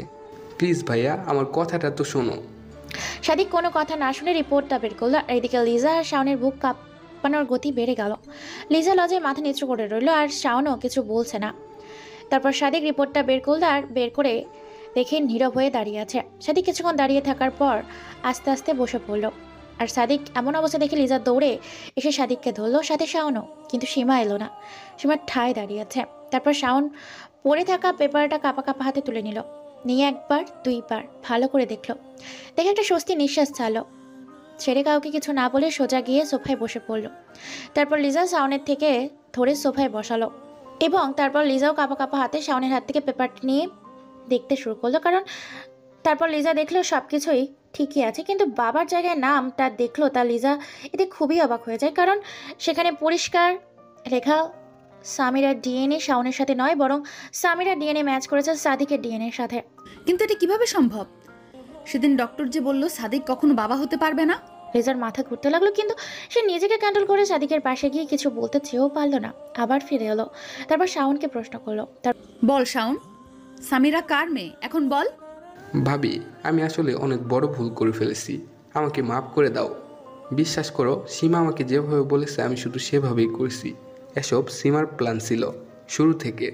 প্লিজ ভাইয়া, আমার কথাটা তো শোনো। সাদিক কোনো কথা না শুনে রিপোর্টটা বের করলো। আর এদিকে লিজা আর শাওনের বুক কাঁপানোর গতি বেড়ে গেল। লিজা লজ্জায় মাথা নিচু করে রইল, আর শাওনও কিছু বলছে না। তারপর সাদিক রিপোর্টটা বের করলো, আর বের করে দেখে নীরব হয়ে দাঁড়িয়ে আছে। সাদিক কিছুক্ষণ দাঁড়িয়ে থাকার পর আস্তে আস্তে বসে পড়ল। আর সাদিক এমন অবস্থা দেখে লিজা দৌড়ে এসে সাদিককে ধরলো, সাথে শাওনও। কিন্তু সীমা এলো না, সীমার ঠায় দাঁড়িয়ে আছে। তারপর শাওন পড়ে থাকা পেপারটা কাঁপা কাঁপা হাতে তুলে নিল, নিয়ে একবার দুইবার ভালো করে দেখলো। দেখে একটা স্বস্তি নিঃশ্বাস ছাড়লো। ছেড়ে কাউকে কিছু না বলে সোজা গিয়ে সোফায় বসে পড়ল। তারপর লিজা শাওনের থেকে ধরে সোফায় বসালো, এবং তারপর লিজাও কাঁপা কাঁপা হাতে শাওনের হাত থেকে পেপারটি নিয়ে দেখতে শুরু করলো। কারণ তারপর লিজা দেখলো সব কিছুই ঠিকই আছে, কিন্তু বাবার জায়গায় নামটা দেখলো তা লিজা এতে খুবই অবাক হয়ে যায়। কারণ সেখানে পরিষ্কার লেখা সামিরার ডিএনএ শাওনের সাথে নয়, বরং সামিরার ডিএনএ ম্যাচ করেছে সাদিকের ডিএনএর সাথে। কিন্তু এটা কিভাবে সম্ভব? সেদিন ডক্টর যে বলল সাদিক কখনো বাবা হতে পারবে না। লিজার মাথা ঘুরতে লাগলো, কিন্তু সে নিজেকে কন্ট্রোল করে সাদিকের পাশে গিয়ে কিছু বলতে চেয়েও পারলো না। আবার ফিরে এলো। তারপর শাওনকে প্রশ্ন করলো, বল শাওন, সামিরা কার মেয়ে এখন বল। ভাবি, আমি আসলে অনেক বড় ভুল করে ফেলেছি, আমাকে মাফ করে দাও। বিশ্বাস করো, সীমা আমাকে যেভাবে বলেছে আমি শুধু সেভাবেই করেছি। এসব সীমার প্ল্যান ছিল শুরু থেকে।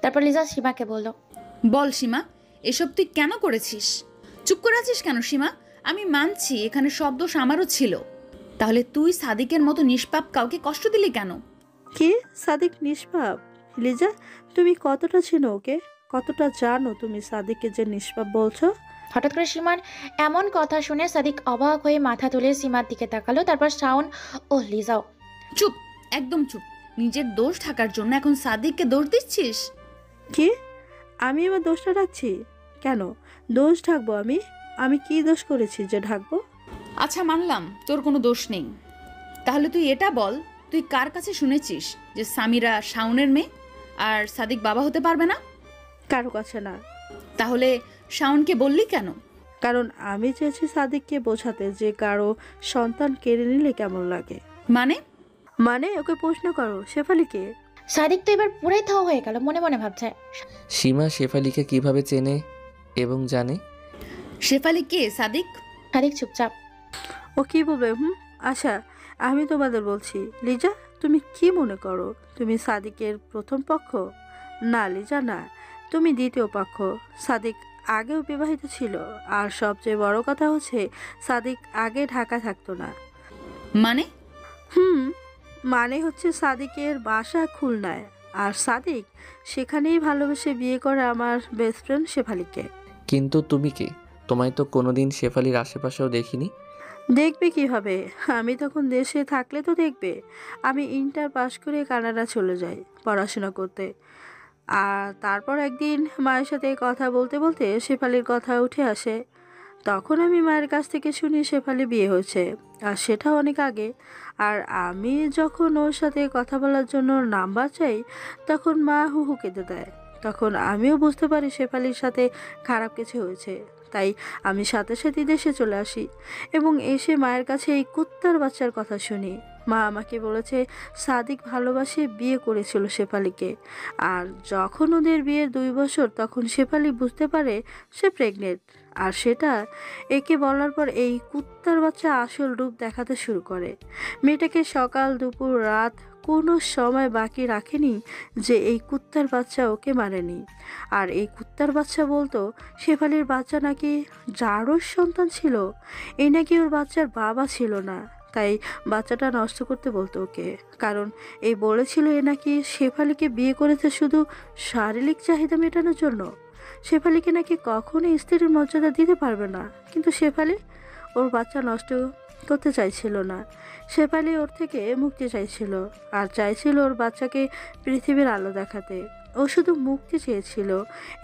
তারপর লিজা সীমাকে বলল, বল সীমা, এসব তুই কেন করেছিস? চুপ করে আছিস কেন সীমা? আমি মানছি এখানে সব দোষ আমারও ছিল, তাহলে তুই সাদিকের মতো নিষ্পাপ কাউকে কষ্ট দিলি কেন? কি সাদিক নিষ্পাপ? লিজা, তুমি কতটা চিনো ওকে? কতটা জানো তুমি সাদিককে যে নিষ্পাপ বলছো? হঠাৎ করে সীমার এমন কথা শুনে সাদিক অবাক হয়ে মাথা তুলে সীমার দিকে তাকালো। তারপর শাওন ও লিজাও। চুপ, একদম চুপ। নিজের দোষ ঢাকার জন্য এখন সাদিককে দোষ দিচ্ছিস? কি? আমি এবার দোষটা রাখছি কেন? দোষ ঢাকবো আমি? আমি কি দোষ করেছি যে ঢাকবো? আচ্ছা মানলাম তোর কোনো দোষ নেই, তাহলে তুই এটা বল, তুই কার কাছে শুনেছিস যে সামিরা শাওনের মেয়ে আর সাদিক বাবা হতে পারবে না? কারো কাছে না। তাহলে শাওনকে বললি কেন? কারণ আমি চেয়েছি সাদিককে বোঝাতে যে কারো সন্তান কেড়ে নিলে কেমন লাগে। মানে ওকে প্রশ্ন করো, শেফালিকে। সাদিক তো এবার পুরাই থাও হয়ে গেল, মনে মনে ভাবছে সীমা শেফালিকে কিভাবে চেনে এবং জানে? শেফালি কে? সাদিক চুপচাপ। ও কি বলবে? আচ্ছা, আমি তোমাদের বলছি। লিজা, তুমি কি মনে করো তুমি সাদিকের প্রথম পক্ষ? না লিজা, না, তুমি দ্বিতীয় পক্ষ। সাদিক আগেও বিবাহিত ছিল, আর সবচেয়ে বড় কথা হচ্ছে সাদিক আগে ঢাকা থাকতো না। মানে হচ্ছে সাদিকের বাসা খুলনায়, আর সাদিক সেখানেই ভালোবেসে বিয়ে করে আমার বেস্ট ফ্রেন্ড শেফালিকে। কিন্তু তুমি কে? তোমায় তো কোনোদিন শেফালির আশেপাশেও দেখিনি। দেখবে কিভাবে? আমি তখন দেশে থাকলে তো দেখবে। আমি ইন্টার পাস করে কানাডা চলে যাই পড়াশোনা করতে। আর তারপর একদিন মায়ের সাথে কথা বলতে বলতে শেফালির কথা উঠে আসে। তখন আমি মায়ের কাছ থেকে শুনি শেফালি বিয়ে হয়েছে, আর সেটা অনেক আগে। আর আমি যখন ওর সাথে কথা বলার জন্য নাম্বার চাই, তখন মা হুহু কেঁদে দেয়। তখন আমিও বুঝতে পারি শেফালির সাথে খারাপ কিছু হয়েছে। তাই আমি সাথে সাথে দেশে চলে আসি এবং এসে মায়ের কাছে এই কুত্তার বাচ্চার কথা শুনি। মা আমাকে বলেছে সাদিক ভালোবাসে বিয়ে করেছিল শেফালিকে, আর যখন ওদের বিয়ের 2 বছর তখন শেফালি বুঝতে পারে সে প্রেগনেন্ট। আর সেটা একে বলার পর এই কুত্তার বাচ্চা আসল রূপ দেখাতে শুরু করে। মেয়েটাকে সকাল দুপুর রাত কোনো সময় বাকি রাখেনি যে এই কুত্তার বাচ্চা ওকে মারেনি। আর এই কুত্তার বাচ্চা বলতো শেফালির বাচ্চা নাকি জারোর সন্তান ছিল, এই নাকি ওর বাচ্চার বাবা ছিল না, তাই বাচ্চাটা নষ্ট করতে বলতো ওকে। কারণ এই বলেছিল এ নাকি শেফালিকে বিয়ে করেছে শুধু শারীরিক চাহিদা মেটানোর জন্য। শেফালিকে নাকি কখনোই স্ত্রীর মর্যাদা দিতে পারবে না। কিন্তু শেফালি ওর বাচ্চা নষ্ট করতে চাইছিল না। শেফালি ওর থেকে মুক্তি চাইছিল, আর চাইছিল ওর বাচ্চাকে পৃথিবীর আলো দেখাতে। ও শুধু মুক্তি চেয়েছিল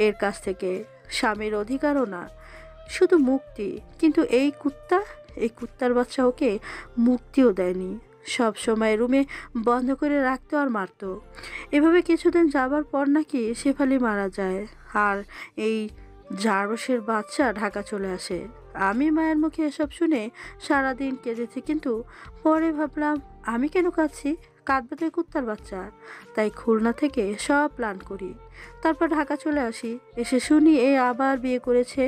এর কাছ থেকে, স্বামীর অধিকারও না, শুধু মুক্তি। কিন্তু এই কুত্তার বাচ্চা ওকে মুক্তিও দেয়নি। সব সময় রুমে বন্ধ করে রাখতো আর মারতো। এভাবে কিছুদিন যাবার পর নাকি শেফালি মারা যায় আর এই জারসের বাচ্চা ঢাকা চলে আসে। আমি মায়ের মুখে এসব শুনে সারাদিন কেঁদেছি, কিন্তু পরে ভাবলাম আমি কেন কাঁদছি, কাঁদবে তো কুত্তার বাচ্চা। তাই খুলনা থেকে সব প্ল্যান করি, তারপর ঢাকা চলে আসি। এসে শুনি এ আবার বিয়ে করেছে,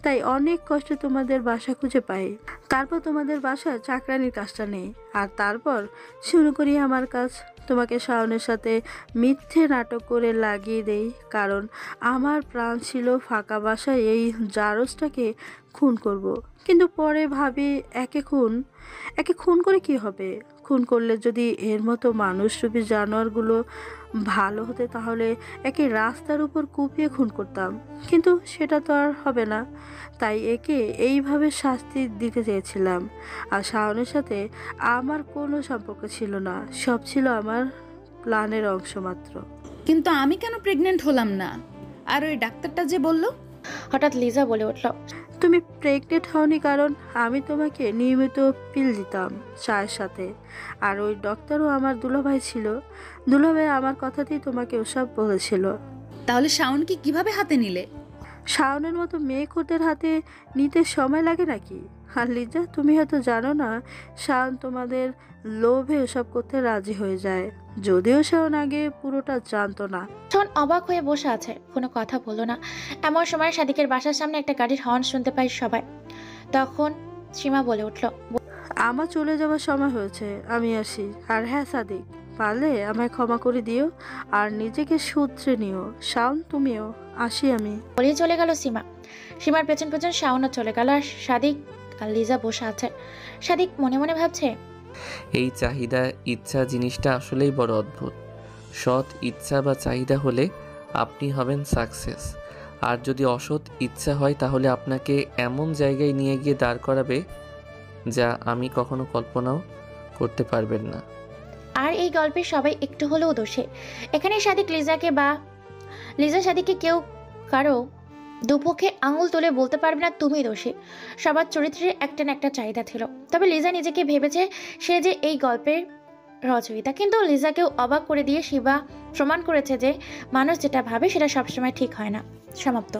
তাই অনেক কষ্টে তোমাদের বাসা খুঁজে পাই। তারপর তোমাদের বাসায় চাকরানির কাজটা নেই, আর তারপর শুরু করি আমার কাজ। তোমাকে শাওনের সাথে মিথ্যে নাটক করে লাগিয়ে দেই, কারণ আমার প্রাণ ছিল ফাঁকা বাসায় এই জারজটাকে খুন করব। কিন্তু পরে ভাবি একে খুন করে কি হবে? খুন করলে যদি এর মতো মানুষরূপী জানোয়ারগুলো ভালো হতে, তাহলে একে রাস্তার উপর কুপিয়ে খুন করতাম, কিন্তু সেটা তো আর হবে না। তাই একে এইভাবে শাস্তি দিতে চেয়েছিলাম। আর শাওনের সাথে আমার কোনো সম্পর্ক ছিল না, সব ছিল আমার প্ল্যানের অংশ মাত্র। কিন্তু আমি কেন প্রেগনেন্ট হলাম না? আর ওই ডাক্তারটা যে বলল? হঠাৎ লিজা বলে উঠল, তুমি প্রেগনেন্ট হওনি কারণ আমি তোমাকে নিয়মিত পিল দিতাম চায়ের সাথে। আর ওই ডক্টরও আমার দুলাভাই ছিল। দুলাভাই আমার কথাতেই তোমাকে ওসব বলেছিল। তাহলে শাওনকে কিভাবে হাতে নিলে? শাওনের মতো মেয়ে খোরদের হাতে নিতে সময় লাগে নাকি? আর লিজা, তুমি হয়তো জানো না, শাওন তোমাদের লোভে ওসব করতে রাজি হয়ে যায়, যদিও শাওন আগে পুরোটা জানতো না। শাওন অবাক হয়ে বসে আছে, কোনো কথা বললো না। এমন সময় সাদিকের বাসার সামনে একটা গাড়ির হর্ন শুনতে পাই সবাই। তখন সীমা বলে উঠল, আমার চলে যাওয়ার সময় হয়েছে, আমি আসি। আর হ্যাঁ সাদিক, পারলে আমায় ক্ষমা করে দিও আর নিজেকে শুধরে নিও। শাওন, তুমিও। আসি আমি। বলেই চলে গেল সীমা। সীমার পেছন পেছন শাওনও চলে গেল, আর সাদিক আর লিজা বসে আছে। সাদিক মনে মনে ভাবছে, এই চাহিদা ইচ্ছা জিনিসটা আসলেই বড় অদ্ভুত। সৎ ইচ্ছা বা চাহিদা হলে আপনি হবেন সাকসেস, আর যদি অসৎ ইচ্ছা হয় তাহলে আপনাকে এমন জায়গায় নিয়ে গিয়ে দাঁড় করাবে যা আমি কখনো কল্পনাও করতে পারবেন না। আর এই গল্পে সবাই একটু হলেও দোষী। এখানে সাদিক লিজাকে বা লিজা সাদিককে কেউ কারো দুপক্ষে আঙুল তুলে বলতে পারবে না তুমি দোষী। সবার চরিত্রের একটা না একটা চাহিদা ছিল। তবে লিজা নিজেকে ভেবেছে সে যে এই গল্পের রচয়িতা, কিন্তু লিজাকেও অবাক করে দিয়ে শিবা প্রমাণ করেছে যে মানুষ যেটা ভাবে সেটা সবসময় ঠিক হয় না। সমাপ্ত।